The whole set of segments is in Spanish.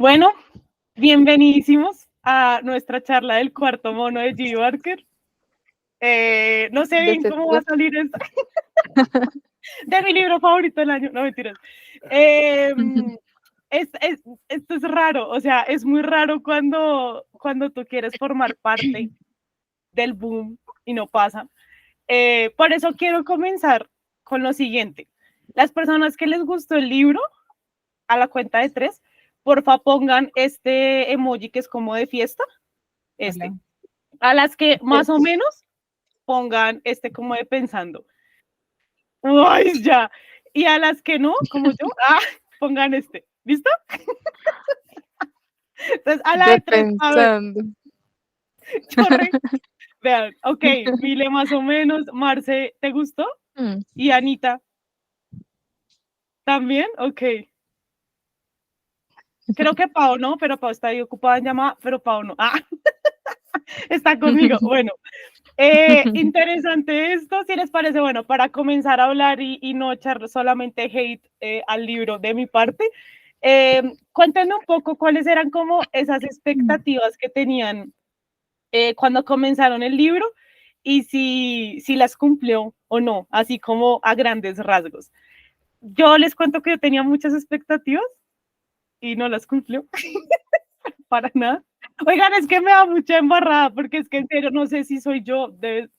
Bueno, bienvenidísimos a nuestra charla del cuarto mono de G. Barker. No sé bien cómo va a salir esto. De mi libro favorito del año, no mentiras. Esto es raro, o sea, es muy raro cuando tú quieres formar parte del boom y no pasa. Por eso quiero comenzar con lo siguiente. Las personas que les gustó el libro, a la cuenta de 3, porfa pongan este emoji que es como de fiesta. Este. A las que más o menos pongan este como de pensando. Uy, ya. Y a las que no, como yo, pongan este. ¿Listo? Entonces, a la de 3, a ver. Vean, ok, Mile más o menos. Marce, ¿te gustó? Y Anita. ¿También? Ok. Creo que Pau no, pero Pau está ahí ocupada en llamada, pero Pau no. Está conmigo. Bueno, interesante esto, si les parece, bueno, para comenzar a hablar y no echar solamente hate al libro de mi parte, cuéntenme un poco cuáles eran como esas expectativas que tenían cuando comenzaron el libro y si las cumplió o no, así como a grandes rasgos. Yo les cuento que yo tenía muchas expectativas y no las cumplió. Para nada. Oigan, es que me da mucha embarrada, porque es que en serio no sé si soy yo,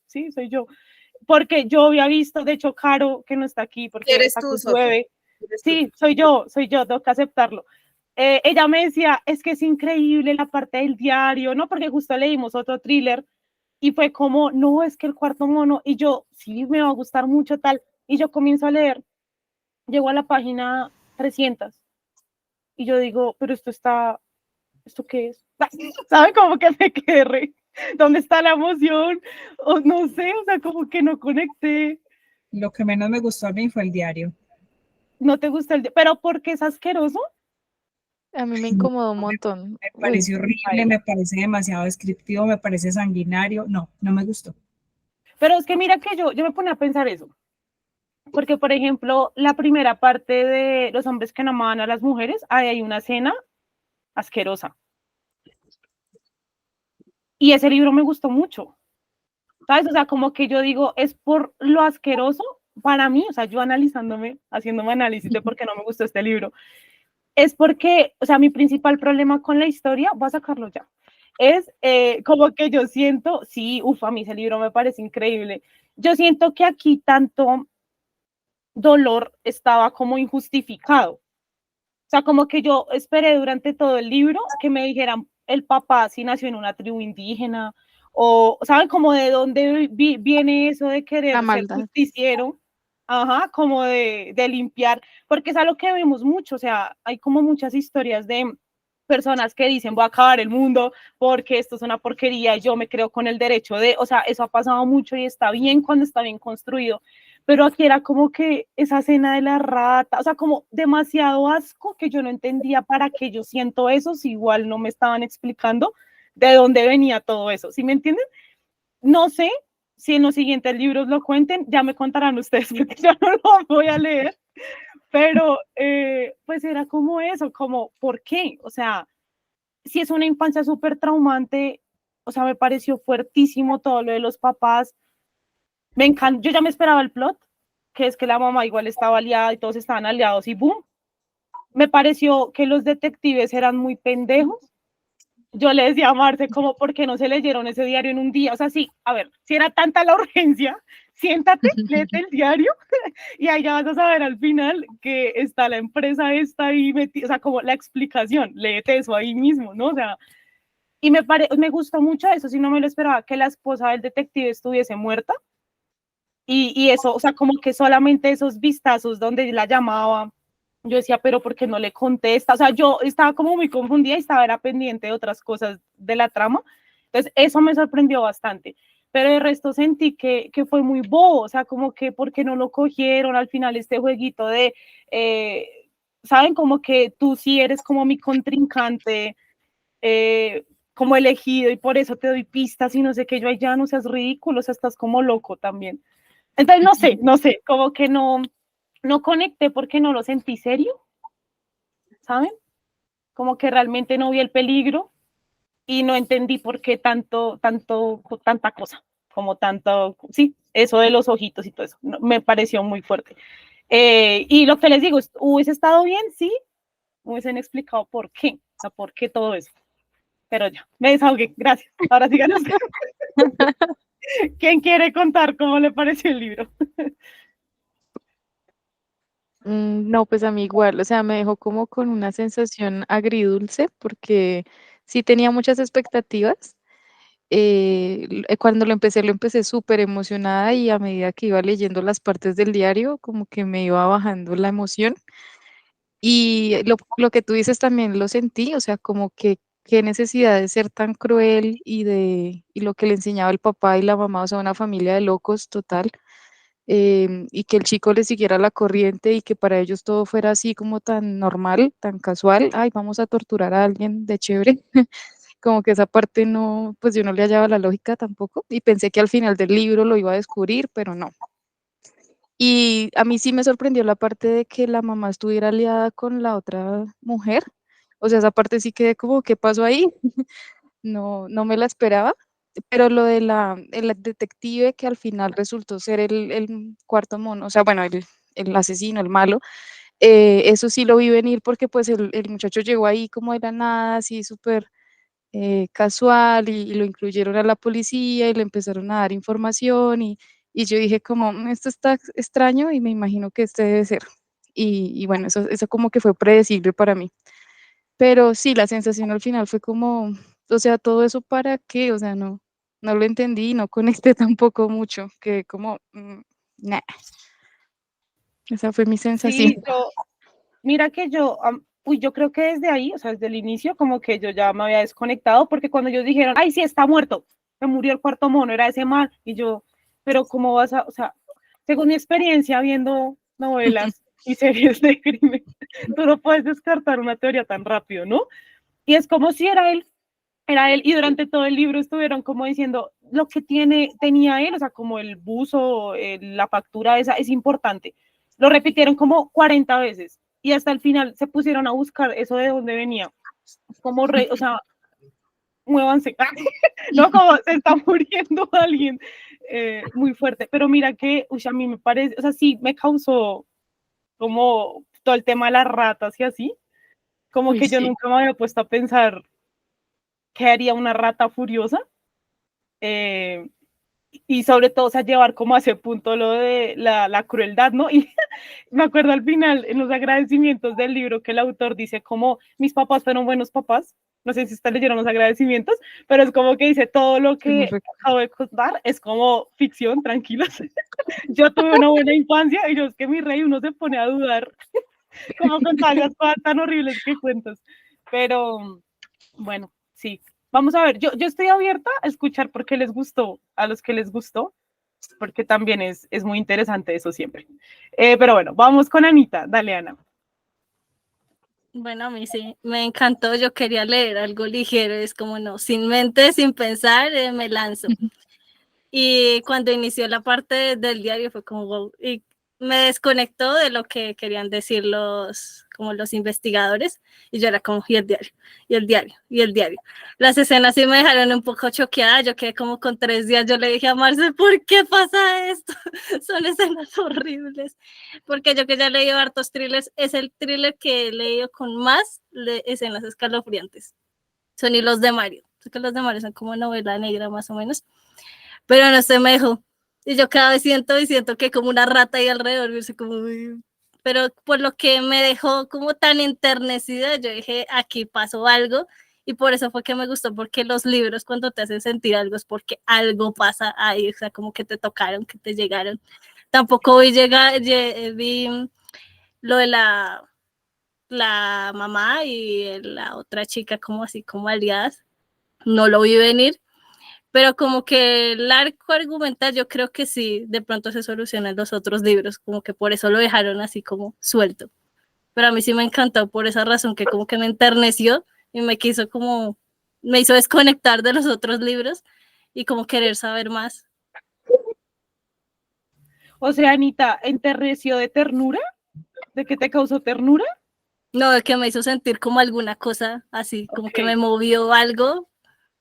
sí, soy yo, porque yo había visto, de hecho, Caro, que no está aquí, porque Eres está tú, con su bebé. Sí, tú. soy yo, tengo que aceptarlo. Ella me decía, es que es increíble la parte del diario, ¿no? Porque justo leímos otro thriller y fue como, no, es que el cuarto mono, y yo, sí, me va a gustar mucho tal, y yo comienzo a leer, llego a la página 300 y yo digo, pero ¿esto qué es? ¿Saben? Como que me quedé ¿dónde está la emoción? O no sé, o sea, como que no conecté. Lo que menos me gustó a mí fue el diario. ¿No te gusta el diario? ¿Pero porque es asqueroso? A mí me incomodó un montón. Me pareció horrible, me parece demasiado descriptivo, me parece sanguinario. No me gustó. Pero es que mira que yo me ponía a pensar eso. Porque, por ejemplo, la primera parte de los hombres que no amaban a las mujeres, ahí hay una escena asquerosa. Y ese libro me gustó mucho. ¿Sabes? O sea, como que yo digo, es por lo asqueroso para mí, o sea, yo analizándome, haciéndome análisis de por qué no me gustó este libro, es porque, o sea, mi principal problema con la historia, voy a sacarlo ya, es como que yo siento, sí, a mí ese libro me parece increíble, yo siento que aquí tanto dolor estaba como injustificado, o sea, como que yo esperé durante todo el libro que me dijeran el papá si nació en una tribu indígena, o, ¿saben? Como de dónde viene eso de querer ser justiciero, como de limpiar, porque es algo que vemos mucho, o sea, hay como muchas historias de personas que dicen voy a acabar el mundo porque esto es una porquería, yo me creo con el derecho de, o sea, eso ha pasado mucho y está bien cuando está bien construido, pero aquí era como que esa escena de la rata, o sea, como demasiado asco que yo no entendía para qué yo siento eso, si igual no me estaban explicando de dónde venía todo eso, ¿sí me entienden? No sé si en los siguientes libros lo cuenten, ya me contarán ustedes, porque yo no lo voy a leer, pero pues era como eso, como, ¿por qué? O sea, si es una infancia súper traumante, o sea, me pareció fuertísimo todo lo de los papás, me encanta, yo ya me esperaba el plot, que es que la mamá igual estaba aliada y todos estaban aliados y boom, me pareció que los detectives eran muy pendejos. Yo le decía a Marce, como, ¿por qué no se leyeron ese diario en un día? O sea, sí, a ver, si era tanta la urgencia, siéntate, léete el diario y allá vas a saber al final que está la empresa esta ahí metida, o sea, como la explicación, léete eso ahí mismo, ¿no? O sea, y me gustó mucho eso, si no me lo esperaba, que la esposa del detective estuviese muerta y eso, o sea, como que solamente esos vistazos donde la llamaba, yo decía, pero ¿por qué no le contesta? O sea, yo estaba como muy confundida y estaba era pendiente de otras cosas de la trama. Entonces, eso me sorprendió bastante. Pero el resto sentí que fue muy bobo, o sea, como que ¿por qué no lo cogieron al final este jueguito de, ¿saben? Como que tú sí eres como mi contrincante, como elegido y por eso te doy pistas y no sé qué, yo ya no seas ridículo, o sea, estás como loco también. Entonces, no sé, como que no conecté porque no lo sentí serio, ¿saben? como que realmente no vi el peligro y no entendí por qué tanta cosa, como tanto, sí, eso de los ojitos y todo eso, me pareció muy fuerte. Y lo que les digo, hubiese estado bien, sí, hubiesen explicado por qué, o sea, por qué todo eso. Pero ya, me desahogué, gracias. Ahora sí ganas. ¿Quién quiere contar cómo le pareció el libro? No, pues a mí igual, o sea, me dejó como con una sensación agridulce porque sí tenía muchas expectativas. Cuando lo empecé súper emocionada y a medida que iba leyendo las partes del diario, como que me iba bajando la emoción. Y lo que tú dices también lo sentí, o sea, como que qué necesidad de ser tan cruel y lo que le enseñaba el papá y la mamá, o sea, una familia de locos total, y que el chico le siguiera la corriente y que para ellos todo fuera así como tan normal, tan casual, ay, vamos a torturar a alguien de chévere, como que esa parte no, pues yo no le hallaba la lógica tampoco y pensé que al final del libro lo iba a descubrir, pero no. Y a mí sí me sorprendió la parte de que la mamá estuviera aliada con la otra mujer. O sea, esa parte sí quedé como, ¿qué pasó ahí? No, no me la esperaba. Pero lo de el detective que al final resultó ser el cuarto mono, o sea, bueno, el asesino, el malo, eso sí lo vi venir porque pues el muchacho llegó ahí como de la nada, así súper casual y lo incluyeron a la policía y le empezaron a dar información y yo dije como, esto está extraño y me imagino que este debe ser. Y bueno, eso como que fue predecible para mí. Pero sí, la sensación al final fue como, o sea, todo eso para qué, o sea, no, no lo entendí, no conecté tampoco mucho, que como, nah, esa fue mi sensación. Sí, mira que yo creo que desde ahí, o sea, desde el inicio, como que yo ya me había desconectado, porque cuando ellos dijeron, ay, sí, está muerto, se murió el cuarto mono, era ese mal, y yo, pero ¿cómo vas a, o sea, según mi experiencia viendo novelas y series de crimen, tú no puedes descartar una teoría tan rápido, ¿no? Y es como si era él, y durante todo el libro estuvieron como diciendo, lo que tenía él, o sea, como el buzo, la factura esa, es importante. Lo repitieron como 40 veces, y hasta el final se pusieron a buscar eso de dónde venía, como o sea, muévanse, no, como se está muriendo alguien, muy fuerte, pero mira que, uy, a mí me parece, o sea, sí, me causó como todo el tema de las ratas y así, como Uy, que yo sí. nunca me había puesto a pensar qué haría una rata furiosa, eh, y sobre todo, o sea, llevar como a ese punto lo de la crueldad, ¿no? Y me acuerdo al final, en los agradecimientos del libro, que el autor dice como, mis papás fueron buenos papás, no sé si ustedes leyeron los agradecimientos, pero es como que dice, todo lo Sí, no que acabo de contar es como ficción, tranquilos. Yo tuve una buena infancia y yo es que mi rey uno se pone a dudar, como con todas las cosas tan horribles que cuentas, pero bueno, sí. Vamos a ver, yo estoy abierta a escuchar por qué les gustó, a los que les gustó, porque también es muy interesante eso siempre. Pero bueno, vamos con Anita. Dale, Ana. Bueno, a mí sí, me encantó, yo quería leer algo ligero, es como no, sin mente, sin pensar, me lanzo. Y cuando inició la parte del diario fue como wow, y me desconectó de lo que querían decir como los investigadores, y yo era como, y el diario, y el diario, y el diario. Las escenas sí me dejaron un poco choqueada, yo quedé como con 3 días, yo le dije a Marce, ¿por qué pasa esto? Son escenas horribles, porque yo que ya he leído hartos thrillers, es el thriller que he leído con más escenas escalofriantes, son y los de Mario, porque los de Mario son como novela negra más o menos, pero no se me dejó. Y yo cada vez siento que como una rata ahí alrededor, como, pero por lo que me dejó como tan enternecida, yo dije, aquí pasó algo, y por eso fue que me gustó, porque los libros cuando te hacen sentir algo es porque algo pasa ahí, o sea, como que te tocaron, que te llegaron. Tampoco vi lo de la mamá y la otra chica como así como aliadas, no lo vi venir, pero como que el arco argumental yo creo que sí, de pronto se soluciona en los otros libros, como que por eso lo dejaron así como suelto. Pero a mí sí me encantó por esa razón, que como que me enterneció y me hizo desconectar de los otros libros y como querer saber más. O sea, Anita, ¿enterneció de ternura? ¿De qué te causó ternura? No, que me hizo sentir como alguna cosa así, como que me movió algo. O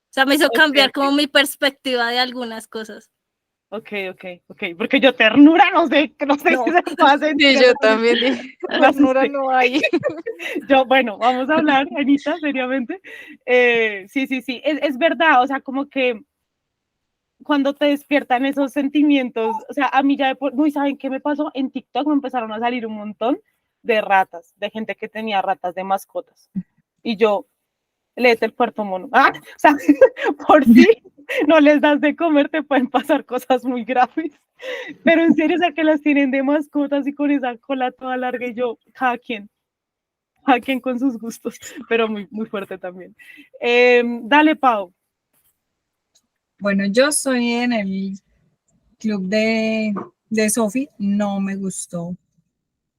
sea, me hizo cambiar como mi perspectiva de algunas cosas. Ok, porque yo ternura, no sé No. si se puede sentir. Sí, yo también dije, ternura no hay. Yo, bueno, vamos a hablar, Anita, seriamente. Sí, es verdad, o sea, como que cuando te despiertan esos sentimientos, o sea, a mí ya, uy, ¿saben qué me pasó? En TikTok me empezaron a salir un montón de ratas, de gente que tenía ratas de mascotas. Y yo, léete el cuarto mono. Ah, o sea, por si no les das de comer, te pueden pasar cosas muy graves. Pero en serio, o sea, que las tienen de mascotas y con esa cola toda larga y yo, cada quien con sus gustos, pero muy, muy fuerte también. Dale, Pau. Bueno, yo estoy en el club de Sophie, no me gustó,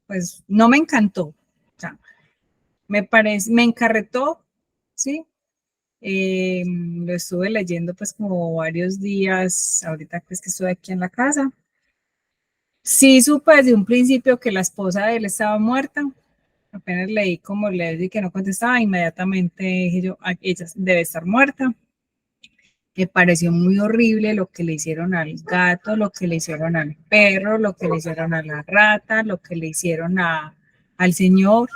pues no me encantó, o sea, me encarretó, ¿sí? Lo estuve leyendo pues como varios días, ahorita pues que estoy aquí en la casa. Sí supe desde un principio que la esposa de él estaba muerta, apenas leí como le dije que no contestaba, inmediatamente dije yo, ella debe estar muerta. Me pareció muy horrible lo que le hicieron al gato, lo que le hicieron al perro, lo que le hicieron a la rata, lo que le hicieron al señor,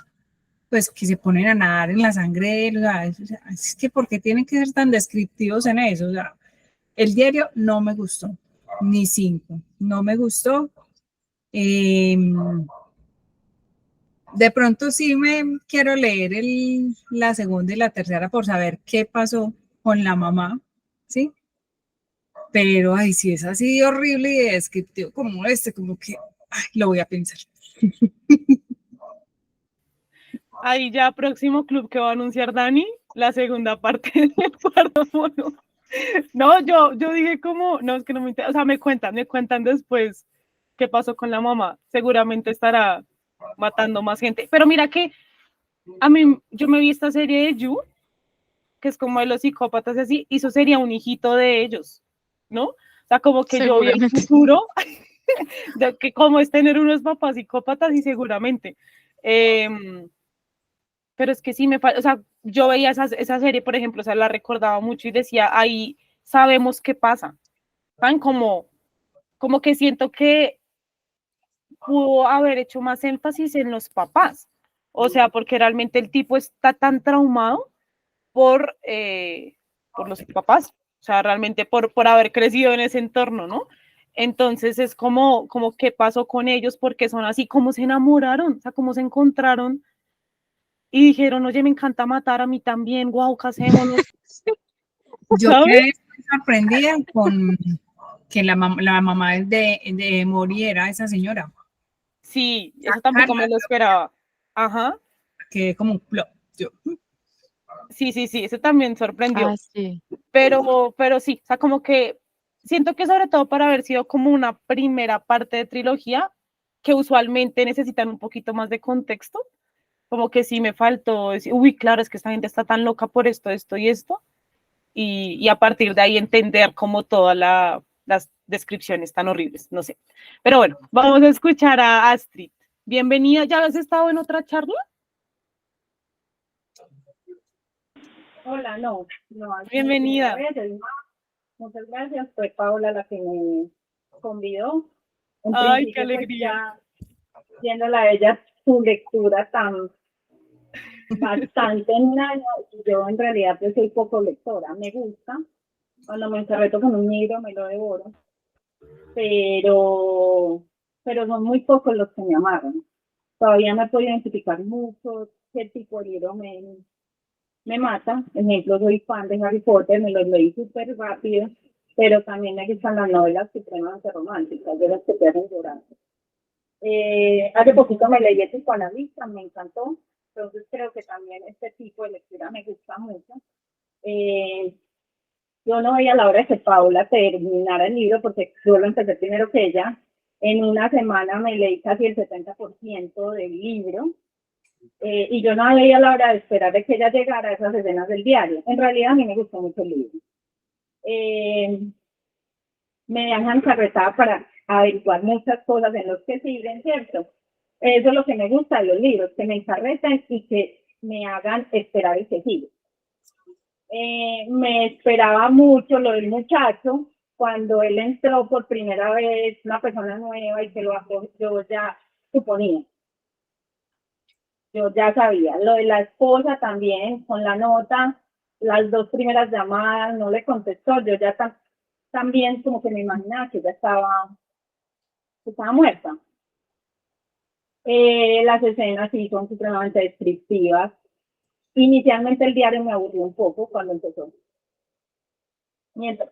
pues que se ponen a nadar en la sangre de él. O sea, es que ¿por qué tienen que ser tan descriptivos en eso? O sea, el diario no me gustó, ni 5, no me gustó. De pronto sí me quiero leer la segunda y la tercera por saber qué pasó con la mamá, ¿sí? Pero, ay, si es así de horrible y de descriptivo como este, como que, ay, lo voy a pensar. Ahí ya próximo club que va a anunciar Dani, la segunda parte del cuarto mono. No, yo dije como, no, es que no me interesa, o sea, me cuentan después qué pasó con la mamá. Seguramente estará matando más gente. Pero mira que a mí, yo me vi esta serie de You, que es como de los psicópatas y así, y eso sería un hijito de ellos, ¿no? O sea, como que yo vi el futuro de que cómo es tener unos papás psicópatas y seguramente. Pero es que sí me falta, o sea, yo veía esa serie, por ejemplo, o sea, la recordaba mucho y decía, ahí sabemos qué pasa, ¿saben? Como que siento que pudo haber hecho más énfasis en los papás, o sea, porque realmente el tipo está tan traumado por los papás, o sea, realmente por haber crecido en ese entorno, ¿no? Entonces es como qué pasó con ellos, porque son así, como se enamoraron, o sea, cómo se encontraron y dijeron, oye, me encanta matar a mí también, guau, casémonos. Yo ¿Sabes? quedé muy sorprendida con que la mamá de Mori era esa señora. Sí, eso tampoco me lo esperaba. Ajá. Quedé como un plop. Yo, Sí, eso también sorprendió. Ah, sí. Pero sí, o sea, como que siento que sobre todo para haber sido como una primera parte de trilogía, que usualmente necesitan un poquito más de contexto, como que sí me faltó decir, uy, claro, es que esta gente está tan loca por esto y esto, y a partir de ahí entender como todas las descripciones tan horribles, no sé. Pero bueno, vamos a escuchar a Astrid. Bienvenida, ¿ya has estado en otra charla? Hola, no, Bienvenida. Muchas gracias, fue Paula la que me convidó. En Ay, qué principio, pues alegría. ya viéndola a ella, su lectura tan bastante en año, yo en realidad pues soy poco lectora, me gusta, cuando me encarreto con un libro me lo devoro, pero, pero son muy pocos los que me amaron. Todavía no puedo identificar mucho qué tipo de libro me mata. Ejemplo, soy fan de Harry Potter, me los leí súper rápido, pero también me gustan las novelas supremamente románticas, de las que te hacen llorar. Hace poquito me leí El psicoanalista, me encantó, entonces creo que también este tipo de lectura me gusta mucho. Yo no veía la hora de que Paula terminara el libro porque yo lo empecé primero que ella. En una semana me leí casi el 70% del libro. Y yo no veía la hora de esperar de que ella llegara a esas escenas del diario. En realidad a mí me gustó mucho el libro. Me dejan carretada para averiguar muchas cosas en los que siguen, ¿cierto? Eso es lo que me gusta de los libros, que me encarreten y que me hagan esperar el que sigue. Me esperaba mucho lo del muchacho, cuando él entró por primera vez, una persona nueva y que lo acogió, yo ya suponía, yo ya sabía. Lo de la esposa también, con la nota, las 2 primeras llamadas, no le contestó, yo ya también como que me imaginaba que ya estaba muerta. Las escenas sí son supremamente descriptivas. Inicialmente el diario me aburrió un poco cuando empezó.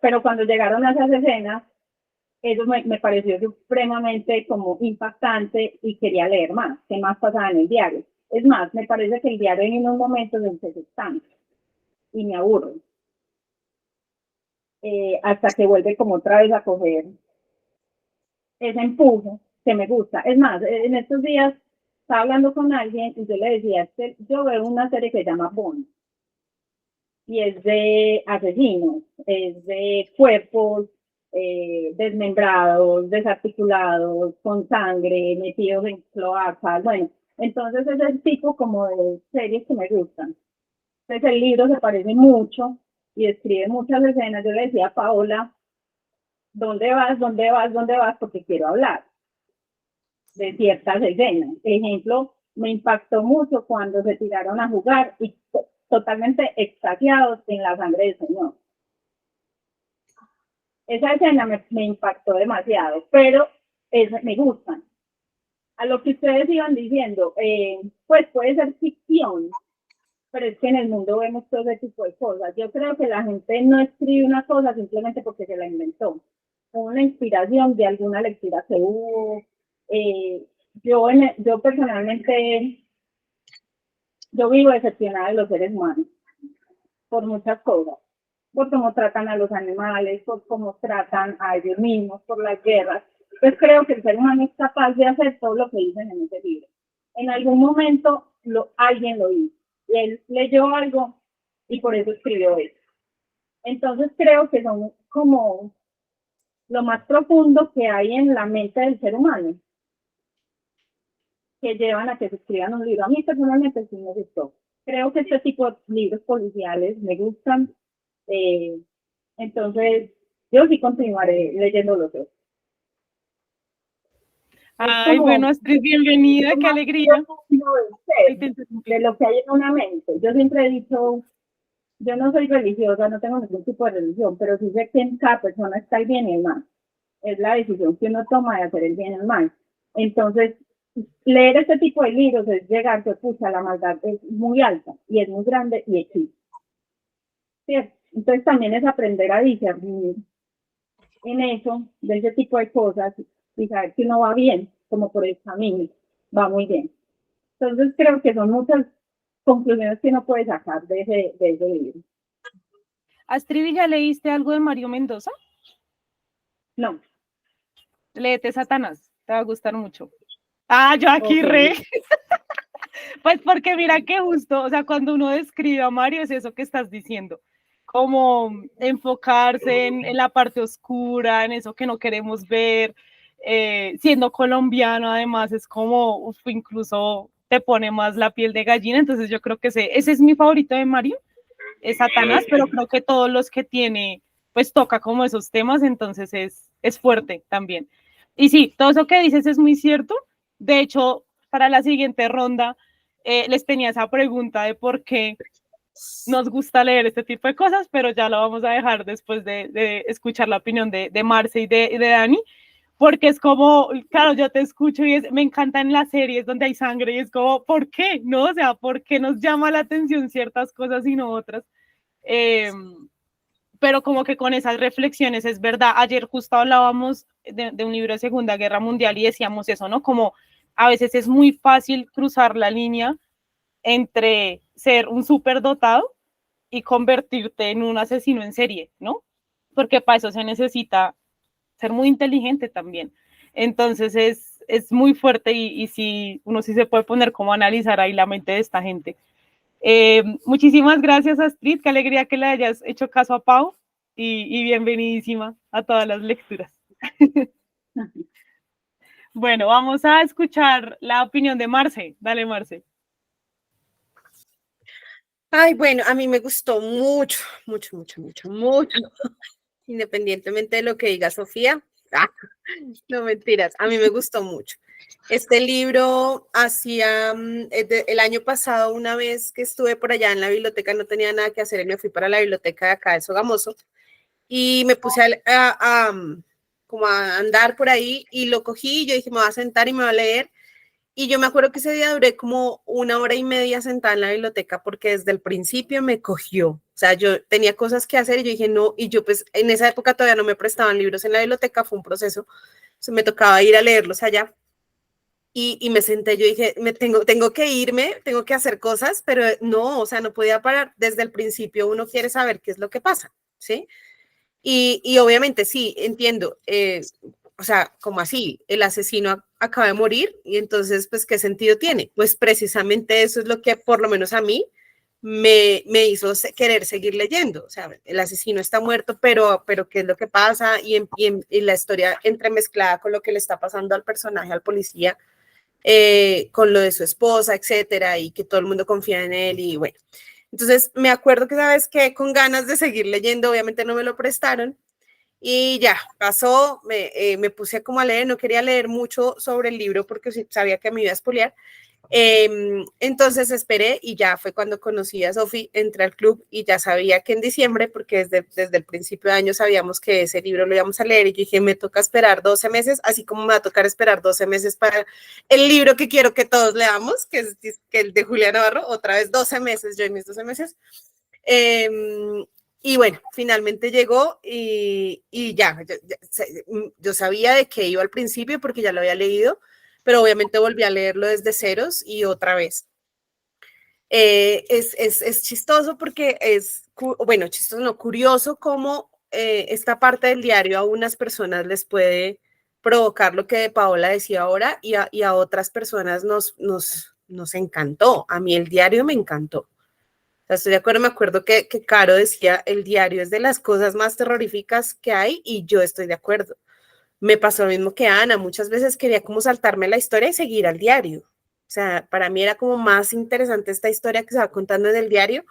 Pero cuando llegaron a esas escenas, eso me pareció supremamente como impactante y quería leer más, qué más pasaba en el diario. Es más, me parece que el diario en unos momentos se estanca y me aburre. Hasta que vuelve como otra vez a coger ese empuje que me gusta. Es más, en estos días estaba hablando con alguien y yo le decía, yo veo una serie que se llama Bond y es de asesinos, es de cuerpos desmembrados, desarticulados, con sangre, metidos en cloacas. Bueno, entonces es el tipo como de series que me gustan. Entonces el libro se parece mucho y describe muchas escenas. Yo le decía a Paola, ¿dónde vas? ¿Dónde vas? ¿Dónde vas? Porque quiero hablar de ciertas escenas. Ejemplo, me impactó mucho cuando se tiraron a jugar y totalmente extasiados en la sangre del Señor. Esa escena me impactó demasiado, pero me gustan. A lo que ustedes iban diciendo, pues puede ser ficción, pero es que en el mundo vemos todo ese tipo de cosas. Yo creo que la gente no escribe una cosa simplemente porque se la inventó. Una inspiración de alguna lectura que hubo. Yo personalmente, yo vivo decepcionada de los seres humanos por muchas cosas, por cómo tratan a los animales, por cómo tratan a ellos mismos, por las guerras. Pues creo que el ser humano es capaz de hacer todo lo que dicen en ese libro. En algún momento alguien lo hizo, y él leyó algo y por eso escribió eso. Entonces creo que son como lo más profundo que hay en la mente del ser humano, que llevan a que se escriban un libro. A mí personalmente sí me gustó. Creo que este tipo de libros policiales me gustan. Entonces, yo sí continuaré leyendo los dos. Ay, bueno, Astrid, bienvenida, qué alegría. De lo que hay en una mente. Yo siempre he dicho, yo no soy religiosa, no tengo ningún tipo de religión, pero sí sé que en cada persona está el bien y el mal. Es la decisión que uno toma de hacer el bien y el mal. Entonces, leer este tipo de libros es llegar, que pucha, la maldad es muy alta y es muy grande y existe. ¿Cierto? Entonces también es aprender a discernir en eso, de ese tipo de cosas, y saber que uno va bien, como por el camino, va muy bien. Entonces creo que son muchas conclusiones que uno puede sacar de ese libro. Astrid, ¿ya leíste algo de Mario Mendoza? No. Léete Satanás, te va a gustar mucho. Ah, yo aquí re. Pues porque mira que justo, o sea, cuando uno describe a Mario es eso que estás diciendo, como enfocarse en la parte oscura, en eso que no queremos ver, siendo colombiano además es como, incluso te pone más la piel de gallina, entonces yo creo que ese es mi favorito de Mario, es Satanás, pero creo que todos los que tiene, pues toca como esos temas, entonces es fuerte también. Y sí, todo eso que dices es muy cierto, de hecho, para la siguiente ronda, les tenía esa pregunta de por qué nos gusta leer este tipo de cosas, pero ya lo vamos a dejar después de escuchar la opinión de Marce y de Dani, porque es como, claro, yo te escucho y me encantan las series donde hay sangre y es como, ¿por qué? ¿No? O sea, ¿por qué nos llama la atención ciertas cosas y no otras? Pero como que con esas reflexiones es verdad. Ayer justo hablábamos de un libro de Segunda Guerra Mundial y decíamos eso, ¿no? Como a veces es muy fácil cruzar la línea entre ser un superdotado y convertirte en un asesino en serie, ¿no? Porque para eso se necesita ser muy inteligente también. Entonces es muy fuerte y sí, uno sí se puede poner como a analizar ahí la mente de esta gente. Muchísimas gracias, Astrid, qué alegría que le hayas hecho caso a Pau y bienvenidísima a todas las lecturas. Bueno, vamos a escuchar la opinión de Marce. Dale, Marce. Ay, bueno, a mí me gustó mucho, mucho, mucho, mucho, mucho, independientemente de lo que diga Sofía. Ah, no mentiras, a mí me gustó mucho. Este libro hacía, el año pasado, una vez que estuve por allá en la biblioteca, no tenía nada que hacer y me fui para la biblioteca de acá de Sogamoso y me puse como a andar por ahí y lo cogí y yo dije, me voy a sentar y me voy a leer. Y yo me acuerdo que ese día duré como 1 hora y media sentada en la biblioteca porque desde el principio me cogió. O sea, yo tenía cosas que hacer y yo dije no, y yo pues en esa época todavía no me prestaban libros en la biblioteca, fue un proceso. Me tocaba ir a leerlos allá. Y me senté, yo dije, tengo que irme, tengo que hacer cosas, pero no, o sea, no podía parar. Desde el principio uno quiere saber qué es lo que pasa, ¿sí? Y obviamente sí, entiendo, o sea, como así, el asesino acaba de morir y entonces, pues, ¿qué sentido tiene? Pues precisamente eso es lo que por lo menos a mí me hizo querer seguir leyendo. O sea, el asesino está muerto, pero ¿qué es lo que pasa? Y la historia entremezclada con lo que le está pasando al personaje, al policía, con lo de su esposa, etcétera, y que todo el mundo confía en él y bueno. Entonces, me acuerdo que sabes que con ganas de seguir leyendo, obviamente no me lo prestaron, y ya, pasó, me puse como a leer, no quería leer mucho sobre el libro porque sabía que me iba a spoilear. Entonces esperé y ya fue cuando conocí a Sofi, entré al club y ya sabía que en diciembre, porque desde el principio de año sabíamos que ese libro lo íbamos a leer y yo dije, me toca esperar 12 meses, así como me va a tocar esperar 12 meses para el libro que quiero que todos leamos, que es el de Julia Navarro, otra vez 12 meses, yo en mis 12 meses. Y bueno, finalmente llegó y ya, yo sabía de qué iba al principio porque ya lo había leído, pero obviamente volví a leerlo desde ceros y otra vez. Es chistoso porque bueno, chistoso no, curioso cómo esta parte del diario a unas personas les puede provocar lo que Paola decía ahora y a otras personas nos encantó. A mí el diario me encantó. O sea, estoy de acuerdo, me acuerdo que Caro decía, el diario es de las cosas más terroríficas que hay y yo estoy de acuerdo. Me pasó lo mismo que Ana, muchas veces quería como saltarme la historia y seguir al diario. O sea, para mí era como más interesante esta historia que se va contando en el diario.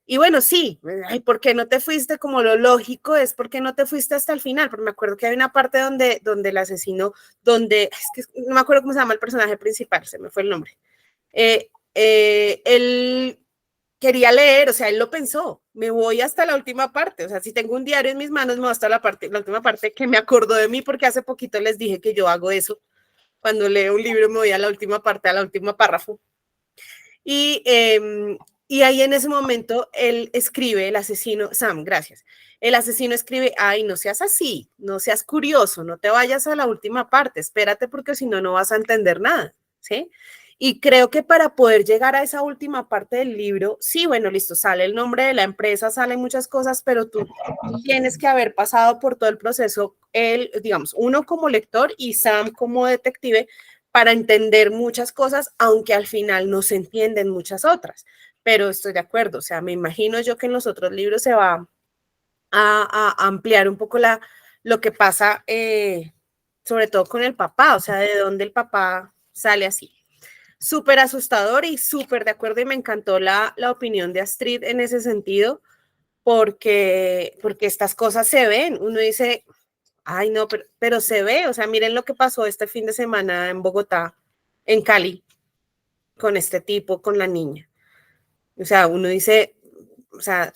Y bueno, sí, ay, ¿por qué no te fuiste? Como lo lógico es por qué no te fuiste hasta el final, porque me acuerdo que hay una parte donde el asesino, es que no me acuerdo cómo se llama el personaje principal, se me fue el nombre. Él quería leer, o sea, él lo pensó, me voy hasta la última parte, o sea, si tengo un diario en mis manos, me voy hasta la última parte que me acordó de mí, porque hace poquito les dije que yo hago eso, cuando leo un libro me voy a la última parte, a la última párrafo, y ahí en ese momento él escribe, el asesino, Sam, gracias, el asesino escribe, ay, no seas así, no seas curioso, no te vayas a la última parte, espérate porque si no, no vas a entender nada, ¿sí? Y creo que para poder llegar a esa última parte del libro, sí, bueno, listo, sale el nombre de la empresa, salen muchas cosas, pero tú tienes que haber pasado por todo el proceso, digamos, uno como lector y Sam como detective, para entender muchas cosas, aunque al final no se entienden muchas otras. Pero estoy de acuerdo, o sea, me imagino yo que en los otros libros se va a ampliar un poco lo que pasa, sobre todo con el papá, o sea, de dónde el papá sale así. Súper asustador y súper de acuerdo y me encantó la opinión de Astrid en ese sentido, porque estas cosas se ven, uno dice, ay no, pero se ve, o sea, miren lo que pasó este fin de semana en Bogotá, en Cali, con este tipo, con la niña. O sea, uno dice, o sea,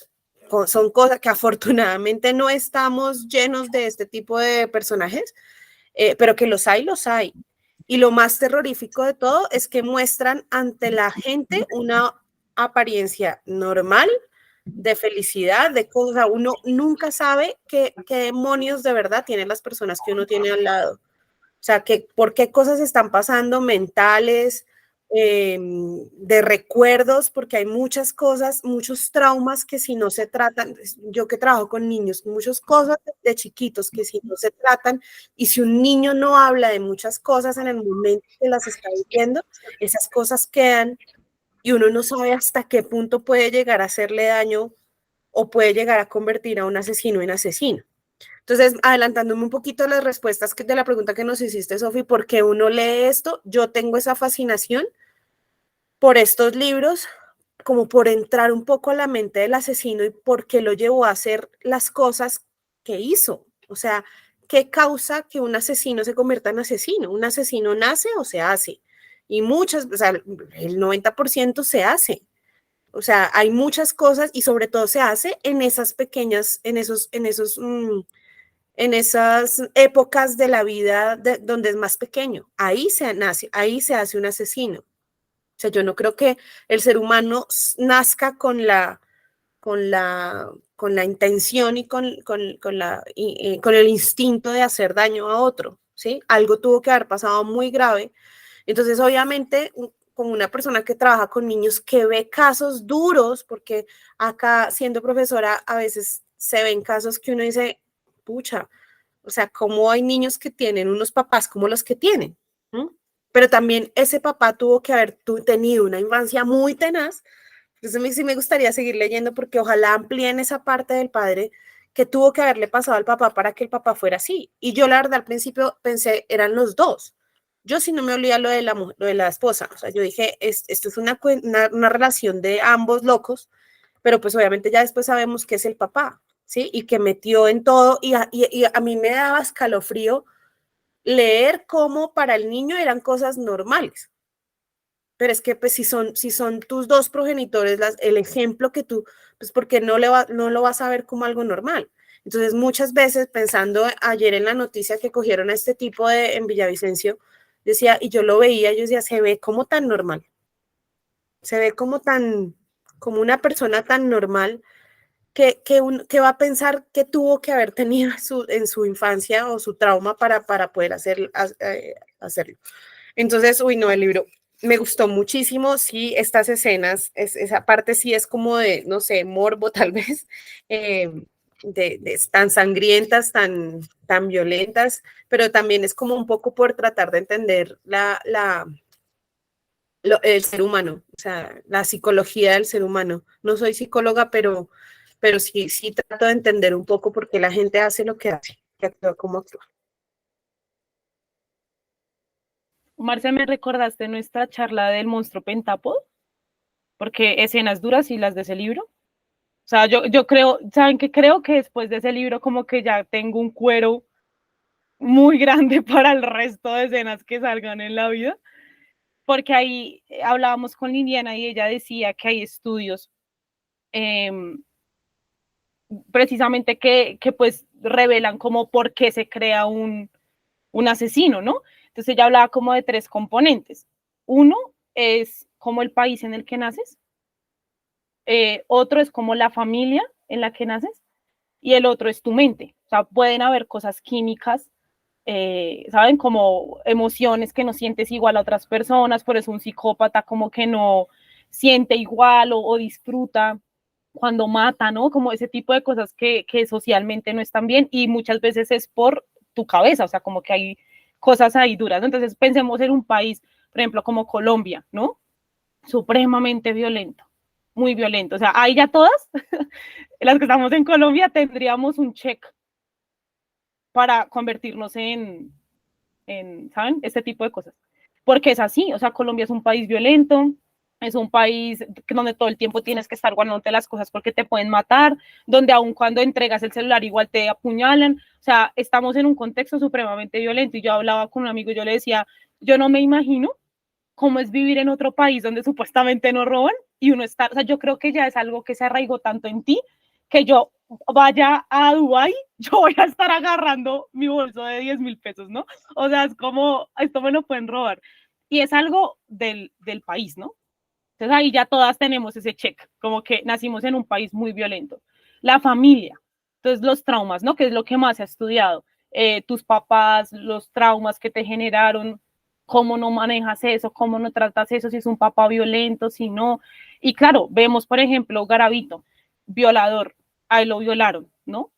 son cosas que afortunadamente no estamos llenos de este tipo de personajes, pero que los hay. Y lo más terrorífico de todo es que muestran ante la gente una apariencia normal, de felicidad, de cosas. Uno nunca sabe qué demonios de verdad tienen las personas que uno tiene al lado. O sea, por qué cosas están pasando mentales, de recuerdos, porque hay muchas cosas, muchos traumas que si no se tratan, yo que trabajo con niños, muchas cosas de chiquitos que si no se tratan y si un niño no habla de muchas cosas en el momento que las está viviendo, esas cosas quedan y uno no sabe hasta qué punto puede llegar a hacerle daño o puede llegar a convertir a un asesino en asesino. Entonces, adelantándome un poquito las respuestas de la pregunta que nos hiciste, Sofi, ¿por qué uno lee esto? Yo tengo esa fascinación por estos libros, como por entrar un poco a la mente del asesino y por qué lo llevó a hacer las cosas que hizo. O sea, ¿qué causa que un asesino se convierta en asesino? Un asesino nace o se hace. Y muchas, o sea, el 90% se hace. O sea, hay muchas cosas y sobre todo se hace en esas pequeñas, en esas épocas de la vida donde es más pequeño. Ahí se nace, ahí se hace un asesino. O sea, yo no creo que el ser humano nazca con la intención y con el instinto de hacer daño a otro, ¿sí? Algo tuvo que haber pasado muy grave. Entonces, obviamente, como una persona que trabaja con niños, que ve casos duros, porque acá siendo profesora a veces se ven casos que uno dice, pucha, o sea, cómo hay niños que tienen unos papás como los que tienen, ¿no? Pero también ese papá tuvo que haber tenido una infancia muy tenaz. Entonces, a mí sí me gustaría seguir leyendo porque ojalá amplíen esa parte del padre que tuvo que haberle pasado al papá para que el papá fuera así. Y yo, la verdad, al principio pensé, eran los dos. Yo sí no me olía lo de la esposa. O sea, yo dije, esto es una relación de ambos locos, pero pues obviamente ya después sabemos que es el papá, ¿sí? Y que metió en todo. Y a mí me daba escalofrío leer cómo para el niño eran cosas normales. Pero es que pues si son tus dos progenitores, el ejemplo que tú, pues porque no lo vas a ver como algo normal. Entonces muchas veces pensando ayer en la noticia que cogieron a este tipo en Villavicencio, decía, y yo lo veía, yo decía, se ve como tan normal, se ve como una persona tan normal que va a pensar que tuvo que haber tenido en su infancia o su trauma para poder hacerlo. Entonces, uy, no, el libro me gustó muchísimo, sí, estas escenas, esa parte sí es como de, no sé, morbo tal vez, tan sangrientas, tan violentas, pero también es como un poco por tratar de entender el ser humano, o sea, la psicología del ser humano. No soy psicóloga, pero sí trato de entender un poco por qué la gente hace lo que hace, que actúa como actúa. Marce, ¿me recordaste nuestra charla del monstruo pentápodo? Porque escenas duras y las de ese libro. O sea, yo creo, ¿saben qué? Creo que después de ese libro como que ya tengo un cuero muy grande para el resto de escenas que salgan en la vida, porque ahí hablábamos con Liliana y ella decía que hay estudios eh, precisamente que pues revelan como por qué se crea un asesino, ¿no? Entonces ella hablaba como de tres componentes. Uno es como el país en el que naces, otro es como la familia en la que naces y el otro es tu mente. O sea, pueden haber cosas químicas, ¿saben? Como emociones que no sientes igual a otras personas, por eso un psicópata como que no siente igual o disfruta cuando mata, ¿no? Como ese tipo de cosas que socialmente no están bien y muchas veces es por tu cabeza, o sea, como que hay cosas ahí duras, ¿no? Entonces pensemos en un país, por ejemplo, como Colombia, ¿no? Supremamente violento, muy violento, o sea, ahí ya todas, las que estamos en Colombia, tendríamos un check para convertirnos ¿saben? Este tipo de cosas. Porque es así, o sea, Colombia es un país violento, es un país donde todo el tiempo tienes que estar guardándote las cosas porque te pueden matar, donde aun cuando entregas el celular igual te apuñalan, o sea, estamos en un contexto supremamente violento y yo hablaba con un amigo y yo le decía, yo no me imagino cómo es vivir en otro país donde supuestamente no roban y uno está, o sea, yo creo que ya es algo que se arraigó tanto en ti que yo vaya a Dubái, yo voy a estar agarrando mi bolso de 10,000 pesos, ¿no? O sea, es como, esto me lo pueden robar. Y es algo del país, ¿no? Entonces ahí ya todas tenemos ese check, como que nacimos en un país muy violento. La familia, entonces los traumas, ¿no? Que es lo que más se ha estudiado. Tus papás, los traumas que te generaron, cómo no manejas eso, cómo no tratas eso, si es un papá violento, si no. Y claro, vemos, por ejemplo, Garavito, violador, a él lo violaron, ¿no?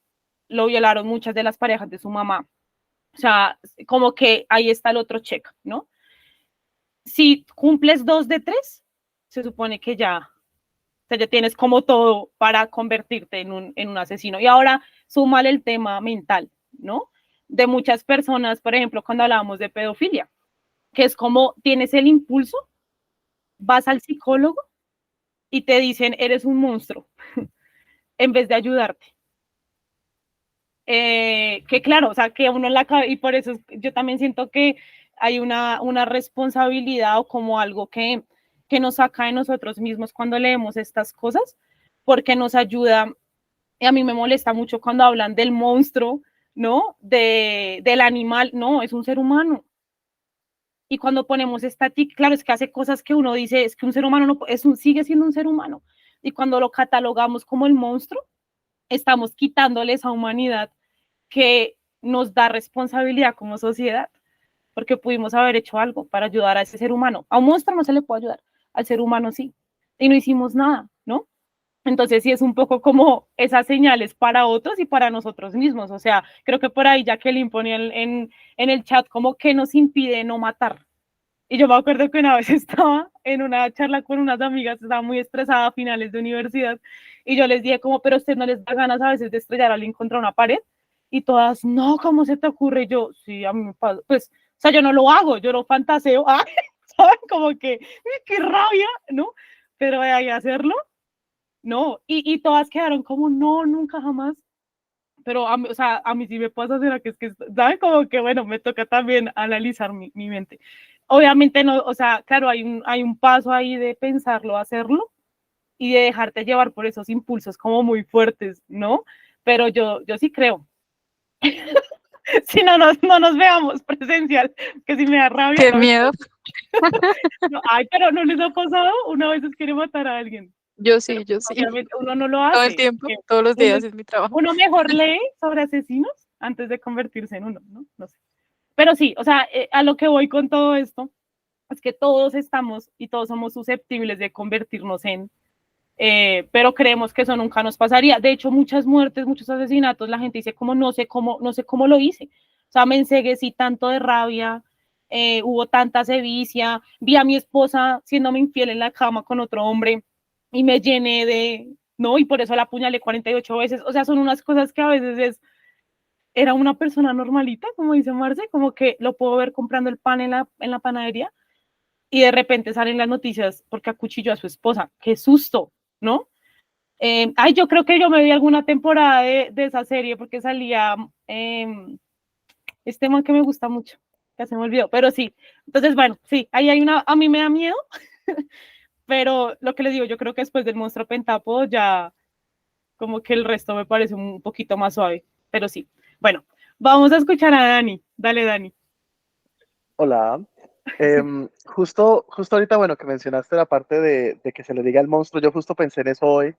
Lo violaron muchas de las parejas de su mamá. O sea, como que ahí está el otro check, ¿no? Si cumples 2 de 3, se supone que ya sea, ya tienes como todo para convertirte en un asesino. Y ahora súmale el tema mental, ¿no? De muchas personas, por ejemplo, cuando hablábamos de pedofilia, que es como tienes el impulso, vas al psicólogo y te dicen, eres un monstruo, en vez de ayudarte. Que claro, o sea, que uno en la cabeza, y por eso yo también siento que hay una responsabilidad o como algo que nos saca de nosotros mismos cuando leemos estas cosas, porque nos ayuda, y a mí me molesta mucho cuando hablan del monstruo, ¿no? Del animal, no, es un ser humano. Y cuando ponemos estática, claro, es que hace cosas que uno dice, es que un ser humano no, sigue siendo un ser humano. Y cuando lo catalogamos como el monstruo, estamos quitándole esa humanidad que nos da responsabilidad como sociedad, porque pudimos haber hecho algo para ayudar a ese ser humano. A un monstruo no se le puede ayudar, al ser humano sí. Y no hicimos nada, ¿no? Entonces sí es un poco como esas señales para otros y para nosotros mismos. O sea, creo que por ahí Jacqueline ponía en el chat como que nos impide no matar. Y yo me acuerdo que una vez estaba en una charla con unas amigas, estaba muy estresada a finales de universidad, y yo les dije como, pero a ustedes no les da ganas a veces de estrellar a alguien contra una pared, y todas, no, ¿cómo se te ocurre? Y yo, sí, a mí me pasa, pues, o sea, yo no lo hago, yo lo fantaseo, ¿saben? Como que, qué rabia, ¿no? Pero de ahí hacerlo, no, y todas quedaron como, no, nunca jamás, pero a mí, o sea, a mí sí me pasa, será que es que, ¿saben? Como que, bueno, me toca también analizar mi mente. Obviamente no, o sea, claro, hay un paso ahí de pensarlo, hacerlo y de dejarte llevar por esos impulsos como muy fuertes, ¿no? Pero yo sí creo. Si no nos veamos presencial, que si me da rabia. Qué No, miedo. no, ay, pero ¿no les ha pasado? Una vez quiere matar a alguien. Yo Pero sí, yo sí. obviamente uno no lo Todo el hace. tiempo, todos los Uno, días es mi trabajo. uno mejor lee sobre asesinos antes de convertirse en uno, ¿no? No sé. Pero sí, o sea, a lo que voy con todo esto es que todos estamos y todos somos susceptibles de convertirnos en, pero creemos que eso nunca nos pasaría. De hecho, muchas muertes, muchos asesinatos, la gente dice como no sé cómo lo hice. O sea, me enceguecí tanto de rabia, hubo tanta sevicia, vi a mi esposa siéndome infiel en la cama con otro hombre y me llené de, no, y por eso la apuñalé 48 veces. O sea, son unas cosas que a veces era una persona normalita, como dice Marce, como que lo puedo ver comprando el pan en la panadería y de repente salen las noticias porque acuchilló a su esposa. ¡Qué susto! ¿No? Ay, yo creo que yo me vi alguna temporada de esa serie porque salía este man que me gusta mucho, ya se me olvidó, pero sí. Entonces, bueno, sí, ahí hay una, a mí me da miedo, pero lo que les digo, yo creo que después del monstruo Pentapo ya como que el resto me parece un poquito más suave, pero sí. Bueno, vamos a escuchar a Dani. Dale, Dani. Hola. Justo ahorita, bueno, que mencionaste la parte de que se le diga al monstruo, yo justo pensé en eso hoy,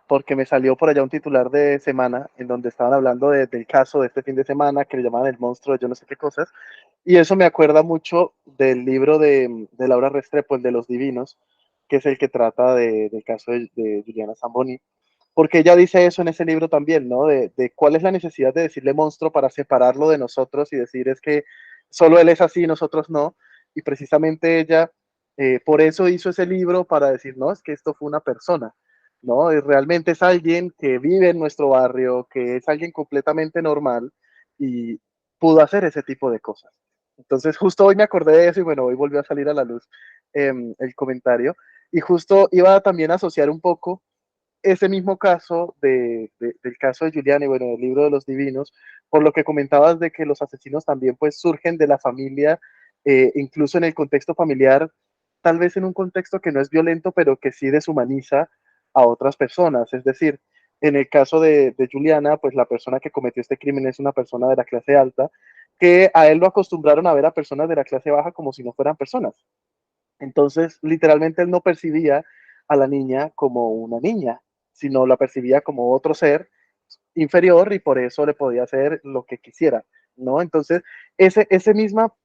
porque me salió por allá un titular de semana en donde estaban hablando del caso de este fin de semana, que le llamaban el monstruo de yo no sé qué cosas, y eso me acuerda mucho del libro de Laura Restrepo, el de los divinos, que es el que trata del caso de Juliana Zamboni, porque ella dice eso en ese libro también, ¿no? De cuál es la necesidad de decirle monstruo para separarlo de nosotros y decir es que solo él es así, nosotros no. Y precisamente ella, por eso hizo ese libro para decir, no, es que esto fue una persona, ¿no? Realmente es alguien que vive en nuestro barrio, que es alguien completamente normal y pudo hacer ese tipo de cosas. Entonces, justo hoy me acordé de eso y bueno, hoy volvió a salir a la luz el comentario. Y justo iba también a asociar un poco ese mismo caso del caso de Giuliani, bueno, del libro de los divinos, por lo que comentabas de que los asesinos también pues surgen de la familia, incluso en el contexto familiar, tal vez en un contexto que no es violento, pero que sí deshumaniza a otras personas. Es decir, en el caso de Juliana, pues la persona que cometió este crimen es una persona de la clase alta, que a él lo acostumbraron a ver a personas de la clase baja como si no fueran personas. Entonces, literalmente él no percibía a la niña como una niña, sino la percibía como otro ser inferior y por eso le podía hacer lo que quisiera, ¿no? Entonces, ese mismo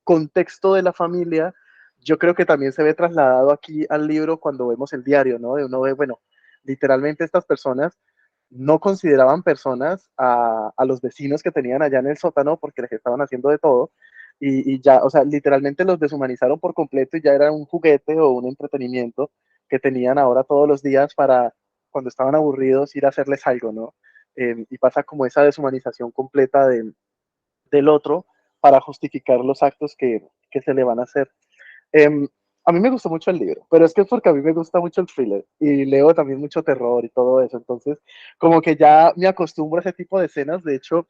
contexto de la familia, yo creo que también se ve trasladado aquí al libro cuando vemos el diario, ¿no? De uno ve, bueno, literalmente estas personas no consideraban personas a los vecinos que tenían allá en el sótano porque les estaban haciendo de todo y ya, o sea, literalmente los deshumanizaron por completo y ya era un juguete o un entretenimiento que tenían ahora todos los días para, cuando estaban aburridos, ir a hacerles algo, ¿no? Y pasa como esa deshumanización completa del otro para justificar los actos que se le van a hacer. Eh, a mí me gustó mucho el libro, pero es que es porque a mí me gusta mucho el thriller y leo también mucho terror y todo eso, entonces como que ya me acostumbro a ese tipo de escenas. De hecho,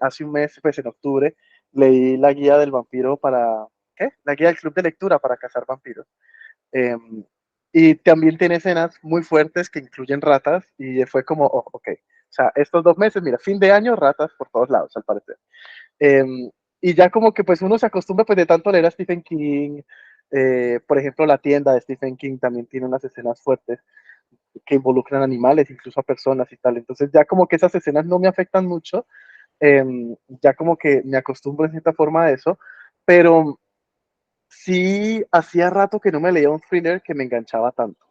hace un mes, pues en octubre, leí la guía del vampiro para, ¿qué? La guía del club de lectura para cazar vampiros. Eh, y también tiene escenas muy fuertes que incluyen ratas y fue como, oh, ok, o sea, estos 2 meses, mira, fin de año, ratas por todos lados, al parecer. Eh, y ya como que pues uno se acostumbra pues de tanto leer a Stephen King, por ejemplo, La tienda de Stephen King también tiene unas escenas fuertes que involucran animales, incluso a personas y tal. Entonces ya como que esas escenas no me afectan mucho, eh, ya como que me acostumbro en cierta forma a eso, pero sí hacía rato que no me leía un thriller que me enganchaba tanto,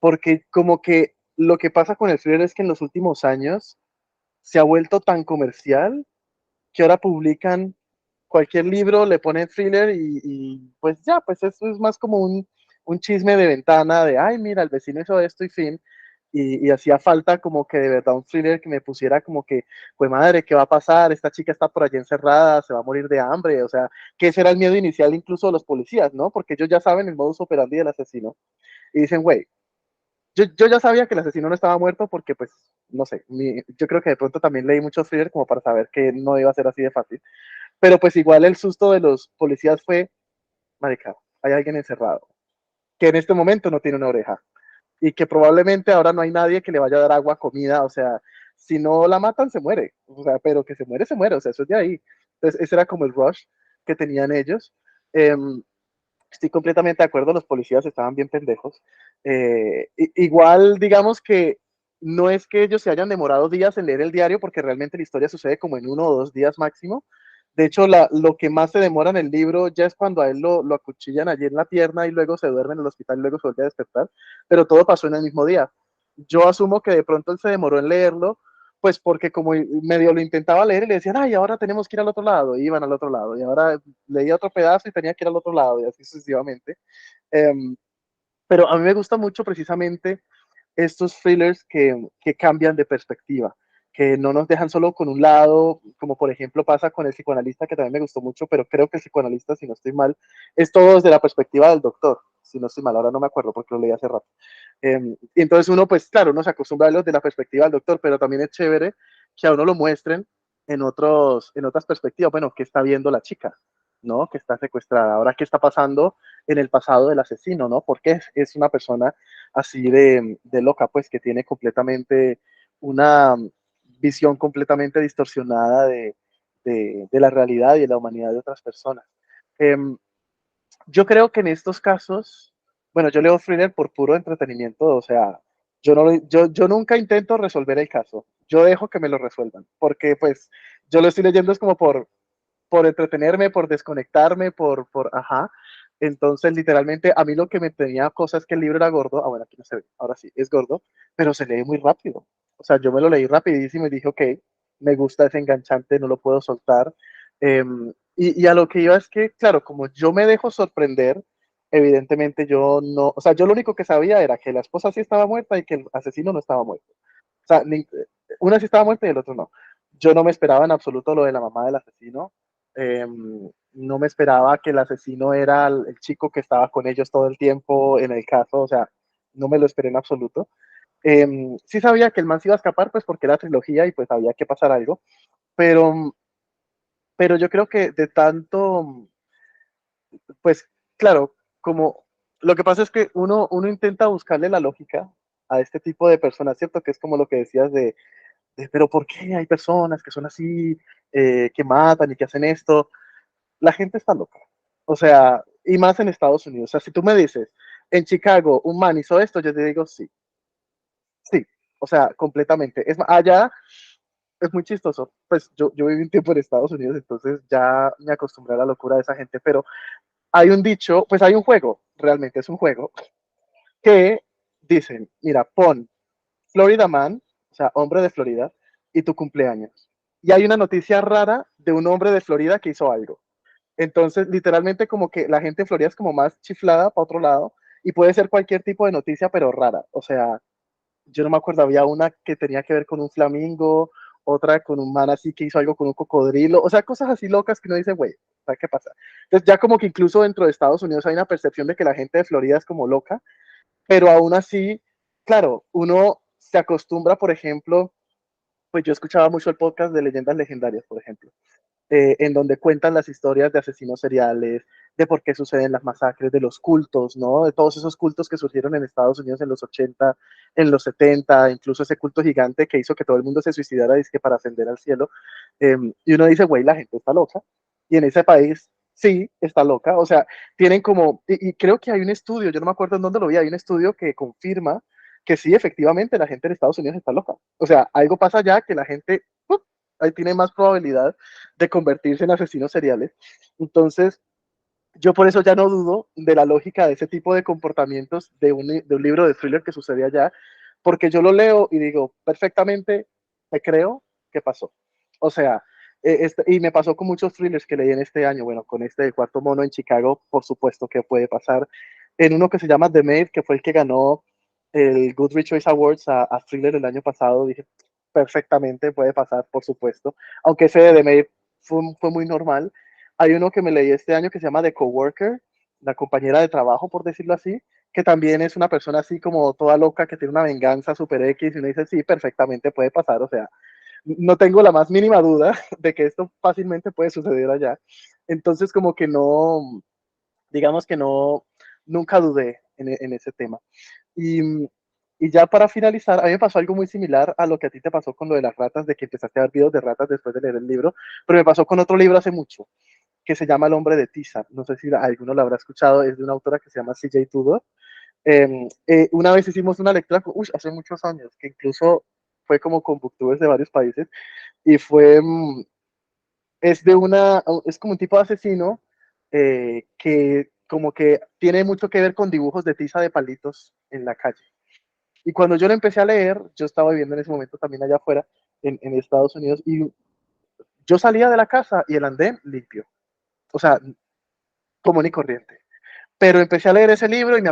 porque como que lo que pasa con el thriller es que en los últimos años se ha vuelto tan comercial que ahora publican cualquier libro, le ponen thriller pues ya, pues eso es más como un chisme de ventana de, ay, mira, el vecino hizo esto y fin. Y hacía falta como que de verdad un thriller que me pusiera como que, pues madre, ¿qué va a pasar? Esta chica está por allí encerrada, se va a morir de hambre. O sea, que ese era el miedo inicial incluso de los policías, ¿no? Porque ellos ya saben el modus operandi del asesino. Y dicen, güey, yo ya sabía que el asesino no estaba muerto porque, pues, no sé, yo creo que de pronto también leí muchos thrillers como para saber que no iba a ser así de fácil. Pero pues igual el susto de los policías fue, marica, hay alguien encerrado, que en este momento no tiene una oreja y que probablemente ahora no hay nadie que le vaya a dar agua, comida, o sea, si no la matan se muere, o sea, pero que se muere, o sea, eso es de ahí. Entonces ese era como el rush que tenían ellos. Eh, Estoy completamente de acuerdo, los policías estaban bien pendejos. Igual, digamos que no es que ellos se hayan demorado días en leer el diario, porque realmente la historia sucede como en 1 o 2 días máximo. De hecho, lo que más se demora en el libro ya es cuando a él lo acuchillan allí en la pierna y luego se duerme en el hospital y luego se vuelve a despertar, pero todo pasó en el mismo día. Yo asumo que de pronto él se demoró en leerlo, pues porque como medio lo intentaba leer y le decían, ay, ahora tenemos que ir al otro lado, y iban al otro lado, y ahora leía otro pedazo y tenía que ir al otro lado, y así sucesivamente. Um, pero a mí me gusta mucho precisamente estos thrillers que cambian de perspectiva, que no nos dejan solo con un lado, como por ejemplo pasa con el psicoanalista, que también me gustó mucho, pero creo que el psicoanalista, si no estoy mal, es todo desde la perspectiva del doctor, si no estoy mal, ahora no me acuerdo porque lo leí hace rato. Y entonces uno, pues claro, uno se acostumbra a verlo de la perspectiva del doctor, pero también es chévere que a uno lo muestren en otras perspectivas. Bueno, ¿qué está viendo la chica? ¿No? Que está secuestrada. Ahora, ¿qué está pasando en el pasado del asesino? ¿No? Porque es una persona así de loca, pues que tiene completamente una visión completamente distorsionada de la realidad y de la humanidad de otras personas. Yo creo que en estos casos, bueno, yo leo thriller por puro entretenimiento, o sea, yo nunca intento resolver el caso, yo dejo que me lo resuelvan, porque pues yo lo estoy leyendo es como por entretenerme, por desconectarme, ajá. Entonces, literalmente, a mí lo que me tenía cosas es que el libro era gordo. Ah, bueno, aquí no se ve, ahora sí, es gordo, pero se lee muy rápido. O sea, yo me lo leí rapidísimo y dije, ok, me gusta, es enganchante, no lo puedo soltar. Y a lo que iba es que, claro, como yo me dejo sorprender, evidentemente yo no, o sea, yo lo único que sabía era que la esposa sí estaba muerta y que el asesino no estaba muerto. O sea, una sí estaba muerta y el otro no. Yo no me esperaba en absoluto lo de la mamá del asesino. Eh, no me esperaba que el asesino era el chico que estaba con ellos todo el tiempo en el caso, o sea, no me lo esperé en absoluto. Sí sabía que el man se iba a escapar, pues porque era trilogía y pues había que pasar algo, pero, pero yo creo que de tanto, pues claro, como lo que pasa es que uno intenta buscarle la lógica a este tipo de personas, ¿cierto? Que es como lo que decías pero ¿por qué hay personas que son así, que matan y que hacen esto? La gente está loca. O sea, y más en Estados Unidos. O sea, si tú me dices, en Chicago un man hizo esto, yo te digo sí, sí. O sea, completamente. Es allá es muy chistoso. Pues yo viví un tiempo en Estados Unidos, entonces ya me acostumbré a la locura de esa gente, pero hay un dicho, pues hay un juego, realmente es un juego, que dicen, mira, pon Florida Man, o sea, hombre de Florida, y tu cumpleaños. Y hay una noticia rara de un hombre de Florida que hizo algo. Entonces, literalmente como que la gente en Florida es como más chiflada para otro lado y puede ser cualquier tipo de noticia, pero rara. O sea, yo no me acuerdo, había una que tenía que ver con un flamingo, otra con un man así que hizo algo con un cocodrilo, o sea, cosas así locas que uno dice, güey, ¿qué pasa? Entonces ya como que incluso dentro de Estados Unidos hay una percepción de que la gente de Florida es como loca, pero aún así, claro, uno se acostumbra, por ejemplo, pues yo escuchaba mucho el podcast de Leyendas Legendarias, por ejemplo, en donde cuentan las historias de asesinos seriales, de por qué suceden las masacres, de los cultos, ¿no? De todos esos cultos que surgieron en Estados Unidos en los 80, en los 70, incluso ese culto gigante que hizo que todo el mundo se suicidara, dizque para ascender al cielo. Y uno dice, güey, la gente está loca. Y en ese país, sí, está loca. O sea, tienen como, y creo que hay un estudio, yo no me acuerdo en dónde lo vi, hay un estudio que confirma que sí, efectivamente, la gente en Estados Unidos está loca. O sea, algo pasa allá que la gente ahí tiene más probabilidad de convertirse en asesinos seriales. Entonces, yo por eso ya no dudo de la lógica de ese tipo de comportamientos de un libro de thriller que sucede allá, porque yo lo leo y digo, perfectamente, me creo que pasó. O sea, y me pasó con muchos thrillers que leí en este año, bueno, con este de Cuarto Mono en Chicago, por supuesto que puede pasar. En uno que se llama The Maid, que fue el que ganó el Goodreads Choice Awards a thriller el año pasado, dije, perfectamente puede pasar, por supuesto. Aunque ese de The Maid fue muy normal. Hay uno que me leí este año que se llama The Coworker, la compañera de trabajo, por decirlo así, que también es una persona así como toda loca que tiene una venganza super X y uno dice, sí, perfectamente puede pasar, o sea, no tengo la más mínima duda de que esto fácilmente puede suceder allá. Entonces, como que no, digamos que no, nunca dudé en ese tema. Y, y ya para finalizar, a mí me pasó algo muy similar a lo que a ti te pasó con lo de las ratas, de que empezaste a ver videos de ratas después de leer el libro, pero me pasó con otro libro hace mucho, que se llama El hombre de Tiza. No sé si alguno lo habrá escuchado, es de una autora que se llama CJ Tudor. Una vez hicimos una lectura, hace muchos años, que incluso fue como con booktubers de varios países, y es como un tipo de asesino que como que tiene mucho que ver con dibujos de tiza de palitos en la calle. Y cuando yo lo empecé a leer, yo estaba viviendo en ese momento también allá afuera, en Estados Unidos, y yo salía de la casa y el andén limpio. O sea, común y corriente. Pero empecé a leer ese libro y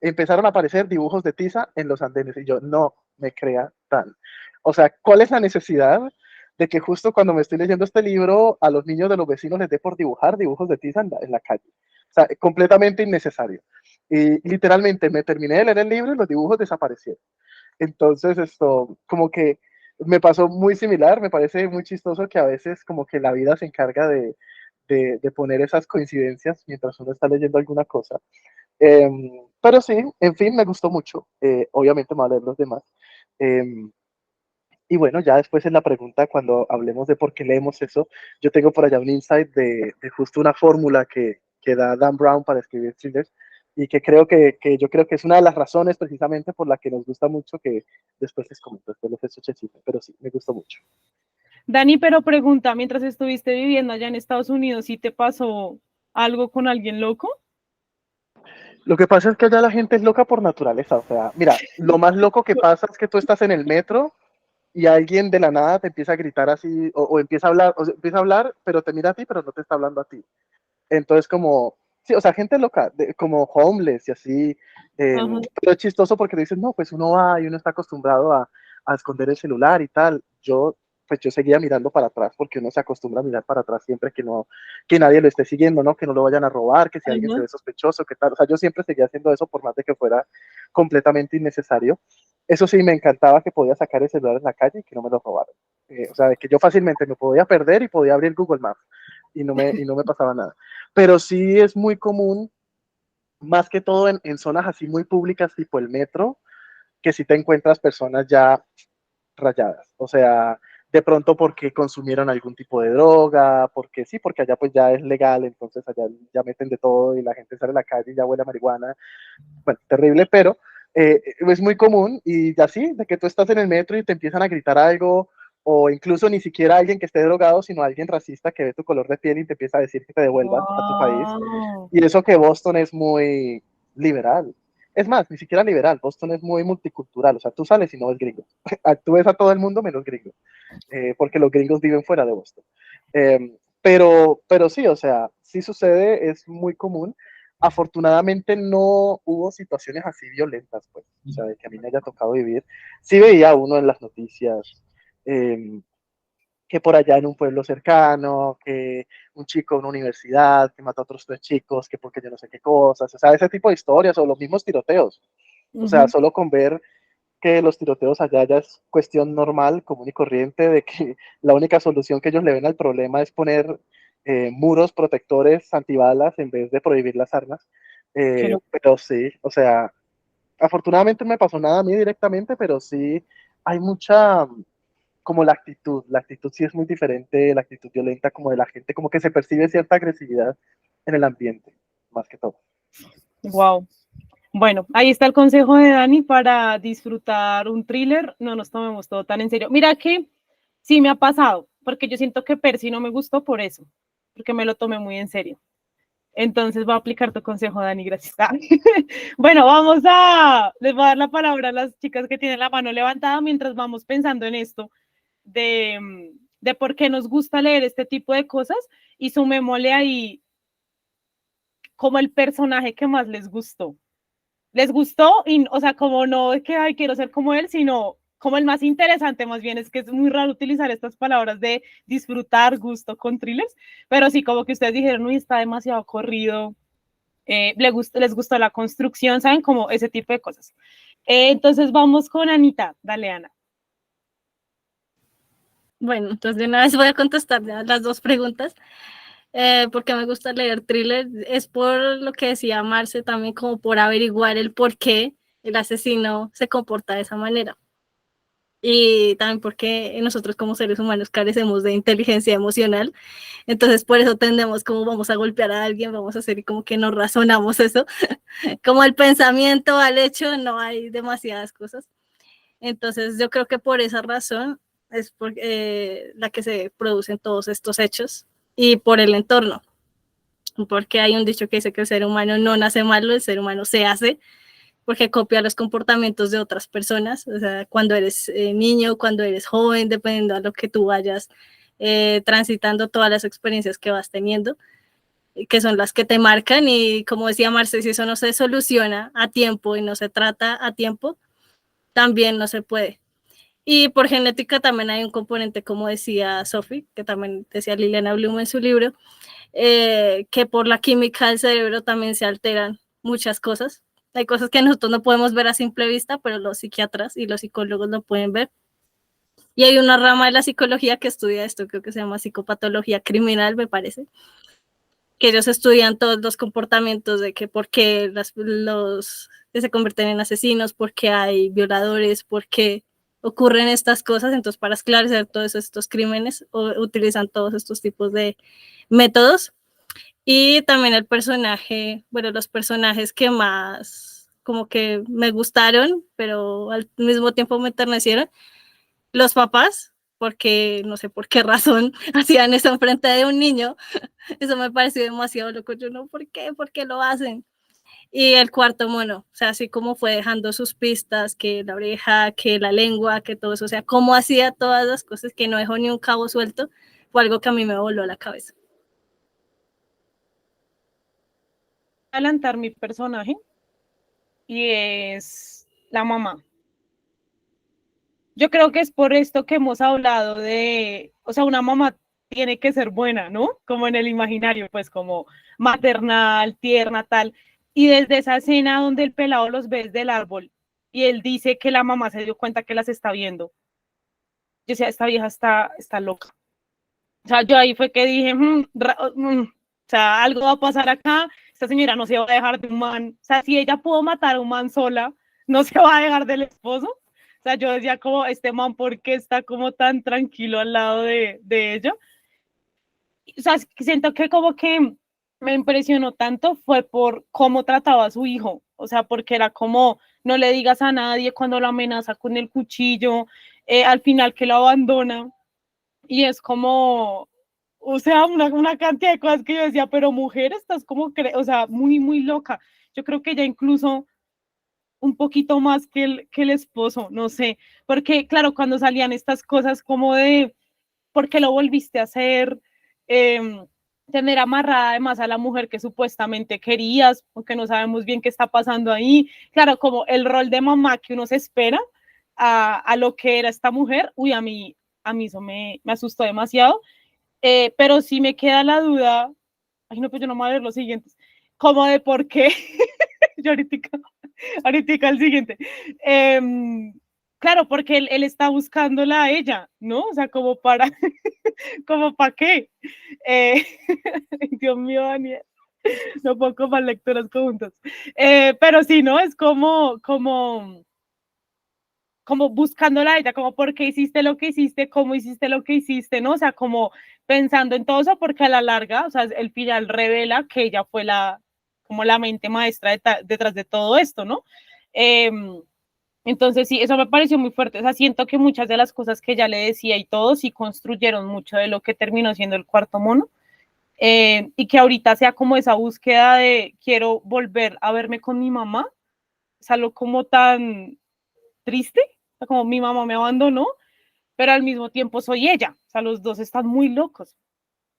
empezaron a aparecer dibujos de tiza en los andenes y yo, no me crea tal. O sea, ¿cuál es la necesidad de que justo cuando me estoy leyendo este libro a los niños de los vecinos les dé por dibujar dibujos de tiza en la calle? O sea, completamente innecesario. Y literalmente me terminé de leer el libro y los dibujos desaparecieron. Entonces, esto, como que me pasó muy similar, me parece muy chistoso que a veces como que la vida se encarga de poner esas coincidencias mientras uno está leyendo alguna cosa. Pero sí, en fin, me gustó mucho. Obviamente me voy a leer los demás. Eh, y bueno, ya después en la pregunta, cuando hablemos de por qué leemos eso, yo tengo por allá un insight de justo una fórmula que da Dan Brown para escribir thrillers y que yo creo que es una de las razones precisamente por la que nos gusta mucho, que después les comento, después les echo chisme, pero sí, me gustó mucho. Dani, pero pregunta, mientras estuviste viviendo allá en Estados Unidos, ¿sí te pasó algo con alguien loco? Lo que pasa es que allá la gente es loca por naturaleza, o sea, mira, lo más loco que pasa es que tú estás en el metro y alguien de la nada te empieza a gritar así, o empieza a hablar, pero te mira a ti, pero no te está hablando a ti. Entonces, como, sí, o sea, gente loca, como homeless y así, pero es chistoso porque dices, no, pues uno va y uno está acostumbrado a esconder el celular y tal. Pues yo seguía mirando para atrás porque uno se acostumbra a mirar para atrás siempre que nadie lo esté siguiendo, ¿no? Que no lo vayan a robar, que si alguien se ve sospechoso, que tal. O sea, yo siempre seguía haciendo eso por más de que fuera completamente innecesario. Eso sí, me encantaba que podía sacar el celular en la calle y que no me lo robaran. O sea, de que yo fácilmente me podía perder y podía abrir Google Maps y no me pasaba nada. Pero sí es muy común, más que todo en zonas así muy públicas, tipo el metro, que si te encuentras personas ya rayadas. O sea, de pronto porque consumieron algún tipo de droga, porque sí, porque allá pues ya es legal, entonces allá ya meten de todo y la gente sale a la calle y ya huele a marihuana. Bueno, terrible, pero es muy común y así, de que tú estás en el metro y te empiezan a gritar algo, o incluso ni siquiera alguien que esté drogado, sino alguien racista que ve tu color de piel y te empieza a decir que te devuelvas a tu país. Y eso que Boston es muy liberal. Es más, ni siquiera liberal, Boston es muy multicultural, o sea, tú sales y no ves gringos. Tú ves a todo el mundo menos gringos, porque los gringos viven fuera de Boston. Pero sí, o sea, sí sucede, es muy común. afortunadamente no hubo situaciones así violentas, pues, o sea, de que a mí me haya tocado vivir. Sí veía uno en las noticias que por allá en un pueblo cercano, que un chico en una universidad, que mató a otros 3 chicos, que porque yo no sé qué cosas, o sea, ese tipo de historias, o los mismos tiroteos. O sea, solo con ver que los tiroteos allá ya es cuestión normal, común y corriente, de que la única solución que ellos le ven al problema es poner muros protectores antibalas en vez de prohibir las armas. Pero sí, o sea, afortunadamente no me pasó nada a mí directamente, pero sí hay mucha, como la actitud sí es muy diferente, la actitud violenta como de la gente, como que se percibe cierta agresividad en el ambiente, más que todo. Wow. Bueno, ahí está el consejo de Dani para disfrutar un thriller. No nos tomemos todo tan en serio. Mira que sí me ha pasado, porque yo siento que Percy no me gustó por eso, porque me lo tomé muy en serio. Entonces voy a aplicar tu consejo, Dani, gracias. Bueno, les voy a dar la palabra a las chicas que tienen la mano levantada mientras vamos pensando en esto de por qué nos gusta leer este tipo de cosas y sumémosle ahí como el personaje que más les gustó. Les gustó, y, o sea, como no es que ay, quiero ser como él, sino como el más interesante, más bien es que es muy raro utilizar estas palabras de disfrutar gusto con thrillers, pero sí, como que ustedes dijeron, uy, está demasiado corrido, les gustó la construcción, ¿saben? Como ese tipo de cosas. Entonces vamos con Anita, dale Ana. Bueno, entonces de una vez voy a contestar las dos preguntas. Porque me gusta leer thriller, es por lo que decía Marce también, como por averiguar el por qué el asesino se comporta de esa manera. Y también porque nosotros como seres humanos carecemos de inteligencia emocional, entonces por eso tendemos como vamos a golpear a alguien, vamos a hacer y como que no razonamos eso, como el pensamiento al hecho no hay demasiadas cosas. Entonces yo creo que por esa razón es la que se producen todos estos hechos y por el entorno, porque hay un dicho que dice que el ser humano no nace malo, el ser humano se hace, porque copia los comportamientos de otras personas, o sea, cuando eres niño, cuando eres joven, dependiendo de lo que tú vayas transitando, todas las experiencias que vas teniendo, que son las que te marcan, y como decía Marce, si eso no se soluciona a tiempo y no se trata a tiempo, también no se puede. Y por genética también hay un componente, como decía Sophie, que también decía Liliana Bloom en su libro, que por la química del cerebro también se alteran muchas cosas. Hay cosas que nosotros no podemos ver a simple vista, pero los psiquiatras y los psicólogos lo pueden ver. Y hay una rama de la psicología que estudia esto, creo que se llama psicopatología criminal, me parece, que ellos estudian todos los comportamientos de que por qué los que se convierten en asesinos, por qué hay violadores, por qué ocurren estas cosas. Entonces, para esclarecer todos estos crímenes, utilizan todos estos tipos de métodos. Y también el personaje, bueno, los personajes que más como que me gustaron, pero al mismo tiempo me enternecieron, los papás, porque no sé por qué razón hacían eso enfrente de un niño. Eso me pareció demasiado loco. Yo no, ¿por qué? ¿Por qué lo hacen? Y el cuarto mono, o sea, así como fue dejando sus pistas, que la oreja, que la lengua, que todo eso, o sea, cómo hacía todas las cosas, que no dejó ni un cabo suelto, fue algo que a mí me voló la cabeza. Adelantar mi personaje y es la mamá. Yo creo que es por esto que hemos hablado de, o sea, una mamá tiene que ser buena, ¿no? Como en el imaginario, pues como maternal, tierna, tal. Y desde esa escena donde el pelado los ve desde el árbol y él dice que la mamá se dio cuenta que las está viendo. Yo decía, esta vieja está loca. O sea, yo ahí fue que dije, o sea, algo va a pasar acá, esta señora no se va a dejar de un man. O sea, si ella pudo matar a un man sola, no se va a dejar del esposo. O sea, yo decía como, este man, ¿por qué está como tan tranquilo al lado de ella? O sea, siento que como que me impresionó tanto fue por cómo trataba a su hijo. O sea, porque era como, no le digas a nadie cuando lo amenaza con el cuchillo, al final que lo abandona. Y es como, o sea, una cantidad de cosas que yo decía, pero mujer, estás como, o sea, muy, muy loca. Yo creo que ya incluso un poquito más que el esposo, no sé, porque claro, cuando salían estas cosas como de, ¿por qué lo volviste a hacer? tener amarrada además a la mujer que supuestamente querías, porque no sabemos bien qué está pasando ahí. Claro, como el rol de mamá que uno se espera a lo que era esta mujer, uy, a mí eso me asustó demasiado, pero sí me queda la duda, ay no, pues yo no me voy a ver los siguientes, como de por qué, yo ahorita el siguiente, claro, porque él está buscándola a ella, ¿no? O sea, como para, como para qué. Eh, Dios mío, Daniel, no puedo con más lecturas conjuntas. Pero sí, ¿no? Es como buscándola a ella, como por qué hiciste lo que hiciste, cómo hiciste lo que hiciste, ¿no? O sea, como pensando en todo eso, porque a la larga, o sea, el final revela que ella fue como la mente maestra detrás de todo esto, ¿no? Entonces, sí, eso me pareció muy fuerte. O sea, siento que muchas de las cosas que ella le decía y todo, sí construyeron mucho de lo que terminó siendo el cuarto mono. Y que ahorita sea como esa búsqueda de quiero volver a verme con mi mamá, es algo como tan triste, o sea, como mi mamá me abandonó, pero al mismo tiempo soy ella, o sea, los dos están muy locos.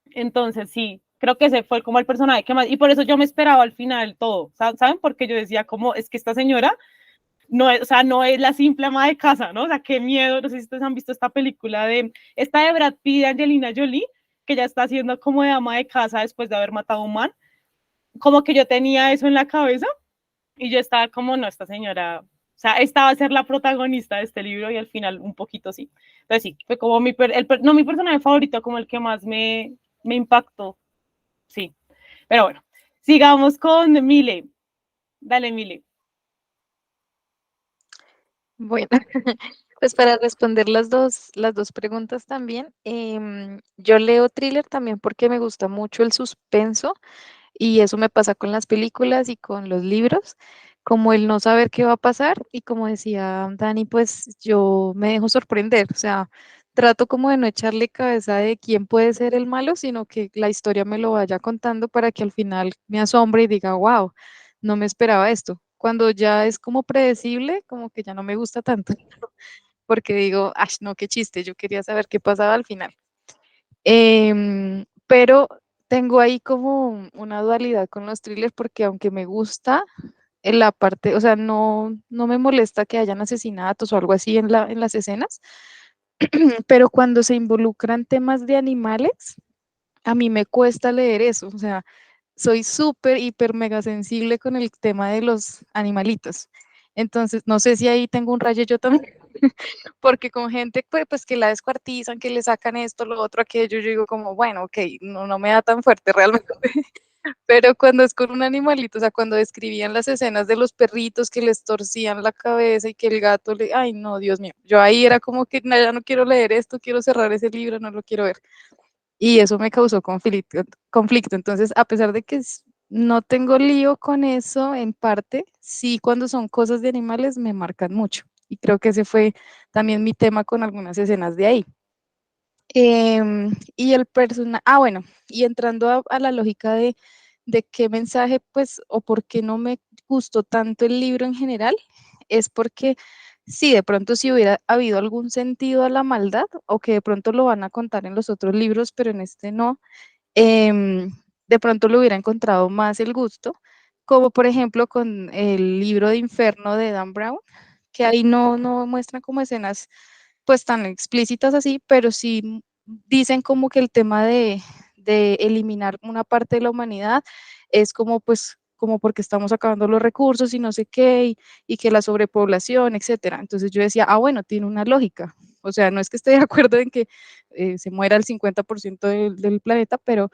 Entonces, sí, creo que ese fue como el personaje que más, y por eso yo me esperaba al final todo, ¿saben? Porque yo decía, como es que esta señora no es, o sea, no es la simple ama de casa, ¿no? O sea, qué miedo, no sé si ustedes han visto esta película esta de Brad Pitt y Angelina Jolie, que ya está haciendo como de ama de casa después de haber matado a un man, como que yo tenía eso en la cabeza y yo estaba como, no, esta señora, o sea, esta va a ser la protagonista de este libro y al final un poquito sí. Entonces sí, fue como no mi personaje favorito, como el que más me impactó, sí. Pero bueno, sigamos con Mile. Dale, Mile. Bueno, pues para responder las dos preguntas también, yo leo thriller también porque me gusta mucho el suspenso y eso me pasa con las películas y con los libros, como el no saber qué va a pasar y como decía Dani, pues yo me dejo sorprender, o sea, trato como de no echarle cabeza de quién puede ser el malo, sino que la historia me lo vaya contando para que al final me asombre y diga, wow, no me esperaba esto. Cuando ya es como predecible, como que ya no me gusta tanto, porque digo, ay, no, qué chiste, yo quería saber qué pasaba al final. Pero tengo ahí como una dualidad con los thrillers porque aunque me gusta en la parte, o sea, no me molesta que hayan asesinatos o algo así en las escenas, pero cuando se involucran temas de animales, a mí me cuesta leer eso, o sea, soy súper, hiper, mega sensible con el tema de los animalitos. Entonces, no sé si ahí tengo un rayo yo también, porque con gente pues, que la descuartizan, que le sacan esto, lo otro, aquello, yo digo como, bueno, ok, no me da tan fuerte realmente, pero cuando es con un animalito, o sea, cuando describían las escenas de los perritos que les torcían la cabeza y que el gato le, ay, no, Dios mío, yo ahí era como que "No, ya no quiero leer esto, quiero cerrar ese libro, no lo quiero ver". Y eso me causó conflicto. Entonces, a pesar de que no tengo lío con eso en parte, sí cuando son cosas de animales me marcan mucho. Y creo que ese fue también mi tema con algunas escenas de ahí. Y el personaje, bueno, y entrando a la lógica de qué mensaje, pues, o por qué no me gustó tanto el libro en general, es porque sí, de pronto si hubiera habido algún sentido a la maldad, o que de pronto lo van a contar en los otros libros, pero en este no, em, de pronto lo hubiera encontrado más el gusto, como por ejemplo con el libro de Inferno de Dan Brown, que ahí no muestran como escenas pues tan explícitas así, pero sí dicen como que el tema de eliminar una parte de la humanidad es como pues como porque estamos acabando los recursos y no sé qué, y que la sobrepoblación, etcétera. Entonces yo decía, bueno, tiene una lógica. O sea, no es que esté de acuerdo en que se muera el 50% del planeta, pero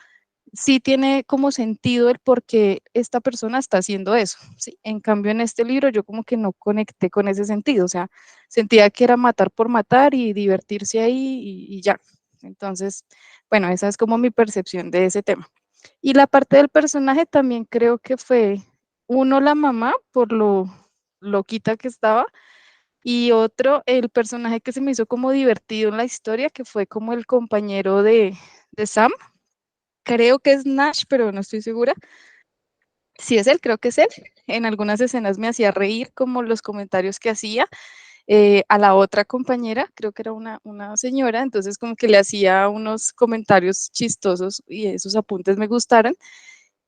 sí tiene como sentido el por qué esta persona está haciendo eso, ¿sí? En cambio, en este libro yo como que no conecté con ese sentido, o sea, sentía que era matar por matar y divertirse ahí y ya. Entonces, bueno, esa es como mi percepción de ese tema. Y la parte del personaje también creo que fue, uno, la mamá, por lo loquita que estaba, y otro, el personaje que se me hizo como divertido en la historia, que fue como el compañero de Sam. Creo que es Nash, pero no estoy segura. Si es él, creo que es él. En algunas escenas me hacía reír como los comentarios que hacía a la otra compañera, creo que era una señora, entonces como que le hacía unos comentarios chistosos y esos apuntes me gustaron.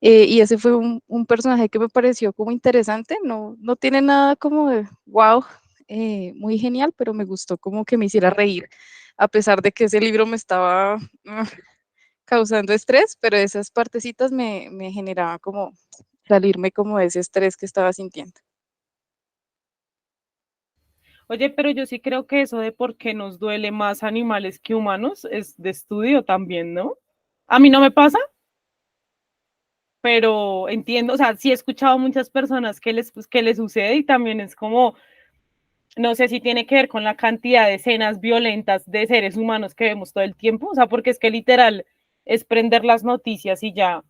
Y ese fue un personaje que me pareció como interesante, no tiene nada como de wow, muy genial, pero me gustó como que me hiciera reír, a pesar de que ese libro me estaba causando estrés, pero esas partecitas me generaban como salirme como de ese estrés que estaba sintiendo. Oye, pero yo sí creo que eso de por qué nos duele más animales que humanos es de estudio también, ¿no? A mí no me pasa, pero entiendo, o sea, sí he escuchado a muchas personas que les sucede y también es como, no sé si tiene que ver con la cantidad de escenas violentas de seres humanos que vemos todo el tiempo, o sea, porque es que literal es prender las noticias y ya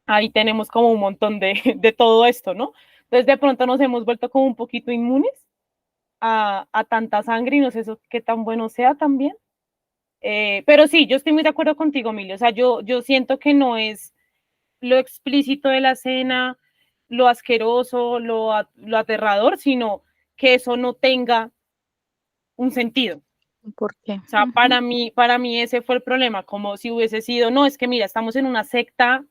ahí tenemos como un montón de todo esto, ¿no? Entonces de pronto nos hemos vuelto como un poquito inmunes a tanta sangre y no sé eso qué tan bueno sea también. Pero sí, yo estoy muy de acuerdo contigo, Emilio. O sea, yo siento que no es lo explícito de la escena, lo asqueroso, lo aterrador, sino que eso no tenga un sentido. ¿Por qué? O sea, para mí ese fue el problema, como si hubiese sido, no, es que mira, estamos en una secta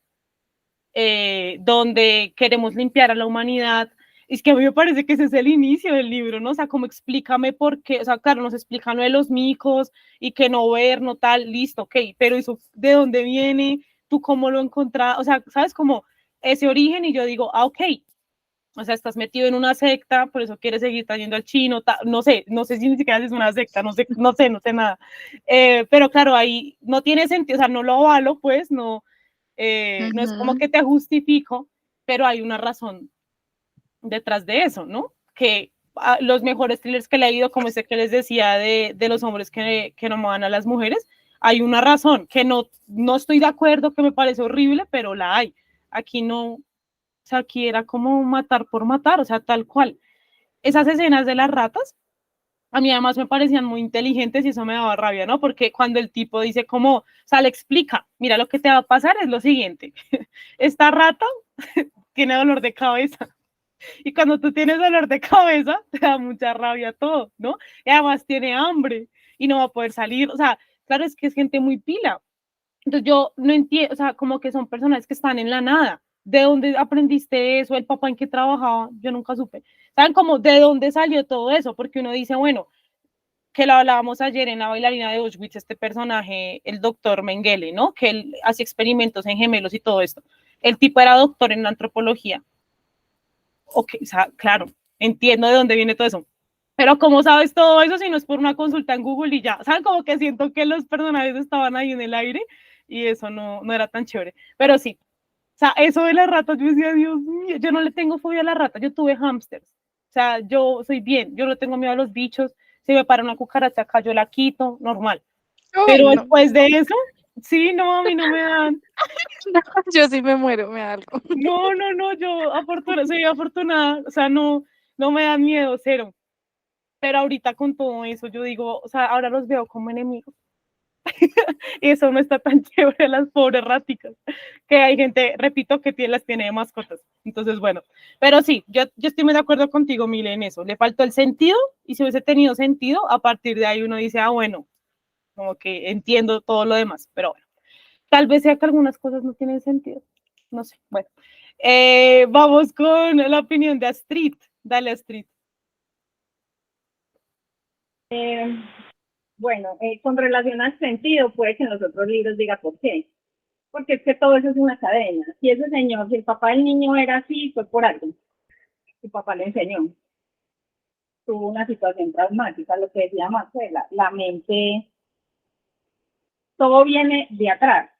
donde queremos limpiar a la humanidad. Es que a mí me parece que ese es el inicio del libro, ¿no? O sea, como explícame por qué, o sea, claro, nos explican lo de los micos y que no ver, no tal, listo, ok, pero eso, ¿de dónde viene? ¿Tú cómo lo encontraste? O sea, ¿sabes? Como ese origen y yo digo, ah, ok, o sea, estás metido en una secta, por eso quieres seguir trayendo al chino, no sé si ni siquiera es una secta, no sé nada. Pero claro, ahí no tiene sentido, o sea, no lo avalo, pues, no es como que te justifico, pero hay una razón detrás de eso, ¿no? Que los mejores thrillers que he leído, como ese que les decía de los hombres que no aman a las mujeres, hay una razón, que no estoy de acuerdo, que me parece horrible, pero la hay. Aquí no, o sea, aquí era como matar por matar, o sea, tal cual. Esas escenas de las ratas, a mí además me parecían muy inteligentes y eso me daba rabia, ¿no? Porque cuando el tipo dice como, o sea, le explica, mira, lo que te va a pasar es lo siguiente, esta rata tiene dolor de cabeza y cuando tú tienes dolor de cabeza te da mucha rabia todo, ¿no? Y además tiene hambre y no va a poder salir, o sea, claro, es que es gente muy pila. Entonces yo no entiendo, o sea, como que son personas que están en la nada. ¿De dónde aprendiste eso? ¿El papá en qué trabajaba? Yo nunca supe. ¿Saben cómo de dónde salió todo eso? Porque uno dice, bueno, que lo hablábamos ayer en La bailarina de Auschwitz, este personaje, el doctor Mengele, ¿no? Que él hace experimentos en gemelos y todo esto. El tipo era doctor en antropología. Ok, o sea, claro, entiendo de dónde viene todo eso. Pero ¿cómo sabes todo eso si no es por una consulta en Google y ya? ¿Saben? Como que siento que los personajes estaban ahí en el aire y eso no era tan chévere. Pero sí, o sea, eso de las ratas, yo decía, Dios mío, yo no le tengo fobia a las ratas, yo tuve hámsters. O sea, yo soy bien, yo no tengo miedo a los bichos. Si me para una cucaracha acá, yo la quito, normal. Uy, Pero no, después de eso, sí, no, a mí no me dan. yo sí me muero, me da algo. No, yo soy afortunada, o sea, no me da miedo, cero. Pero ahorita con todo eso, yo digo, o sea, ahora los veo como enemigos. Y eso no está tan chévere, las pobres raticas, que hay gente, repito, que las tiene de mascotas. Entonces, bueno, pero sí, yo estoy muy de acuerdo contigo, Mile, en eso. Le faltó el sentido y si hubiese tenido sentido, a partir de ahí uno dice, ah, bueno, como que entiendo todo lo demás, pero bueno, tal vez sea que algunas cosas no tienen sentido. No sé, bueno. Vamos con la opinión de Astrid. Dale, Astrid. Bueno, con relación al sentido, puede que en los otros libros diga por qué. Porque es que todo eso es una cadena. Si ese señor, si el papá del niño era así, fue por algo. Su papá le enseñó. Tuvo una situación traumática, lo que decía Marcela. La mente, todo viene de atrás.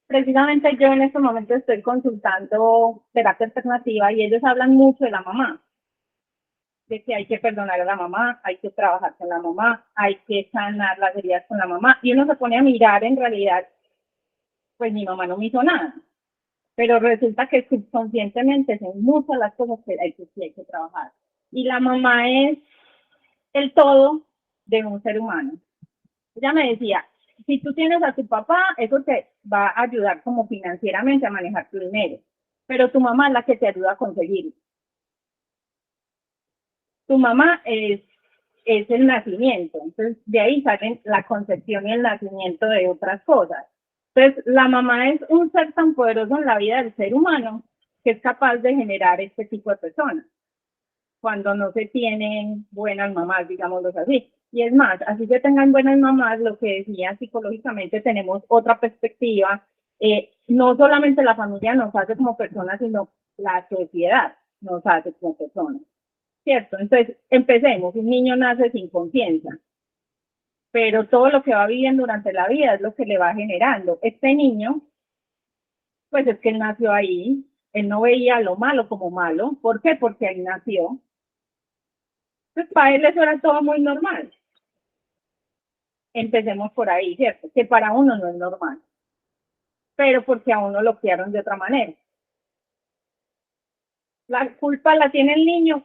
Precisamente yo en este momento estoy consultando terapia alternativa y ellos hablan mucho de la mamá, de que hay que perdonar a la mamá, hay que trabajar con la mamá, hay que sanar las heridas con la mamá. Y uno se pone a mirar en realidad, pues mi mamá no me hizo nada, pero resulta que subconscientemente son muchas las cosas que hay que trabajar. Y la mamá es el todo de un ser humano. Ella me decía, si tú tienes a tu papá, eso te va a ayudar como financieramente a manejar tu dinero, pero tu mamá es la que te ayuda a conseguirlo. tu mamá es el nacimiento. Entonces, de ahí salen la concepción y el nacimiento de otras cosas. Entonces, la mamá es un ser tan poderoso en la vida del ser humano que es capaz de generar este tipo de personas cuando no se tienen buenas mamás, digámoslo así. Y es más, así que tengan buenas mamás, lo que decía psicológicamente, tenemos otra perspectiva. No solamente la familia nos hace como personas, sino la sociedad nos hace como personas, ¿cierto? Entonces, empecemos. Un niño nace sin conciencia, pero todo lo que va viviendo durante la vida es lo que le va generando. Este niño, pues es que él nació ahí, él no veía lo malo como malo. ¿Por qué? Porque ahí nació. Entonces, para él eso era todo muy normal. Empecemos por ahí, ¿cierto? Que para uno no es normal, pero porque a uno lo criaron de otra manera. La culpa la tiene el niño,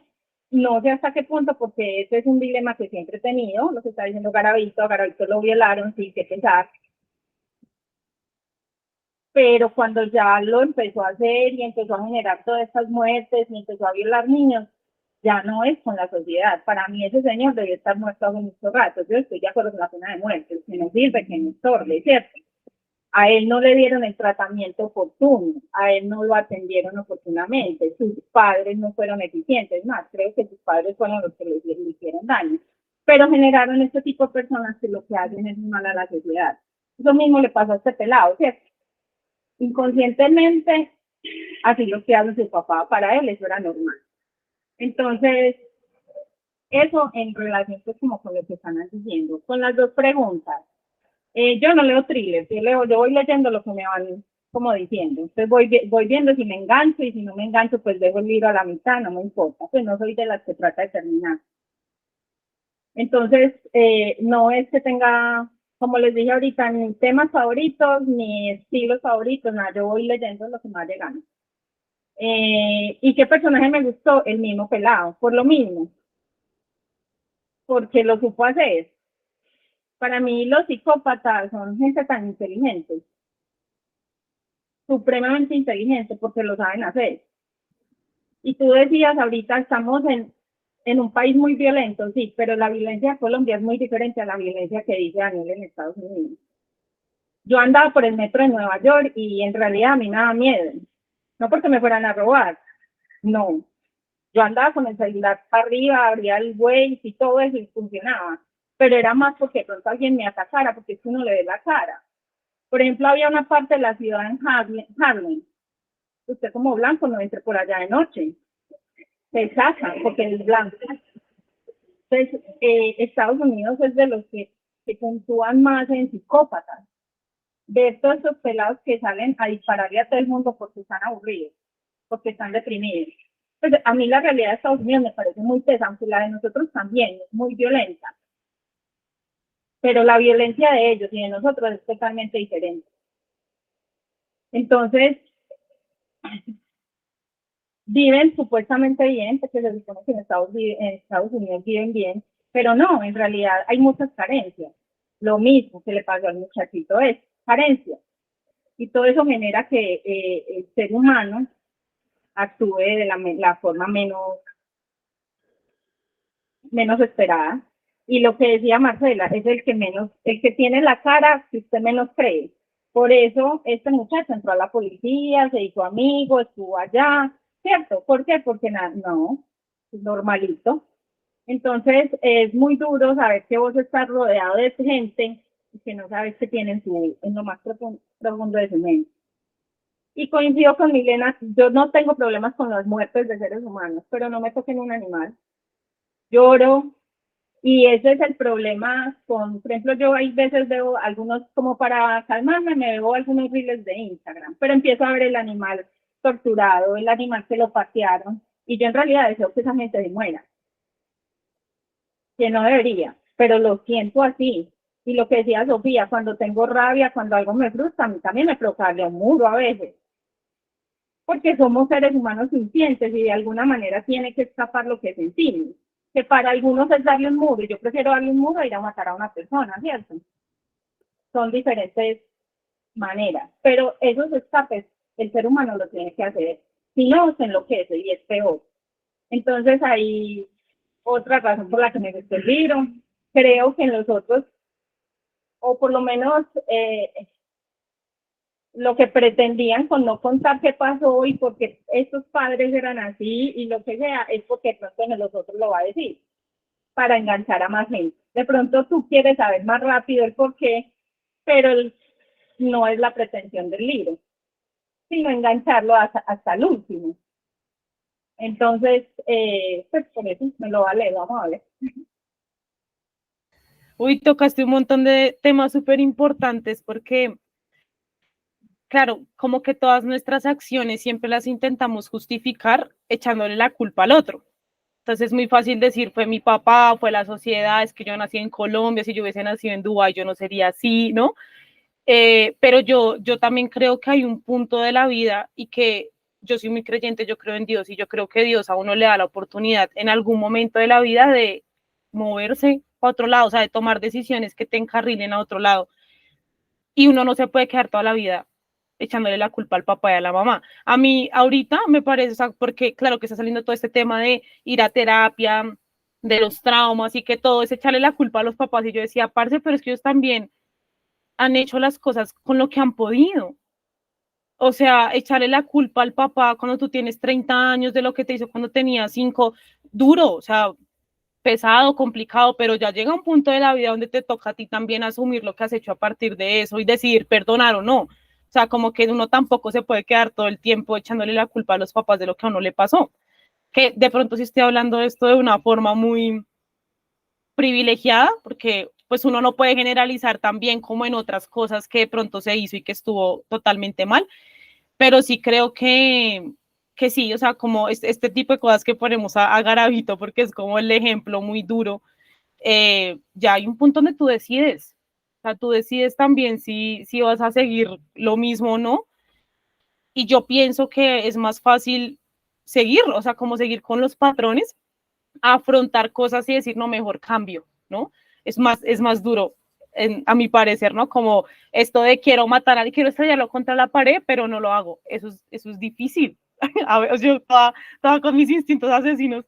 no sé hasta qué punto, porque ese es un dilema que siempre he tenido, lo que está diciendo Garavito, a Garavito lo violaron, sí, que pesar. Pero cuando ya lo empezó a hacer y empezó a generar todas estas muertes y empezó a violar niños, ya no es con la sociedad. Para mí ese señor debió estar muerto hace mucho rato. Yo estoy de acuerdo con la pena de muerte, que no sirve, que no estorbe, ¿cierto? A él no le dieron el tratamiento oportuno, a él no lo atendieron oportunamente, sus padres no fueron eficientes, más, creo que sus padres fueron los que le hicieron daño, pero generaron este tipo de personas que lo que hacen es mal a la sociedad. Eso mismo le pasó a este pelado, ¿cierto? Inconscientemente, así lo que hace su papá, para él eso era normal. Entonces, eso en relación pues como con lo que están diciendo. Con las dos preguntas, yo no leo thrillers, yo voy leyendo lo que me van como diciendo. Entonces voy viendo si me engancho y si no me engancho, pues dejo el libro a la mitad, no me importa. Pues no soy de las que trata de terminar. Entonces, no es que tenga, como les dije ahorita, ni temas favoritos, ni estilos favoritos, nada, yo voy leyendo lo que me va llegando. ¿Y qué personaje me gustó? El mismo pelado, por lo mismo, porque lo supo hacer. Para mí los psicópatas son gente tan inteligente, supremamente inteligente, porque lo saben hacer. Y tú decías ahorita, estamos en un país muy violento, sí, pero la violencia de Colombia es muy diferente a la violencia que dice Daniel en Estados Unidos. Yo andaba por el metro de Nueva York y en realidad a mí me daba miedo, no porque me fueran a robar, no. Yo andaba con el celular para arriba, abría el Waze y todo eso y funcionaba, pero era más porque de pronto alguien me atacara, porque es que uno le ve la cara. Por ejemplo, había una parte de la ciudad en Harlem. Usted como blanco no entre por allá de noche, se sacan porque es blanco. Entonces, Estados Unidos es de los que puntúan más en psicópatas, de todos esos pelados que salen a dispararle a todo el mundo porque están aburridos, porque están deprimidos. Pues a mí la realidad de Estados Unidos me parece muy pesada, aunque la de nosotros también es muy violenta, pero la violencia de ellos y de nosotros es totalmente diferente. Entonces, viven supuestamente bien, porque se supone que en Estados Unidos viven bien, pero no, en realidad hay muchas carencias. Lo mismo que le pasó al muchachito es carencia. Y todo eso genera que el ser humano actúe de la forma menos esperada. Y lo que decía Marcela, es el que tiene la cara que usted menos cree. Por eso este muchacho entró a la policía, se hizo amigo, estuvo allá, ¿cierto? ¿Por qué? Porque no, es normalito. Entonces es muy duro saber que vos estás rodeado de gente y que no sabes qué tiene en lo más profundo de su mente. Y coincido con Milena, yo no tengo problemas con las muertes de seres humanos, pero no me toquen un animal. Lloro, y ese es el problema por ejemplo, yo hay veces veo algunos, como para calmarme, me veo algunos reels de Instagram, pero empiezo a ver el animal torturado, el animal que lo patearon, y yo en realidad deseo que esa gente se muera, que no debería, pero lo siento así. Y lo que decía Sofía, cuando tengo rabia, cuando algo me frustra, a mí también me provoca darle a un muro a veces, porque somos seres humanos sintientes y de alguna manera tiene que escapar lo que sentimos. Que para algunos es darle un muro, y yo prefiero darle un muro a ir a matar a una persona, ¿cierto? Son diferentes maneras, pero esos escapes el ser humano lo tiene que hacer, si no se enloquece y es peor. Entonces ahí otra razón por la que me gustó el libro. Creo que en los otros, o por lo menos lo que pretendían con no contar qué pasó y porque estos padres eran así y lo que sea, es porque de pronto en los otros lo va a decir, para enganchar a más gente. De pronto tú quieres saber más rápido el por qué, pero no es la pretensión del libro, sino engancharlo hasta el último. Entonces, pues por eso me lo va a leer, vamos a ver. Uy, tocaste un montón de temas súper importantes porque, claro, como que todas nuestras acciones siempre las intentamos justificar echándole la culpa al otro. Entonces es muy fácil decir, fue mi papá, fue la sociedad, es que yo nací en Colombia, si yo hubiese nacido en Dubái yo no sería así, ¿no? Pero yo también creo que hay un punto de la vida y que yo soy muy creyente, yo creo en Dios y yo creo que Dios a uno le da la oportunidad en algún momento de la vida de moverse a otro lado, o sea, de tomar decisiones que te encarrilen a otro lado. Y uno no se puede quedar toda la vida echándole la culpa al papá y a la mamá. A mí ahorita me parece, o sea, porque claro que está saliendo todo este tema de ir a terapia, de los traumas y que todo es echarle la culpa a los papás. Y yo decía, parce, pero es que ellos también han hecho las cosas con lo que han podido. O sea, echarle la culpa al papá cuando tú tienes 30 años de lo que te hizo cuando tenías 5, duro, o sea, pesado, complicado, pero ya llega un punto de la vida donde te toca a ti también asumir lo que has hecho a partir de eso y decidir perdonar o no. O sea, como que uno tampoco se puede quedar todo el tiempo echándole la culpa a los papás de lo que a uno le pasó. Que de pronto sí estoy hablando de esto de una forma muy privilegiada, porque pues uno no puede generalizar tan bien como en otras cosas que de pronto se hizo y que estuvo totalmente mal, pero sí creo que sí, o sea, como este tipo de cosas que ponemos a Garavito, porque es como el ejemplo muy duro, ya hay un punto donde tú decides, o sea, tú decides también si vas a seguir lo mismo o no, y yo pienso que es más fácil seguir, o sea, como seguir con los patrones, afrontar cosas y decir, no, mejor cambio, ¿no? Es más duro, a mi parecer, ¿no? Como esto de quiero matar a alguien, quiero estrellarlo contra la pared, pero no lo hago. Eso es difícil. A ver, yo toda con mis instintos asesinos.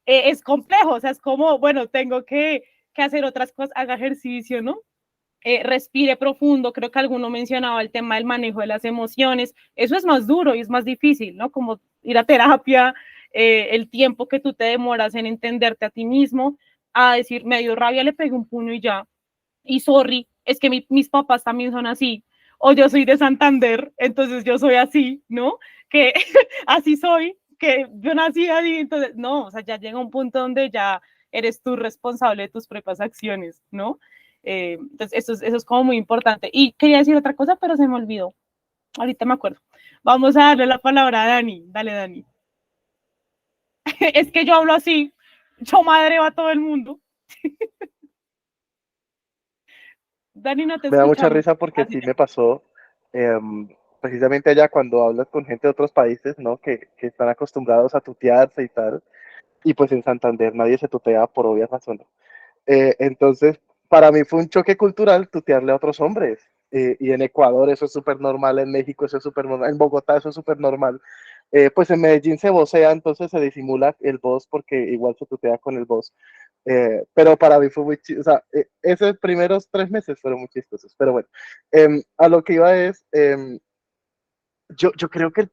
Es complejo, o sea, es como, bueno, tengo que hacer otras cosas, haga ejercicio, ¿no? Respire profundo, creo que alguno mencionaba el tema del manejo de las emociones, eso es más duro y es más difícil, ¿no? Como ir a terapia, el tiempo que tú te demoras en entenderte a ti mismo, a decir, me dio rabia, le pegué un puño y ya, y sorry, es que mis papás también son así, o yo soy de Santander, entonces yo soy así, ¿no? Que así soy, que yo nací así, entonces, no, o sea, ya llega un punto donde ya eres tú responsable de tus propias acciones, ¿no? Entonces, eso es como muy importante. Y quería decir otra cosa, pero se me olvidó. Ahorita me acuerdo. Vamos a darle la palabra a Dani. Dale, Dani. Es que yo hablo así. Yo madre va a todo el mundo. Dani, no te Me da mucha escuchamos. risa porque Así sí me pasó precisamente allá cuando hablas con gente de otros países, ¿no? Que están acostumbrados a tutearse y tal. Y pues en Santander nadie se tutea por obvias razones. Entonces, para mí fue un choque cultural tutearle a otros hombres. Y en Ecuador eso es súper normal, en México eso es súper normal, en Bogotá eso es súper normal. Pues en Medellín se vocea, entonces se disimula el voz porque igual se tutea con el voz. Pero para mí fue muy chistoso, o sea, esos primeros 3 meses fueron muy chistosos, pero bueno, a lo que iba es, yo creo que,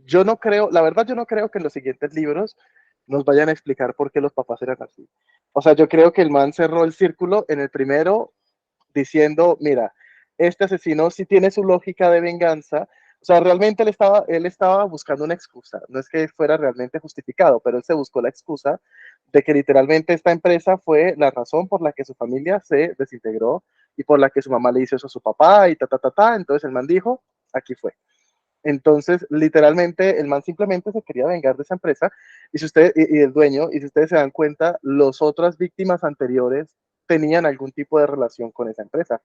yo no creo, la verdad yo no creo que en los siguientes libros nos vayan a explicar por qué los papás eran así. O sea, yo creo que el man cerró el círculo en el primero diciendo, mira, este asesino sí tiene su lógica de venganza. O sea, realmente él estaba buscando una excusa. No es que fuera realmente justificado, pero él se buscó la excusa de que literalmente esta empresa fue la razón por la que su familia se desintegró y por la que su mamá le hizo eso a su papá y ta, ta, ta, ta. Entonces el man dijo, aquí fue. Entonces, literalmente, el man simplemente se quería vengar de esa empresa y, si usted, y el dueño, y si ustedes se dan cuenta, las otras víctimas anteriores tenían algún tipo de relación con esa empresa.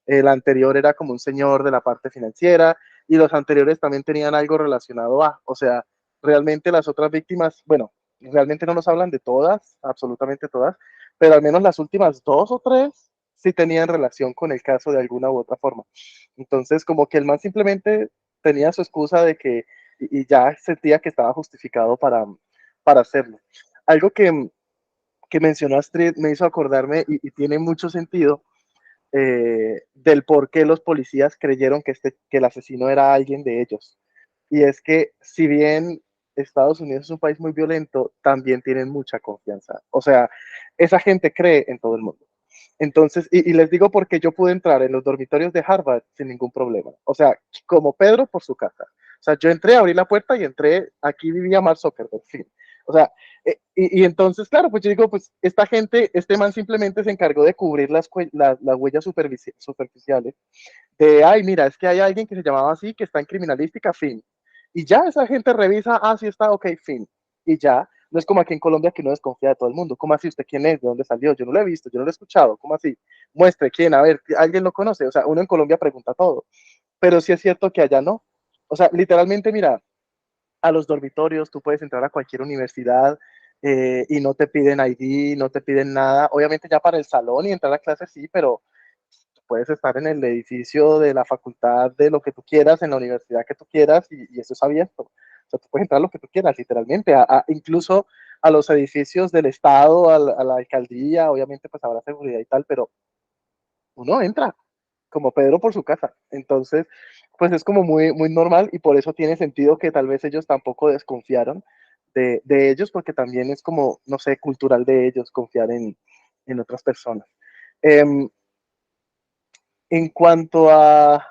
El anterior era como un señor de la parte financiera y los anteriores también tenían algo relacionado a, o sea, realmente las otras víctimas, bueno, realmente no nos hablan de todas, absolutamente todas, pero al menos las últimas 2 o 3 sí tenían relación con el caso de alguna u otra forma. Entonces, como que el man simplemente tenía su excusa de que, y ya sentía que estaba justificado para hacerlo. Algo que que mencionó Astrid me hizo acordarme y tiene mucho sentido del por qué los policías creyeron que el asesino era alguien de ellos. Y es que si bien Estados Unidos es un país muy violento, también tienen mucha confianza. O sea, esa gente cree en todo el mundo. Entonces, y les digo porque yo pude entrar en los dormitorios de Harvard sin ningún problema. O sea, como Pedro por su casa. O sea, yo entré, abrí la puerta y entré, aquí vivía Mark Zuckerberg, fin. O sea, y entonces, claro, pues yo digo, pues esta gente, este man simplemente se encargó de cubrir las huellas superficiales de, ay, mira, es que hay alguien que se llamaba así, que está en criminalística, fin. Y ya esa gente revisa, ah, sí está, ok, fin. Y ya, no es como aquí en Colombia que uno desconfía de todo el mundo. ¿Cómo así? ¿Usted quién es? ¿De dónde salió? Yo no lo he visto, yo no lo he escuchado. ¿Cómo así? Muestre quién, a ver, ¿alguien lo conoce? O sea, uno en Colombia pregunta todo. Pero sí es cierto que allá no. O sea, literalmente, mira, a los dormitorios, tú puedes entrar a cualquier universidad y no te piden ID, no te piden nada. Obviamente ya para el salón y entrar a clase sí, pero puedes estar en el edificio de la facultad de lo que tú quieras, en la universidad que tú quieras y eso es abierto. O sea, tú puedes entrar a lo que tú quieras, literalmente, incluso a los edificios del Estado, a la alcaldía, obviamente pues habrá seguridad y tal, pero uno entra como Pedro por su casa. Entonces, pues es como muy, muy normal y por eso tiene sentido que tal vez ellos tampoco desconfiaron de ellos, porque también es como, no sé, cultural de ellos confiar en otras personas. Eh, en cuanto a,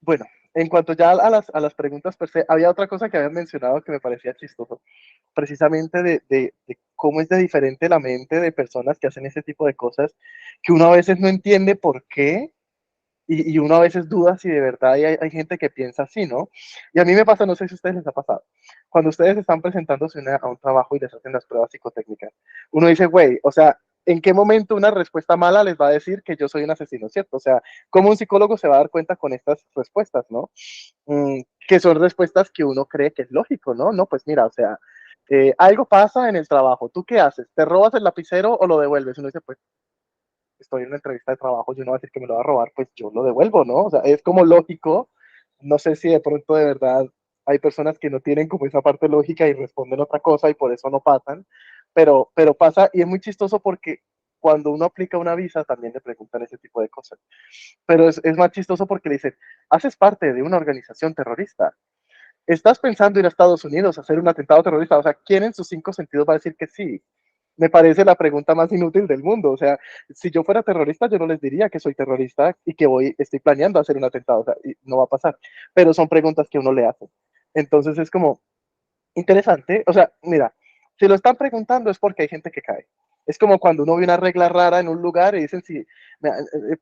bueno, en cuanto ya a las preguntas per se, había otra cosa que habían mencionado que me parecía chistoso, precisamente de cómo es de diferente la mente de personas que hacen ese tipo de cosas, que uno a veces no entiende por qué, y uno a veces duda si de verdad hay gente que piensa así, ¿no? Y a mí me pasa, no sé si a ustedes les ha pasado, cuando ustedes están presentándose a un trabajo y les hacen las pruebas psicotécnicas, uno dice, güey, o sea, ¿en qué momento una respuesta mala les va a decir que yo soy un asesino, cierto? O sea, ¿cómo un psicólogo se va a dar cuenta con estas respuestas, ¿no? Que son respuestas que uno cree que es lógico, ¿no? No, pues mira, o sea, algo pasa en el trabajo, ¿tú qué haces? ¿Te robas el lapicero o lo devuelves? Uno dice, pues estoy en una entrevista de trabajo, yo no voy a decir que me lo va a robar, pues yo lo devuelvo, ¿no? O sea, es como lógico. No sé si de pronto de verdad hay personas que no tienen como esa parte lógica y responden otra cosa y por eso no pasan, pero pasa y es muy chistoso porque cuando uno aplica una visa también le preguntan ese tipo de cosas. Pero es más chistoso porque le dicen, haces parte de una organización terrorista. ¿Estás pensando ir a Estados Unidos a hacer un atentado terrorista? O sea, ¿quién en sus cinco sentidos va a decir que sí? Me parece la pregunta más inútil del mundo. O sea, si yo fuera terrorista, yo no les diría que soy terrorista y que estoy planeando hacer un atentado. O sea, no va a pasar. Pero son preguntas que uno le hace. Entonces es como interesante. O sea, mira, si lo están preguntando es porque hay gente que cae. Es como cuando uno ve una regla rara en un lugar y dicen si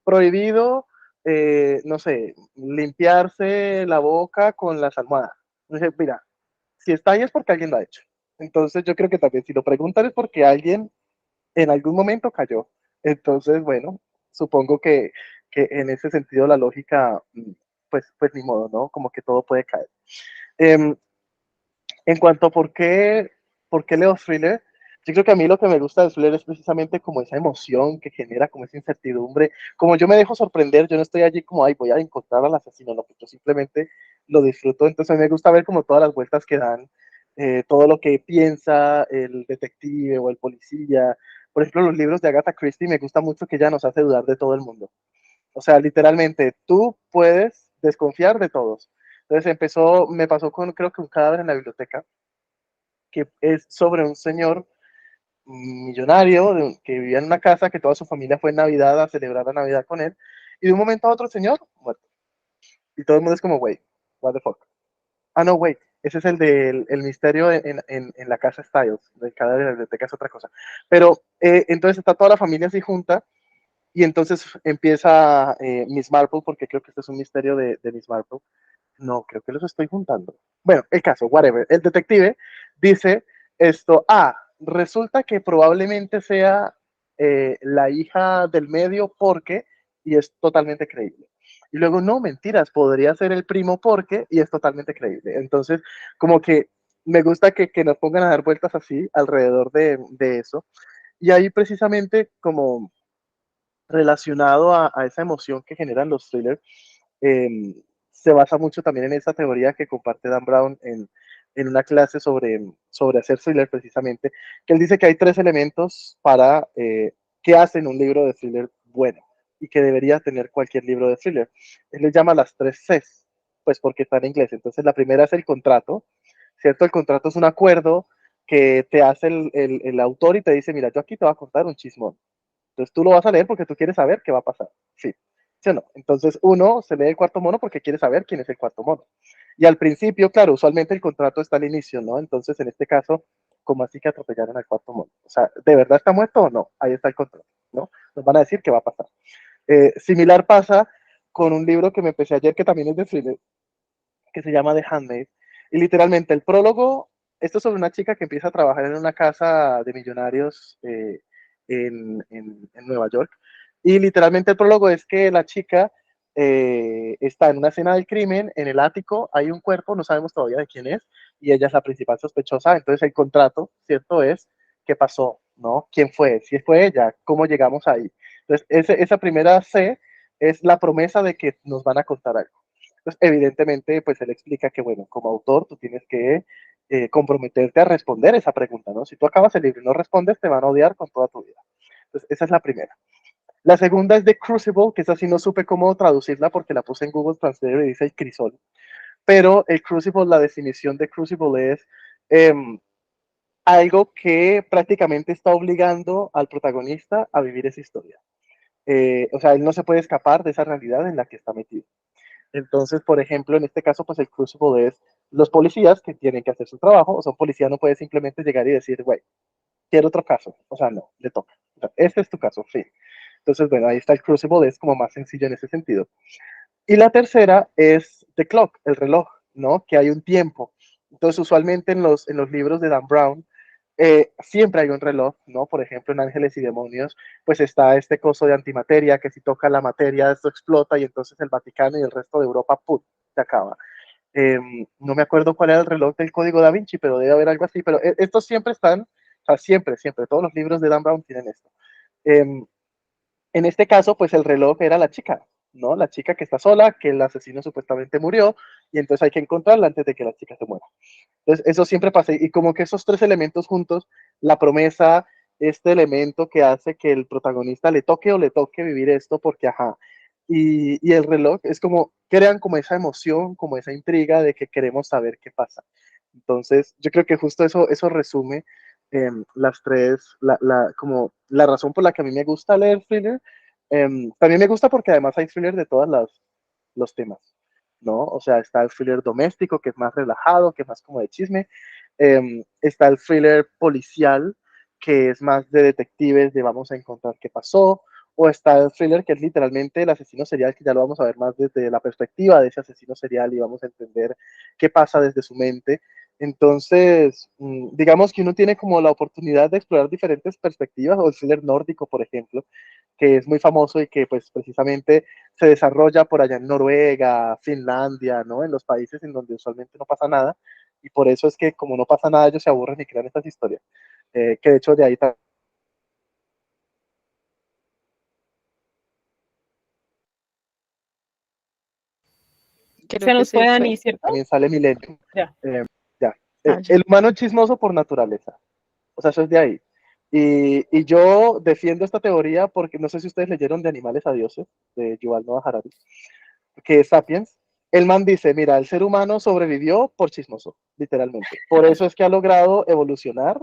prohibido, no sé, limpiarse la boca con las almohadas. Entonces, mira, si está ahí es porque alguien lo ha hecho. Entonces yo creo que también si lo preguntan es porque alguien en algún momento cayó. Entonces, bueno, supongo que en ese sentido la lógica, pues ni modo, ¿no? Como que todo puede caer. Eh, en cuanto a por qué leo thriller, yo creo que a mí lo que me gusta del thriller es precisamente como esa emoción que genera, como esa incertidumbre. Como yo me dejo sorprender, yo no estoy allí como, ay, voy a encontrar al asesino, no, pues yo simplemente lo disfruto. Entonces a mí me gusta ver como todas las vueltas que dan, todo lo que piensa el detective o el policía. Por ejemplo, los libros de Agatha Christie me gusta mucho que ella nos hace dudar de todo el mundo. O sea, literalmente, tú puedes desconfiar de todos. Entonces me pasó con creo que un cadáver en la biblioteca, que es sobre un señor millonario que vivía en una casa, que toda su familia fue en Navidad a celebrar la Navidad con él, y de un momento a otro, señor, muerto. Y todo el mundo es como, wait, what the fuck. Ah, no, wait, ese es el del el misterio en la casa Styles, del cadáver de la biblioteca es otra cosa. Pero entonces está toda la familia así junta, y entonces empieza Miss Marple, porque creo que este es un misterio de Miss Marple. No, creo que los estoy juntando. Bueno, el caso, whatever. El detective dice esto, resulta que probablemente sea la hija del medio porque, y es totalmente creíble. Y luego, no, mentiras, podría ser el primo porque, y es totalmente creíble. Entonces, como que me gusta que nos pongan a dar vueltas así alrededor de eso. Y ahí precisamente como relacionado a esa emoción que generan los thrillers, eh, se basa mucho también en esa teoría que comparte Dan Brown en una clase sobre hacer thriller precisamente, que él dice que hay 3 elementos para que hacen un libro de thriller bueno y que debería tener cualquier libro de thriller. Él le llama las 3 Cs, pues porque está en inglés. Entonces la primera es el contrato, ¿cierto? El contrato es un acuerdo que te hace el autor y te dice, mira, yo aquí te voy a contar un chismón. Entonces tú lo vas a leer porque tú quieres saber qué va a pasar. Sí, ¿sí o no? Entonces uno se lee el cuarto mono porque quiere saber quién es el cuarto mono. Y al principio, claro, usualmente el contrato está al inicio, ¿no? Entonces en este caso, ¿cómo así que atropellaron al cuarto mono? O sea, ¿de verdad está muerto o no? Ahí está el contrato, ¿no? Nos van a decir qué va a pasar. Similar pasa con un libro que me empecé ayer que también es de thriller, que se llama The Handmaid. Y literalmente el prólogo, esto es sobre una chica que empieza a trabajar en una casa de millonarios en Nueva York. Y literalmente el prólogo es que la chica está en una escena del crimen, en el ático hay un cuerpo, no sabemos todavía de quién es, y ella es la principal sospechosa. Entonces el contrato, ¿cierto? Es qué pasó, ¿no? ¿Quién fue? Si fue ella, ¿cómo llegamos ahí? Entonces esa primera C es la promesa de que nos van a contar algo. Pues evidentemente, pues él explica que, bueno, como autor tú tienes que comprometerte a responder esa pregunta, ¿no? Si tú acabas el libro y no respondes, te van a odiar con toda tu vida. Entonces, esa es la primera. La segunda es The Crucible, que esa sí no supe cómo traducirla porque la puse en Google Translator y dice el crisol. Pero el Crucible, la definición de Crucible es algo que prácticamente está obligando al protagonista a vivir esa historia. O sea, él no se puede escapar de esa realidad en la que está metido. Entonces, por ejemplo, en este caso, pues el crucible es los policías que tienen que hacer su trabajo. O sea, un policía no puede simplemente llegar y decir, güey, quiero otro caso. O sea, no, le toca. O sea, este es tu caso, fin. Entonces, bueno, ahí está el crucible, es como más sencillo en ese sentido. Y la tercera es the clock, el reloj, ¿no? Que hay un tiempo. Entonces, usualmente en los libros de Dan Brown, siempre hay un reloj, ¿no? Por ejemplo, en Ángeles y Demonios, pues está este coso de antimateria, que si toca la materia, esto explota y entonces el Vaticano y el resto de Europa, ¡pum!, se acaba. No me acuerdo cuál era el reloj del Código Da Vinci, pero debe haber algo así, pero estos siempre están, o sea, siempre, siempre, todos los libros de Dan Brown tienen esto. En este caso, pues el reloj era la chica, ¿no? La chica que está sola, que el asesino supuestamente murió, y entonces hay que encontrarla antes de que la chica se muera. Entonces, eso siempre pasa. Y como que esos 3 elementos juntos, la promesa, este elemento que hace que el protagonista le toque o le toque vivir esto, porque ajá. Y el reloj es como, crean como esa emoción, como esa intriga de que queremos saber qué pasa. Entonces, yo creo que justo eso resume las 3, como la razón por la que a mí me gusta leer thriller. También me gusta porque además hay thriller de todos los temas, ¿no? O sea, está el thriller doméstico, que es más relajado, que es más como de chisme. Está el thriller policial, que es más de detectives, de vamos a encontrar qué pasó. O está el thriller, que es literalmente el asesino serial, que ya lo vamos a ver más desde la perspectiva de ese asesino serial y vamos a entender qué pasa desde su mente. Entonces, digamos que uno tiene como la oportunidad de explorar diferentes perspectivas, o el thriller nórdico, por ejemplo, que es muy famoso y que pues precisamente se desarrolla por allá en Noruega, Finlandia, ¿no? En los países en donde usualmente no pasa nada, y por eso es que como no pasa nada, ellos se aburren y crean estas historias, que de hecho de ahí Creo Se que nos se fue fue. Dani, ¿cierto? también sale Milenio. Ya. Ya. Ah, ya. El humano es chismoso por naturaleza, o sea, eso es de ahí. Y yo defiendo esta teoría porque no sé si ustedes leyeron de Animales a Dioses, de Yuval Noah Harari, que es Sapiens. El man dice, mira, el ser humano sobrevivió por chismoso, literalmente. Por eso es que ha logrado evolucionar,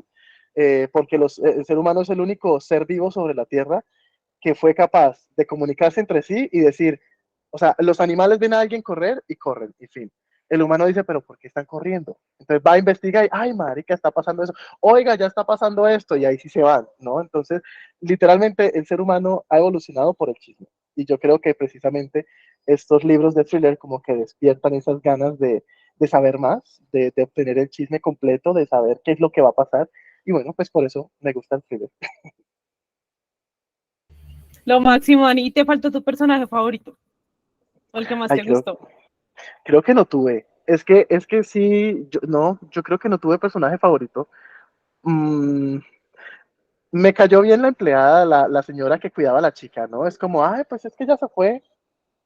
porque el ser humano es el único ser vivo sobre la Tierra que fue capaz de comunicarse entre sí y decir, o sea, los animales ven a alguien correr y corren, y fin. El humano dice, pero ¿por qué están corriendo? Entonces va a investigar y, ay, marica, está pasando eso. Oiga, ya está pasando esto, y ahí sí se van, ¿no? Entonces, literalmente, el ser humano ha evolucionado por el chisme. Y yo creo que precisamente estos libros de thriller como que despiertan esas ganas de saber más, de obtener el chisme completo, de saber qué es lo que va a pasar. Y bueno, pues por eso me gusta el thriller. Lo máximo, Dani. ¿Y te faltó tu personaje favorito? ¿O el que más Ay, te gustó? creo que no tuve. Es que sí, no, yo creo que no tuve personaje favorito. Mm, me cayó bien la empleada, la señora que cuidaba a la chica, ¿no? Es como, ay, pues es que ya se fue.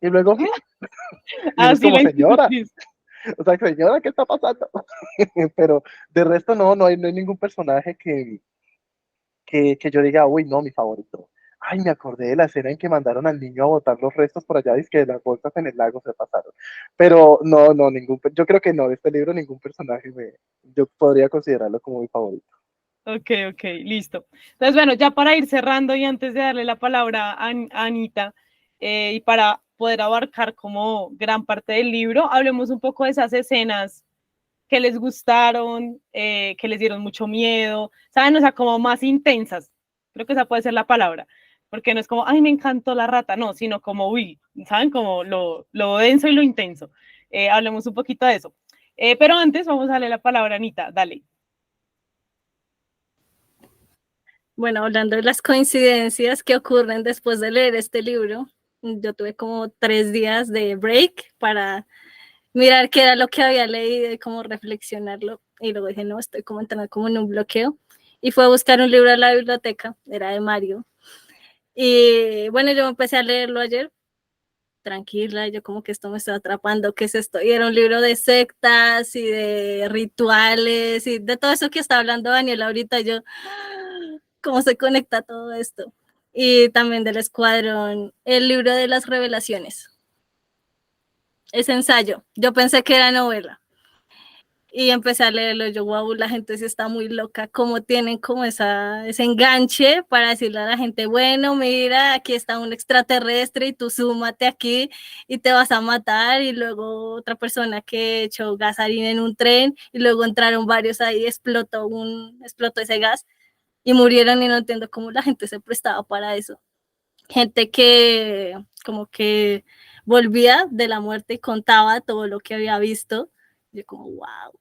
Y luego, y uno es Así como, la señora, institutriz. O sea, señora, ¿qué está pasando? Pero de resto no hay ningún personaje que yo diga, uy, no, mi favorito. Ay, me acordé de la escena en que mandaron al niño a botar los restos por allá, dice que de las bolsas en el lago se pasaron. Pero no, yo creo que no, de este libro ningún personaje yo podría considerarlo como mi favorito. Ok, listo. Entonces, bueno, ya para ir cerrando y antes de darle la palabra a Anita, y para poder abarcar como gran parte del libro, hablemos un poco de esas escenas que les gustaron, que les dieron mucho miedo, ¿saben? O sea, como más intensas. Creo que esa puede ser la palabra. Porque no es como, ay, me encantó la rata, no, sino como, uy, ¿saben? Como lo denso y lo intenso. Hablemos un poquito de eso. Pero antes vamos a darle la palabra a Anita, dale. Bueno, hablando de las coincidencias que ocurren después de leer este libro, yo tuve como 3 días de break para mirar qué era lo que había leído y cómo reflexionarlo. Y luego dije, no, estoy como entrando como en un bloqueo. Y fue a buscar un libro a la biblioteca, era de Mario. Y bueno, yo empecé a leerlo ayer, tranquila, yo como que esto me está atrapando, ¿qué es esto? Y era un libro de sectas y de rituales y de todo eso que está hablando Daniel ahorita, yo, ¿cómo se conecta todo esto? Y también del Escuadrón, el libro de las revelaciones. Es ensayo, yo pensé que era novela. Y empecé a leerlo, yo, wow, la gente sí está muy loca, cómo tienen como ese enganche para decirle a la gente, bueno, mira, aquí está un extraterrestre y tú súmate aquí y te vas a matar, y luego otra persona que echó gasolina en un tren y luego entraron varios ahí, explotó ese gas y murieron, y no entiendo cómo la gente se prestaba para eso. Gente que como que volvía de la muerte y contaba todo lo que había visto, yo como, wow,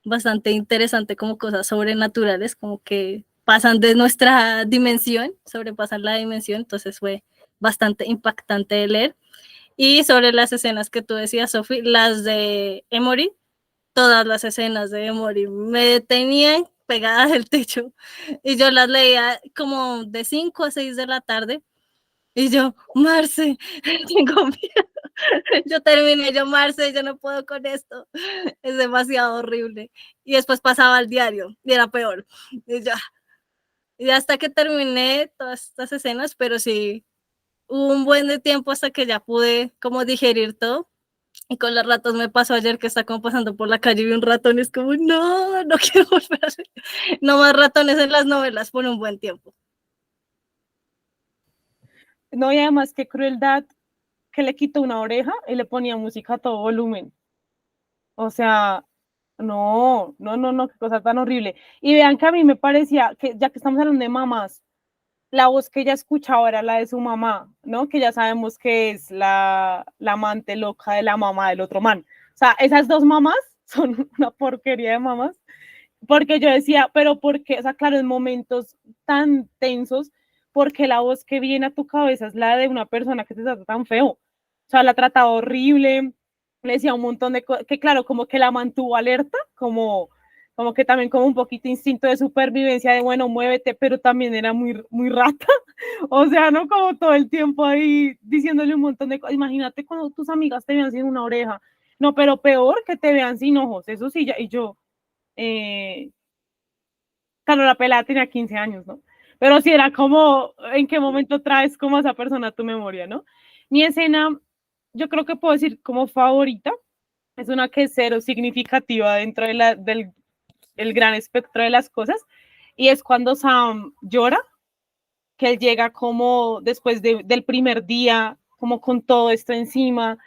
bastante interesante, como cosas sobrenaturales, como que pasan de nuestra dimensión, sobrepasan la dimensión, entonces fue bastante impactante de leer. Y sobre las escenas que tú decías, Sofi, las de Emory, todas las escenas de Emory me tenían pegadas del techo y yo las leía como de 5 a 6 de la tarde y yo, Marce, tengo miedo. Yo terminé, Marce, yo no puedo con esto, es demasiado horrible. Y después pasaba al diario y era peor. Y hasta que terminé todas estas escenas, pero sí, hubo un buen de tiempo hasta que ya pude como digerir todo. Y con los ratos me pasó ayer que está como pasando por la calle y vi un ratón, y es como, no quiero volver a hacer, no más ratones en las novelas por un buen tiempo. No, y además qué crueldad que le quitó una oreja y le ponía música a todo volumen. O sea, no, qué cosa tan horrible. Y vean que a mí me parecía que, ya que estamos hablando de mamás, la voz que ella escuchaba era la de su mamá, ¿no? Que ya sabemos que es la amante loca de la mamá del otro man. O sea, esas dos mamás son una porquería de mamás, porque yo decía, pero ¿por qué? O sea, claro, en momentos tan tensos, porque la voz que viene a tu cabeza es la de una persona que te trata tan feo. O sea, la trataba horrible, le decía un montón de cosas, que claro, como que la mantuvo alerta, como que también como un poquito instinto de supervivencia de, bueno, muévete, pero también era muy rata. O sea, ¿no? Como todo el tiempo ahí diciéndole un montón de cosas. Imagínate cuando tus amigas te vean sin una oreja. No, pero peor que te vean sin ojos, eso sí, ya, y yo, claro, la pelada tenía 15 años, ¿no? Pero sí era como, ¿en qué momento traes como a esa persona a tu memoria, ¿no? Mi escena, yo creo que puedo decir como favorita, es una que es cero significativa dentro del el gran espectro de las cosas, y es cuando Sam llora, que él llega como después del primer día, como con todo esto encima.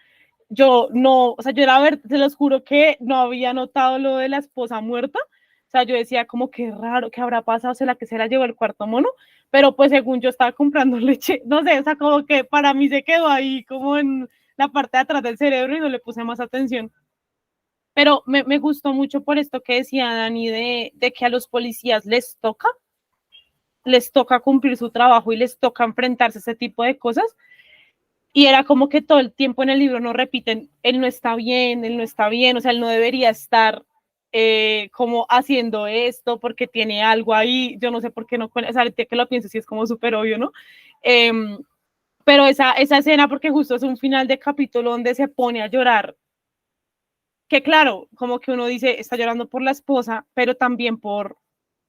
Yo no, o sea, yo era, a ver, se los juro que no había notado lo de la esposa muerta. O sea, yo decía como que raro, ¿qué habrá pasado? ¿Será que se la llevó el cuarto mono? Pero pues según yo estaba comprando leche, no sé, o sea, como que para mí se quedó ahí como en la parte de atrás del cerebro y no le puse más atención. Pero me gustó mucho por esto que decía Dani de que a los policías les toca cumplir su trabajo y les toca enfrentarse a ese tipo de cosas. Y era como que todo el tiempo en el libro nos repiten, él no está bien, o sea, él no debería estar como haciendo esto porque tiene algo ahí, yo no sé por qué no, o sea, que lo pienso, sí es como súper obvio, ¿no? Pero esa escena, porque justo es un final de capítulo donde se pone a llorar que claro, como que uno dice, está llorando por la esposa, pero también por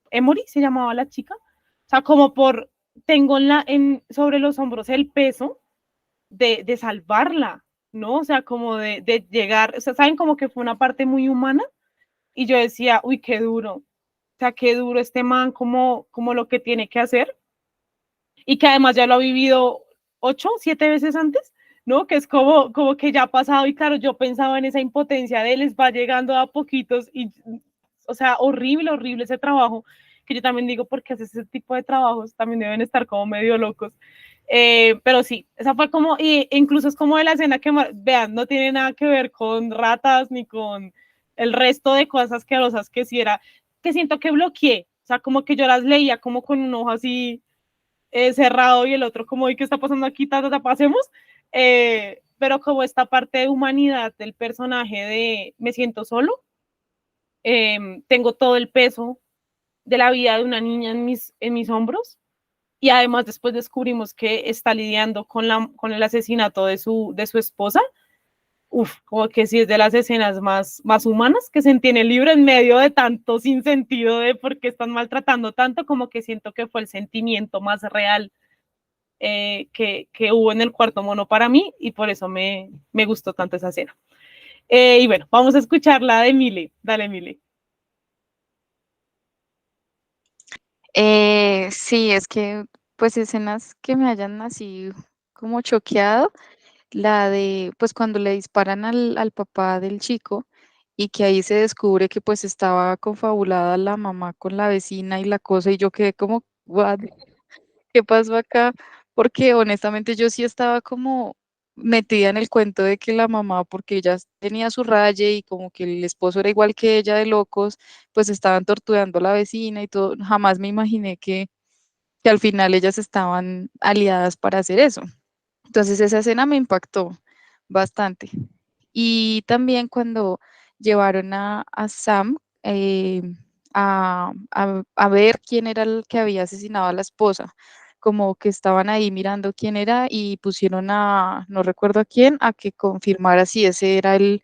Emory, se llamaba la chica, o sea, como por, tengo sobre los hombros el peso de salvarla, ¿no? O sea, como de llegar, o sea, saben como que fue una parte muy humana, y yo decía, uy, qué duro, o sea, qué duro este man, como lo que tiene que hacer, y que además ya lo ha vivido 8, 7 veces antes, ¿no? Que es como que ya ha pasado, y claro, yo pensaba en esa impotencia de les va llegando a poquitos, y, o sea, horrible, horrible ese trabajo, que yo también digo, porque haces ese tipo de trabajos, también deben estar como medio locos. Pero sí, esa fue como, y incluso es como de la escena que, vean, no tiene nada que ver con ratas ni con el resto de cosas asquerosas que sí era, que siento que bloqueé, o sea, como que yo las leía como con un ojo así cerrado y el otro como, ¿y qué está pasando aquí? Pasemos. Pero como esta parte de humanidad del personaje de me siento solo, tengo todo el peso de la vida de una niña en mis hombros, y además después descubrimos que está lidiando con el asesinato de su esposa. Uf, como que sí es de las escenas más humanas que sentí en el libro, en medio de tanto sinsentido de por qué están maltratando tanto, como que siento que fue el sentimiento más real que hubo en el cuarto mono para mí, y por eso me gustó tanto esa escena. Y bueno, vamos a escuchar la de Mile. Dale, Mile. Sí, es que pues escenas que me hayan así como choqueado, la de pues cuando le disparan al papá del chico y que ahí se descubre que pues estaba confabulada la mamá con la vecina y la cosa y yo quedé como, "What? ¿Qué pasó acá?" Porque honestamente yo sí estaba como metida en el cuento de que la mamá, porque ella tenía su raye y como que el esposo era igual que ella de locos, pues estaban torturando a la vecina y todo. Jamás me imaginé que al final ellas estaban aliadas para hacer eso. Entonces esa escena me impactó bastante. Y también cuando llevaron a Sam a ver quién era el que había asesinado a la esposa, como que estaban ahí mirando quién era y pusieron no recuerdo a quién, a que confirmara si ese era el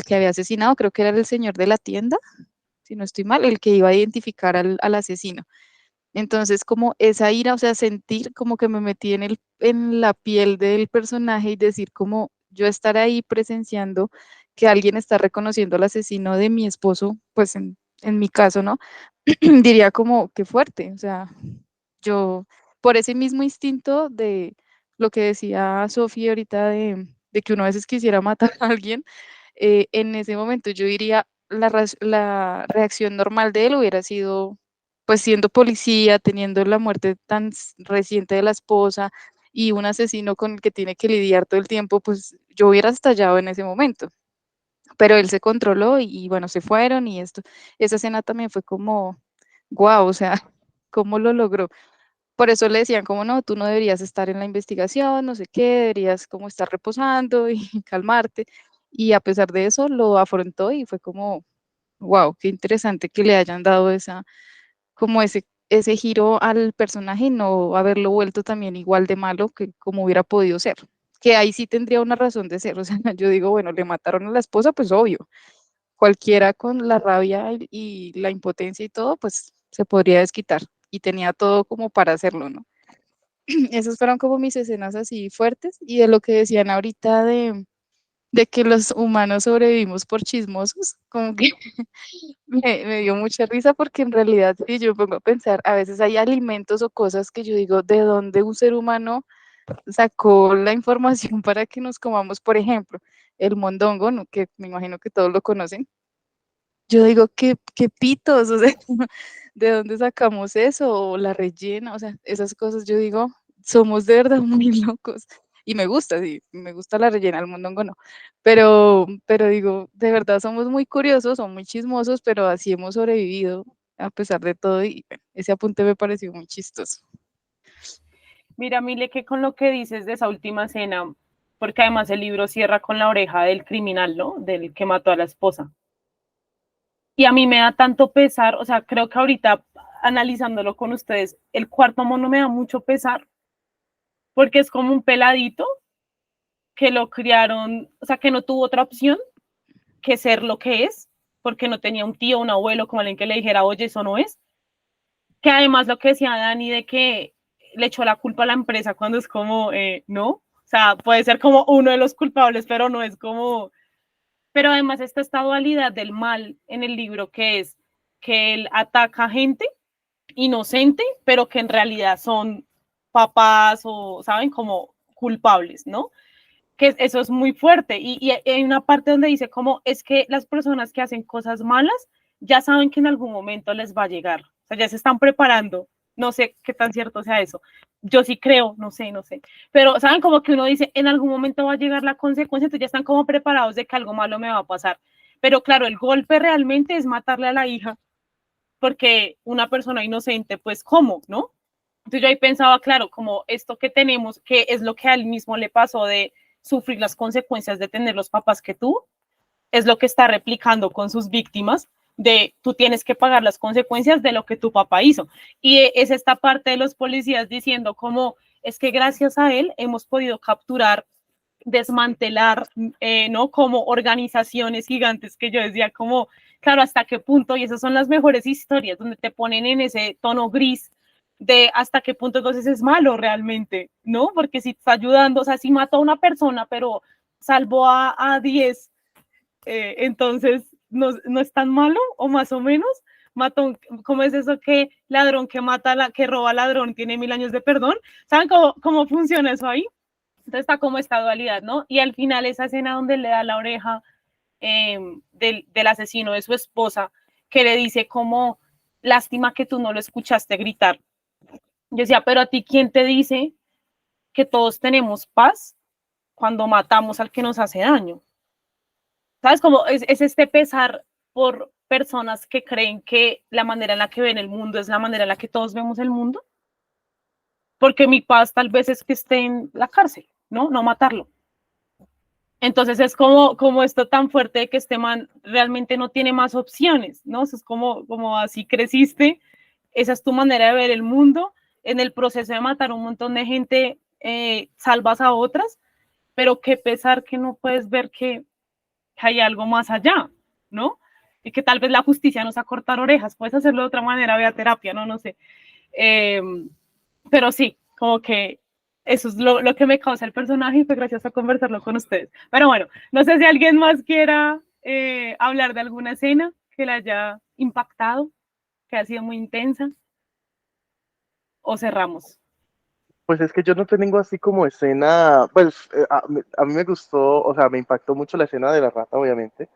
que había asesinado, creo que era el señor de la tienda, si no estoy mal, el que iba a identificar al asesino. Entonces, como esa ira, o sea, sentir como que me metí en la piel del personaje y decir como yo estar ahí presenciando que alguien está reconociendo al asesino de mi esposo, pues en mi caso, ¿no? Diría como qué fuerte, o sea, yo, por ese mismo instinto de lo que decía Sofía ahorita de que uno a veces quisiera matar a alguien, en ese momento yo diría, la reacción normal de él hubiera sido, pues siendo policía, teniendo la muerte tan reciente de la esposa y un asesino con el que tiene que lidiar todo el tiempo, pues yo hubiera estallado en ese momento. Pero él se controló y bueno, se fueron y esto, esa escena también fue como, wow, o sea, ¿cómo lo logró? Por eso le decían como no, tú no deberías estar en la investigación, no sé qué, deberías como estar reposando y calmarte. Y a pesar de eso lo afrontó y fue como, wow, qué interesante que le hayan dado como ese giro al personaje y no haberlo vuelto también igual de malo que como hubiera podido ser. Que ahí sí tendría una razón de ser. O sea, yo digo, bueno, le mataron a la esposa, pues obvio. Cualquiera con la rabia y la impotencia y todo, pues se podría desquitar. Y tenía todo como para hacerlo, ¿no? Esas fueron como mis escenas así fuertes y de lo que decían ahorita de que los humanos sobrevivimos por chismosos, como que me dio mucha risa porque en realidad si yo me pongo a pensar, a veces hay alimentos o cosas que yo digo, ¿de dónde un ser humano sacó la información para que nos comamos? Por ejemplo, el mondongo, ¿no? Que me imagino que todos lo conocen. Yo digo, qué pitos, o sea, ¿de dónde sacamos eso? O la rellena, o sea, esas cosas, yo digo, somos de verdad muy locos. Y me gusta, sí, me gusta la rellena, el mondongo no. Pero digo, de verdad somos muy curiosos, somos muy chismosos, pero así hemos sobrevivido a pesar de todo. Y bueno, ese apunte me pareció muy chistoso. Mira, Mile, que con lo que dices de esa última escena, porque además el libro cierra con la oreja del criminal, ¿no? Del que mató a la esposa. Y a mí me da tanto pesar, o sea, creo que ahorita analizándolo con ustedes, el cuarto mono me da mucho pesar, porque es como un peladito que lo criaron, o sea, que no tuvo otra opción que ser lo que es, porque no tenía un tío, un abuelo, como alguien que le dijera, oye, eso no es. Que además lo que decía Dani de que le echó la culpa a la empresa cuando es como, no, o sea, puede ser como uno de los culpables, pero no es como... Pero además está esta dualidad del mal en el libro, que es que él ataca a gente inocente, pero que en realidad son papás o, ¿saben? Como culpables, ¿no? Que eso es muy fuerte. Y hay una parte donde dice como, es que las personas que hacen cosas malas ya saben que en algún momento les va a llegar. O sea, ya se están preparando. No sé qué tan cierto sea eso. Yo sí creo, no sé. Pero, ¿saben? Como que uno dice, en algún momento va a llegar la consecuencia, entonces ya están como preparados de que algo malo me va a pasar. Pero claro, el golpe realmente es matarle a la hija, porque una persona inocente, pues, ¿cómo? ¿No? Entonces yo ahí pensaba, claro, como esto que tenemos, que es lo que a él mismo le pasó de sufrir las consecuencias de tener los papás que tú, es lo que está replicando con sus víctimas, de tú tienes que pagar las consecuencias de lo que tu papá hizo. Y es esta parte de los policías diciendo como, es que gracias a él hemos podido capturar, desmantelar, ¿no? Como organizaciones gigantes que yo decía como, claro, hasta qué punto, y esas son las mejores historias, donde te ponen en ese tono gris de hasta qué punto entonces es malo realmente, ¿no? Porque si está ayudando, o sea, si mató a una persona, pero salvó a 10, entonces no es tan malo, o más o menos. Mató, ¿cómo es eso que ladrón que mata, que roba ladrón, tiene 1000 años de perdón? ¿Saben cómo funciona eso ahí? Entonces está como esta dualidad, ¿no? Y al final esa escena donde le da la oreja del asesino de su esposa, que le dice como, lástima que tú no lo escuchaste gritar. Yo decía, pero a ti, ¿quién te dice que todos tenemos paz cuando matamos al que nos hace daño? ¿Sabes? Como es este pesar por personas que creen que la manera en la que ven el mundo es la manera en la que todos vemos el mundo. Porque mi paz tal vez es que esté en la cárcel, ¿no? No matarlo. Entonces es como esto tan fuerte de que este man realmente no tiene más opciones, ¿no? Eso es como así creciste, esa es tu manera de ver el mundo, en el proceso de matar un montón de gente, salvas a otras, pero qué pesar que no puedes ver que hay algo más allá, ¿no? Y que tal vez la justicia no sea cortar orejas, puedes hacerlo de otra manera, vía terapia, no sé. Pero sí, como que eso es lo que me causa el personaje y fue gracioso conversarlo con ustedes. Pero bueno, no sé si alguien más quiera hablar de alguna escena que la haya impactado, que ha sido muy intensa, o cerramos. Pues es que yo no tengo así como escena, pues a mí me gustó, o sea, me impactó mucho la escena de la rata, obviamente,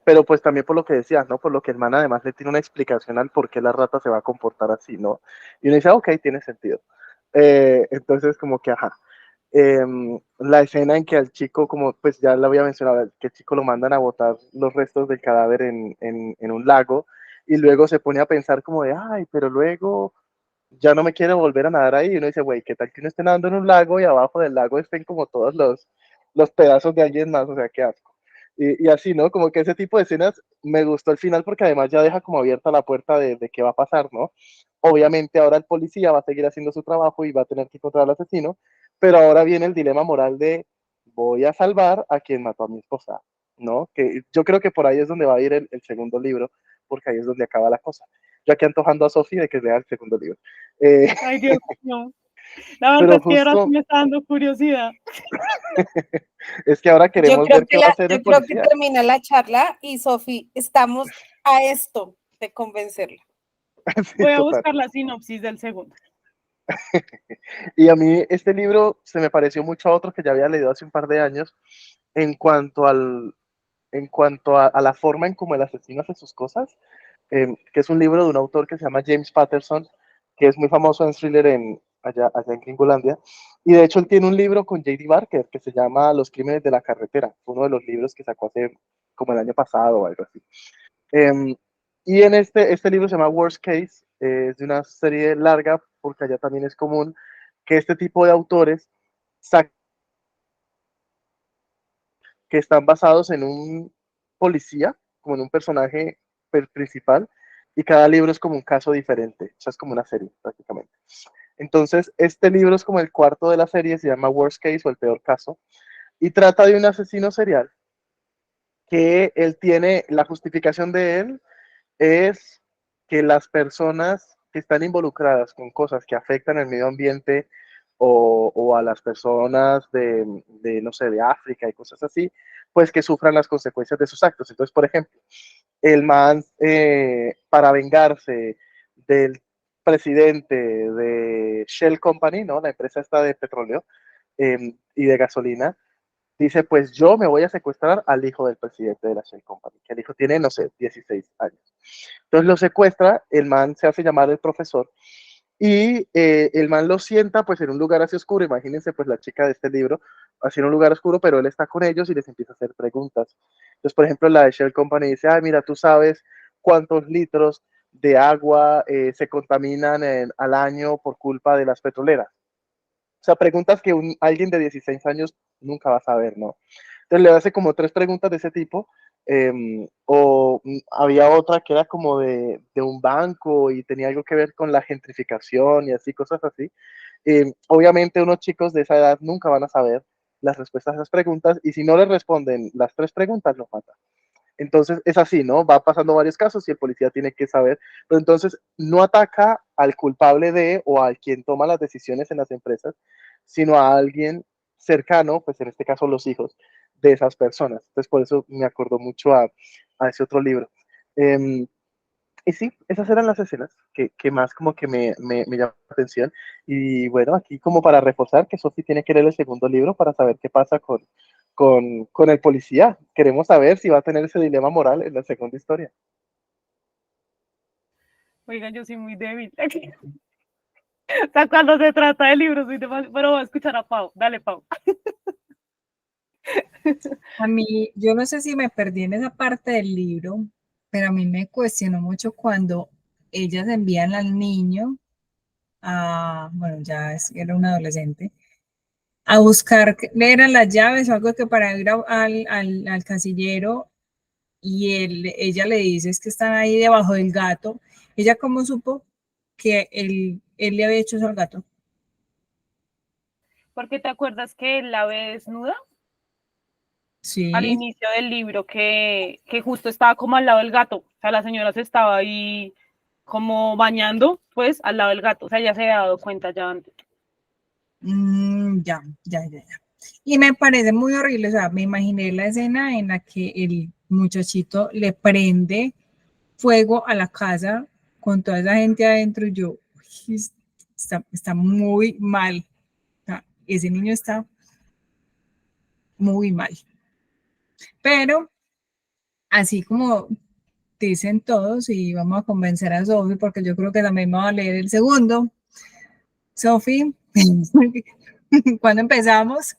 pero pues también por lo que decías, ¿no? Por lo que el man además le tiene una explicación al por qué la rata se va a comportar así, ¿no? Y uno dice, ok, tiene sentido. Entonces, como que, ajá. La escena en que al chico, como pues ya lo había mencionado, que el chico lo mandan a botar los restos del cadáver en un lago y luego se pone a pensar como de, ay, pero luego ya no me quiero volver a nadar ahí. Y uno dice, güey, ¿qué tal que uno esté nadando en un lago y abajo del lago estén como todos los pedazos de alguien más? O sea, qué asco. Y así, ¿no? Como que ese tipo de escenas me gustó al final porque además ya deja como abierta la puerta de qué va a pasar, ¿no? Obviamente ahora el policía va a seguir haciendo su trabajo y va a tener que encontrar al asesino, pero ahora viene el dilema moral de voy a salvar a quien mató a mi esposa, ¿no? Que yo creo que por ahí es donde va a ir el segundo libro, porque ahí es donde acaba la cosa. Yo aquí antojando a Sofía de que lea el segundo libro. Ay, Dios mío. La verdad Pero es que ahora sí justo me está dando curiosidad. es que ahora Yo queremos creo ver que qué va a hacer yo el creo que policía. termina la charla y Sofi, estamos a esto de convencerla. Sí, Voy a total. buscar la sinopsis del segundo. Y a mí este libro se me pareció mucho a otro que ya había leído hace un par de años en cuanto a la forma en cómo el asesino hace sus cosas, que es un libro de un autor que se llama James Patterson, que es muy famoso en thriller allá en Gringolandia. Y de hecho él tiene un libro con J.D. Barker que se llama Los Crímenes de la Carretera, uno de los libros que sacó hace como el año pasado o algo así. Eh, y en este libro se llama Worst Case, es de una serie larga, porque allá también es común que este tipo de autores saquen que están basados en un policía, como en un personaje principal, y cada libro es como un caso diferente, o sea, es como una serie prácticamente. Entonces, este libro es como el cuarto de la serie, se llama Worst Case o el peor caso, y trata de un asesino serial que él tiene, la justificación de él es que las personas que están involucradas con cosas que afectan el medio ambiente o a las personas no sé, de África y cosas así, pues que sufran las consecuencias de sus actos. Entonces, por ejemplo, el man, para vengarse del presidente de Shell Company, ¿no? La empresa esta de petróleo y de gasolina, dice, pues yo me voy a secuestrar al hijo del presidente de la Shell Company, que el hijo tiene, no sé, 16 años. Entonces lo secuestra, el man se hace llamar el profesor y el man lo sienta pues en un lugar así oscuro, imagínense pues la chica de este libro, así en un lugar oscuro, pero él está con ellos y les empieza a hacer preguntas. Entonces, por ejemplo, la de Shell Company dice, ay, mira, tú sabes cuántos litros de agua se contaminan al año por culpa de las petroleras. O sea, preguntas que alguien de 16 años nunca va a saber, ¿no? Entonces le hace como tres preguntas de ese tipo. Había otra que era como de un banco y tenía algo que ver con la gentrificación y así, cosas así. Obviamente unos chicos de esa edad nunca van a saber las respuestas a esas preguntas y si no les responden las tres preguntas, los matan. Entonces es así, ¿no? Va pasando varios casos y el policía tiene que saber, pero entonces no ataca al culpable de o al quien toma las decisiones en las empresas, sino a alguien cercano, pues en este caso los hijos de esas personas. Entonces por eso me acordó mucho a ese otro libro. Y sí, esas eran las escenas que más como que me llaman la atención. Y bueno, aquí como para reforzar que Sophie tiene que leer el segundo libro para saber qué pasa con el policía. Queremos saber si va a tener ese dilema moral en la segunda historia. Oigan, yo soy muy débil. O sea, cuando se trata de libros, soy demasiado, pero voy a escuchar a Pau. Dale, Pau. A mí, yo no sé si me perdí en esa parte del libro, pero a mí me cuestionó mucho cuando ellas envían al niño bueno, era un adolescente, a buscar, le eran las llaves o algo que para ir al casillero y ella le dice es que están ahí debajo del gato. ¿Ella cómo supo que él le había hecho eso al gato? Porque te acuerdas que él la ve desnuda al Sí. inicio del libro, que justo estaba como al lado del gato. O sea, la señora se estaba ahí como bañando, pues, al lado del gato. O sea, ya se había dado cuenta ya antes. Ya. Y me parece muy horrible, o sea, me imaginé la escena en la que el muchachito le prende fuego a la casa con toda esa gente adentro y yo, "Uy, está muy mal. O sea, ese niño está muy mal. Pero así como dicen todos y vamos a convencer a Sofi porque yo creo que también me va a leer el segundo. Sofi, ¿cuándo empezamos?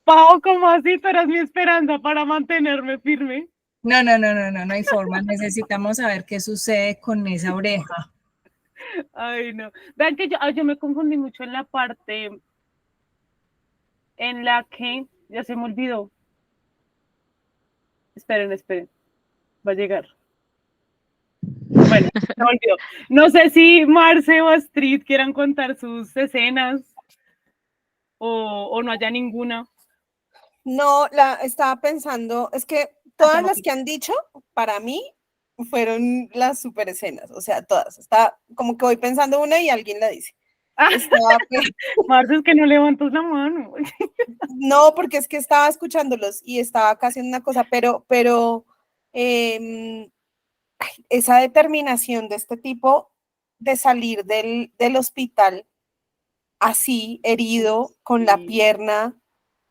Pau, ¿cómo así? Pero es mi esperanza para mantenerme firme. No hay forma. Necesitamos saber qué sucede con esa oreja. Ay, no. Vean que yo me confundí mucho en la parte en la que ya se me olvidó. Esperen. Va a llegar. Bueno, se me olvidó. No sé si Marce o Astrid quieran contar sus escenas o no haya ninguna. No, estaba pensando, es que todas las que han dicho, para mí, fueron las super escenas, o sea, todas. Está como que voy pensando una y alguien la dice. Marce, es que no levantas la mano. No, porque es que estaba escuchándolos y estaba acá haciendo una cosa, pero esa determinación de este tipo de salir del hospital así, herido, con la pierna,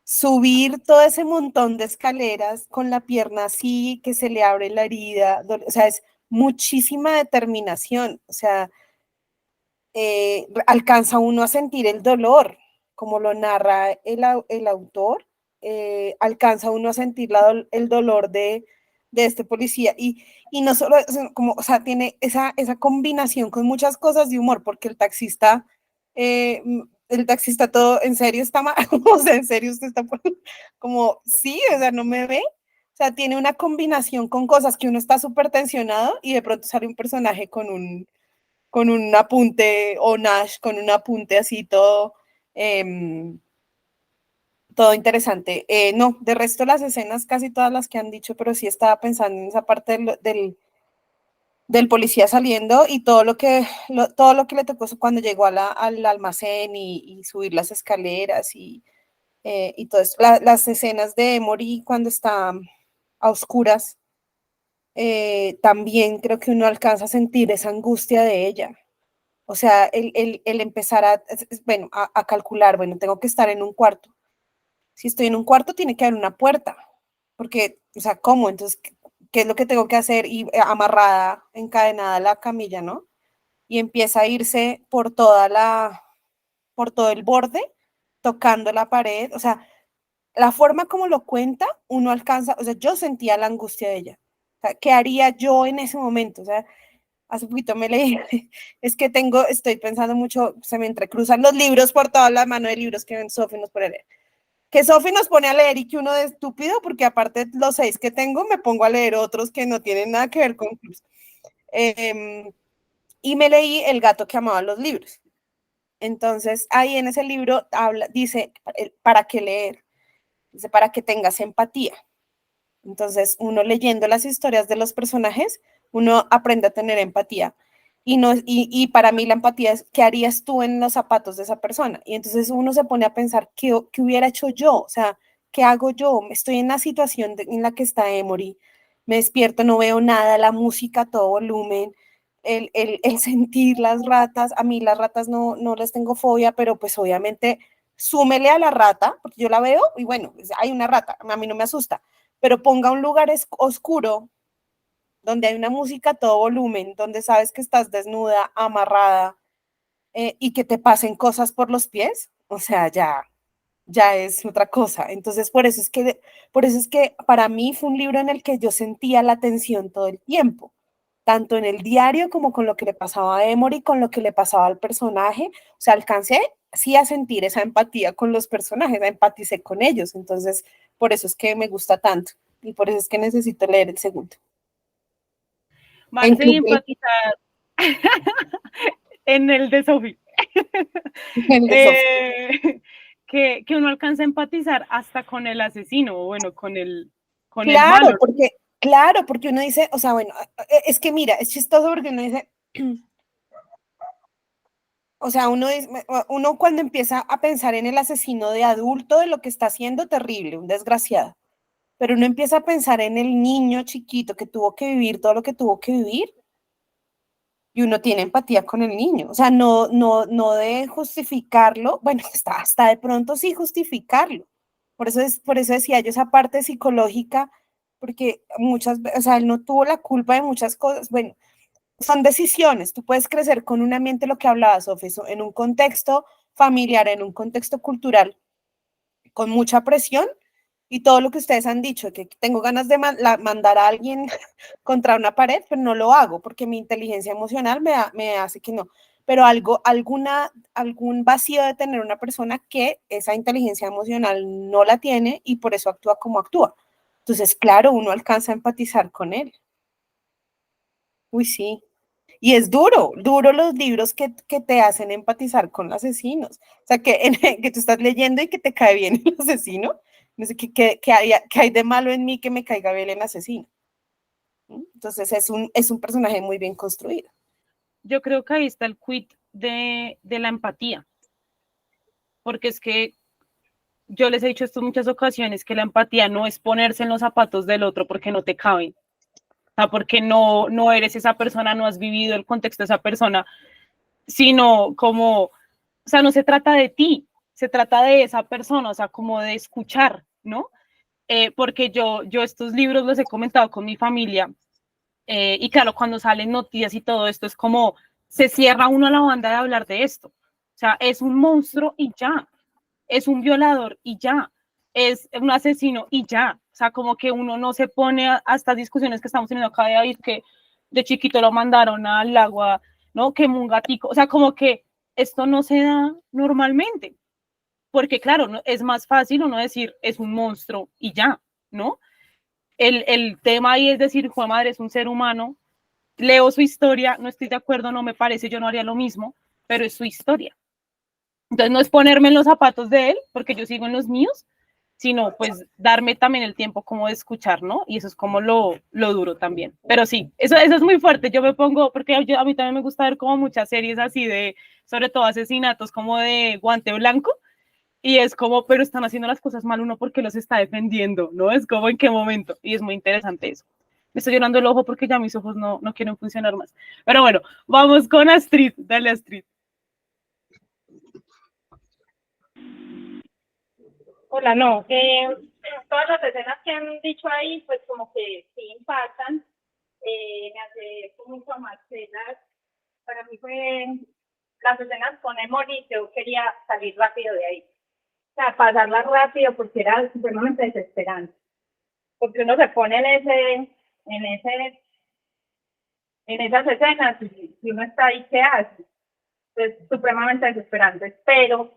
subir todo ese montón de escaleras con la pierna así, que se le abre la herida, o sea, es muchísima determinación, o sea, alcanza uno a sentir el dolor, como lo narra el autor, alcanza uno a sentir el dolor de este policía y no solo, como, o sea, tiene esa combinación con muchas cosas de humor, porque el taxista todo, ¿en serio está mal? O sea, ¿en serio usted está como, sí, o sea, no me ve? O sea, tiene una combinación con cosas que uno está súper tensionado y de pronto sale un personaje con un apunte, o Nash con un apunte así todo todo interesante. No, de resto las escenas, casi todas las que han dicho, pero sí estaba pensando en esa parte del policía saliendo y todo lo que le tocó cuando llegó al almacén y subir las escaleras y todo eso. Las escenas de Emory cuando está a oscuras, también creo que uno alcanza a sentir esa angustia de ella. O sea, el empezar bueno, a calcular, bueno, tengo que estar en un cuarto. Si estoy en un cuarto, tiene que haber una puerta, porque, o sea, ¿cómo? Entonces, ¿qué es lo que tengo que hacer? Y amarrada, encadenada a la camilla, ¿no? Y empieza a irse por por todo el borde, tocando la pared, o sea, la forma como lo cuenta, uno alcanza, o sea, yo sentía la angustia de ella. O sea, ¿qué haría yo en ese momento? O sea, hace poquito me leí, es que estoy pensando mucho, se me entrecruzan los libros por toda la mano de libros que Sofi nos pone a leer. Que Sofi nos pone a leer y que uno de estúpido, porque aparte de los 6 que tengo, me pongo a leer otros que no tienen nada que ver con clubs. Y me leí El gato que amaba los libros. Entonces, ahí en ese libro dice, ¿para qué leer? Dice, para que tengas empatía. Entonces, uno leyendo las historias de los personajes, uno aprende a tener empatía. Y para mí la empatía es, ¿qué harías tú en los zapatos de esa persona? Y entonces uno se pone a pensar, ¿qué hubiera hecho yo? O sea, ¿qué hago yo? Estoy en la situación en la que está Emory, me despierto, no veo nada, la música a todo volumen, el sentir las ratas, a mí las ratas no les tengo fobia, pero pues obviamente súmele a la rata, porque yo la veo y bueno, hay una rata, a mí no me asusta, pero ponga un lugar oscuro donde hay una música a todo volumen, donde sabes que estás desnuda, amarrada, y que te pasen cosas por los pies, o sea, ya es otra cosa. Entonces, por eso es que para mí fue un libro en el que yo sentía la tensión todo el tiempo, tanto en el diario como con lo que le pasaba a Emory, con lo que le pasaba al personaje. O sea, alcancé sí a sentir esa empatía con los personajes, empaticé con ellos. Entonces, por eso es que me gusta tanto y por eso es que necesito leer el segundo. Marce y empatizar en el de Sofi. Que uno alcanza a empatizar hasta con el asesino, o bueno, con el malo. Claro, porque uno dice, o sea, bueno, es que mira, es chistoso porque uno dice, o sea, uno cuando empieza a pensar en el asesino de adulto, de lo que está haciendo, terrible, un desgraciado, pero uno empieza a pensar en el niño chiquito que tuvo que vivir todo lo que tuvo que vivir, y uno tiene empatía con el niño, o sea, no de justificarlo, bueno, hasta de pronto sí justificarlo. Por eso decía yo esa parte psicológica, porque o sea, él no tuvo la culpa de muchas cosas. Bueno, son decisiones. Tú puedes crecer con un ambiente, lo que hablaba Sofía, en un contexto familiar, en un contexto cultural, con mucha presión, y todo lo que ustedes han dicho, que tengo ganas de mandar a alguien contra una pared, pero no lo hago porque mi inteligencia emocional me hace que no. Pero algún vacío de tener una persona que esa inteligencia emocional no la tiene y por eso actúa como actúa. Entonces, claro, uno alcanza a empatizar con él. Uy, sí. Y es duro los libros que te hacen empatizar con los asesinos. O sea, que tú estás leyendo y que te cae bien el asesino. No sé, ¿qué hay de malo en mí que me caiga bien el asesino? Entonces es un personaje muy bien construido. Yo creo que ahí está el quid de la empatía. Porque es que yo les he dicho esto en muchas ocasiones, que la empatía no es ponerse en los zapatos del otro porque no te caben. O sea, porque no eres esa persona, no has vivido el contexto de esa persona, sino como, o sea, no se trata de ti, se trata de esa persona, o sea, como de escuchar, ¿no? Porque yo estos libros los he comentado con mi familia, y claro, cuando salen noticias y todo esto, es como, se cierra uno la banda de hablar de esto. O sea, es un monstruo y ya, es un violador y ya, es un asesino y ya. O sea, como que uno no se pone a estas discusiones que estamos teniendo acá de David, que de chiquito lo mandaron al agua, ¿no? Que un gatico, o sea, como que esto no se da normalmente, porque claro, no, es más fácil uno decir, es un monstruo y ya, ¿no? El tema ahí es decir, Juan Madre es un ser humano, leo su historia, no estoy de acuerdo, no me parece, yo no haría lo mismo, pero es su historia. Entonces no es ponerme en los zapatos de él, porque yo sigo en los míos, sino pues darme también el tiempo como de escuchar, ¿no? Y eso es como lo duro también. Pero sí, eso es muy fuerte. Yo me pongo, porque a mí también me gusta ver como muchas series así de, sobre todo asesinatos como de guante blanco, y es como, pero están haciendo las cosas mal uno porque los está defendiendo, ¿no? Es como en qué momento, y es muy interesante eso. Me estoy llorando el ojo porque ya mis ojos no quieren funcionar más. Pero bueno, vamos con Astrid. Dale, Astrid. Hola, no. Todas las escenas que han dicho ahí, pues como que sí impactan. Me hace mucho a Marcela. Para mí fue las escenas con Emily, yo quería salir rápido de ahí. O sea, pasarla rápido porque era supremamente desesperante. Porque uno se pone en esas escenas y uno está ahí, ¿qué hace? Es supremamente desesperante. Pero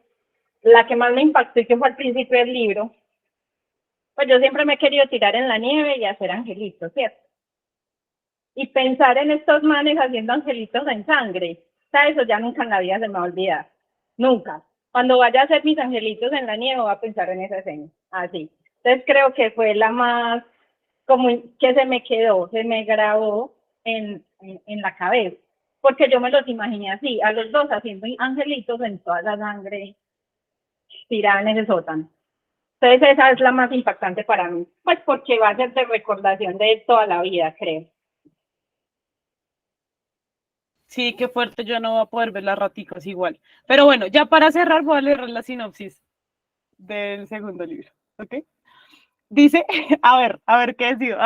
la que más me impactó y que fue al principio del libro, pues yo siempre me he querido tirar en la nieve y hacer angelitos, ¿cierto? Y pensar en estos manes haciendo angelitos en sangre, o sea, eso ya nunca en la vida se me va a olvidar, nunca. Cuando vaya a hacer mis angelitos en la nieve voy a pensar en esa escena, así. Entonces creo que fue la más, como que se me quedó, se me grabó en la cabeza, porque yo me los imaginé así, a los dos haciendo angelitos en toda la sangre tirada en ese sótano. Entonces esa es la más impactante para mí, pues porque va a ser de recordación de toda la vida, creo. Sí, qué fuerte, yo no voy a poder ver las raticas igual. Pero bueno, ya para cerrar voy a leer la sinopsis del segundo libro, ¿ok? Dice, a ver qué decido.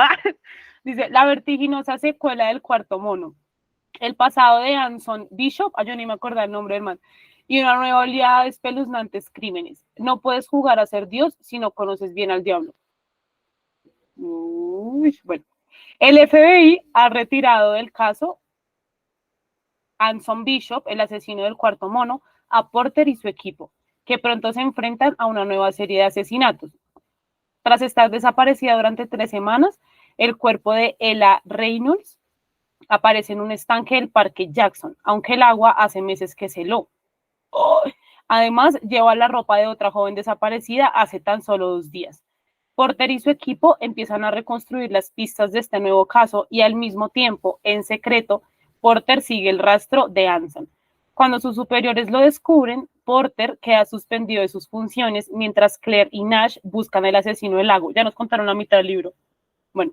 Dice, la vertiginosa secuela del Cuarto Mono. El pasado de Anson Bishop, yo ni me acuerdo el nombre del man, y una nueva oleada de espeluznantes crímenes. No puedes jugar a ser Dios si no conoces bien al diablo. Uy, bueno. El FBI ha retirado del caso Anson Bishop, el asesino del Cuarto Mono, a Porter y su equipo, que pronto se enfrentan a una nueva serie de asesinatos. Tras estar desaparecida durante 3 semanas, el cuerpo de Ella Reynolds aparece en un estanque del Parque Jackson, aunque el agua hace meses que se heló. ¡Oh! Además, lleva la ropa de otra joven desaparecida hace tan solo 2 días. Porter y su equipo empiezan a reconstruir las pistas de este nuevo caso y al mismo tiempo, en secreto, Porter sigue el rastro de Anson. Cuando sus superiores lo descubren, Porter queda suspendido de sus funciones mientras Claire y Nash buscan al asesino del lago. Ya nos contaron la mitad del libro. Bueno,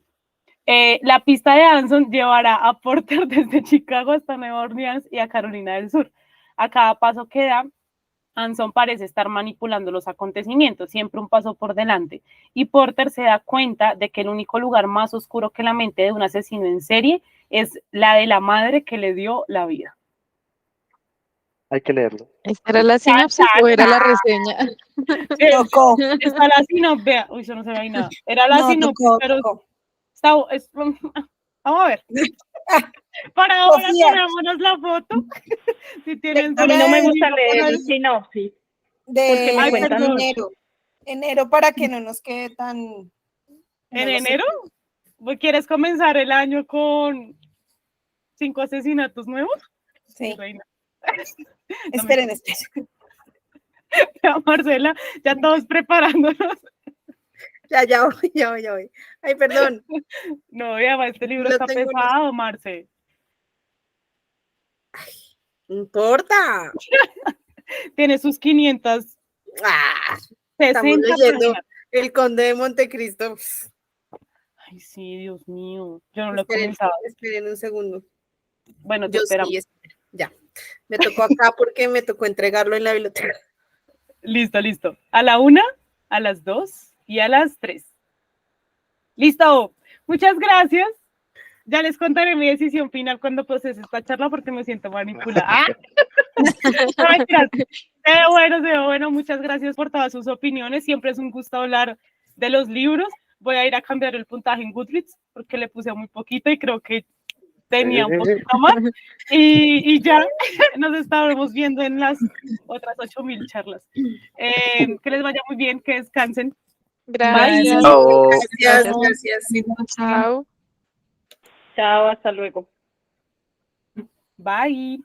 la pista de Anson llevará a Porter desde Chicago hasta Nueva Orleans y a Carolina del Sur. A cada paso que da, Anson parece estar manipulando los acontecimientos, siempre un paso por delante, y Porter se da cuenta de que el único lugar más oscuro que la mente de un asesino en serie es la de la madre que le dio la vida. Hay que leerlo. ¿Esta era la sinopsis o era la reseña? Tocó. Está la sinopsis, vea, uy, eso no se ve ahí nada. Era la No, sinopsis, tocó, pero tocó. vamos a ver. Para ahora Sofía. ponémonos la foto. Si tienen A mí no me gusta Ay, leer ay, sinopsis. De Porque me Ay, cuentan perdón. enero. Enero para que no nos quede tan... ¿En enero? ¿Quieres comenzar el año con 5 asesinatos nuevos? Sí. Reina. Esperen. Ya, Marcela, ya todos preparándonos. Ya voy. Ay, perdón. No, ya va, este libro Lo está tengo pesado, Marce. No importa. Tiene sus 560 Estamos leyendo páginas. El Conde de Montecristo. Ay, sí, Dios mío. Yo no lo he comenzado. Esperen un segundo. Bueno, te Yo esperamos. sí, ya. Me tocó acá porque me tocó entregarlo en la biblioteca. Listo. A la 1, a las 2 y a las 3. Listo. Muchas gracias. Ya les contaré mi decisión final cuando procese esta charla porque me siento manipulada. No, mentiras. Se ve bueno. Muchas gracias por todas sus opiniones. Siempre es un gusto hablar de los libros. Voy a ir a cambiar el puntaje en Goodreads porque le puse muy poquito y creo que tenía un poquito más. Y ya nos estaremos viendo en las otras 8,000 charlas. Que les vaya muy bien, que descansen. Gracias. Gracias. Chao. Chao, hasta luego. Bye.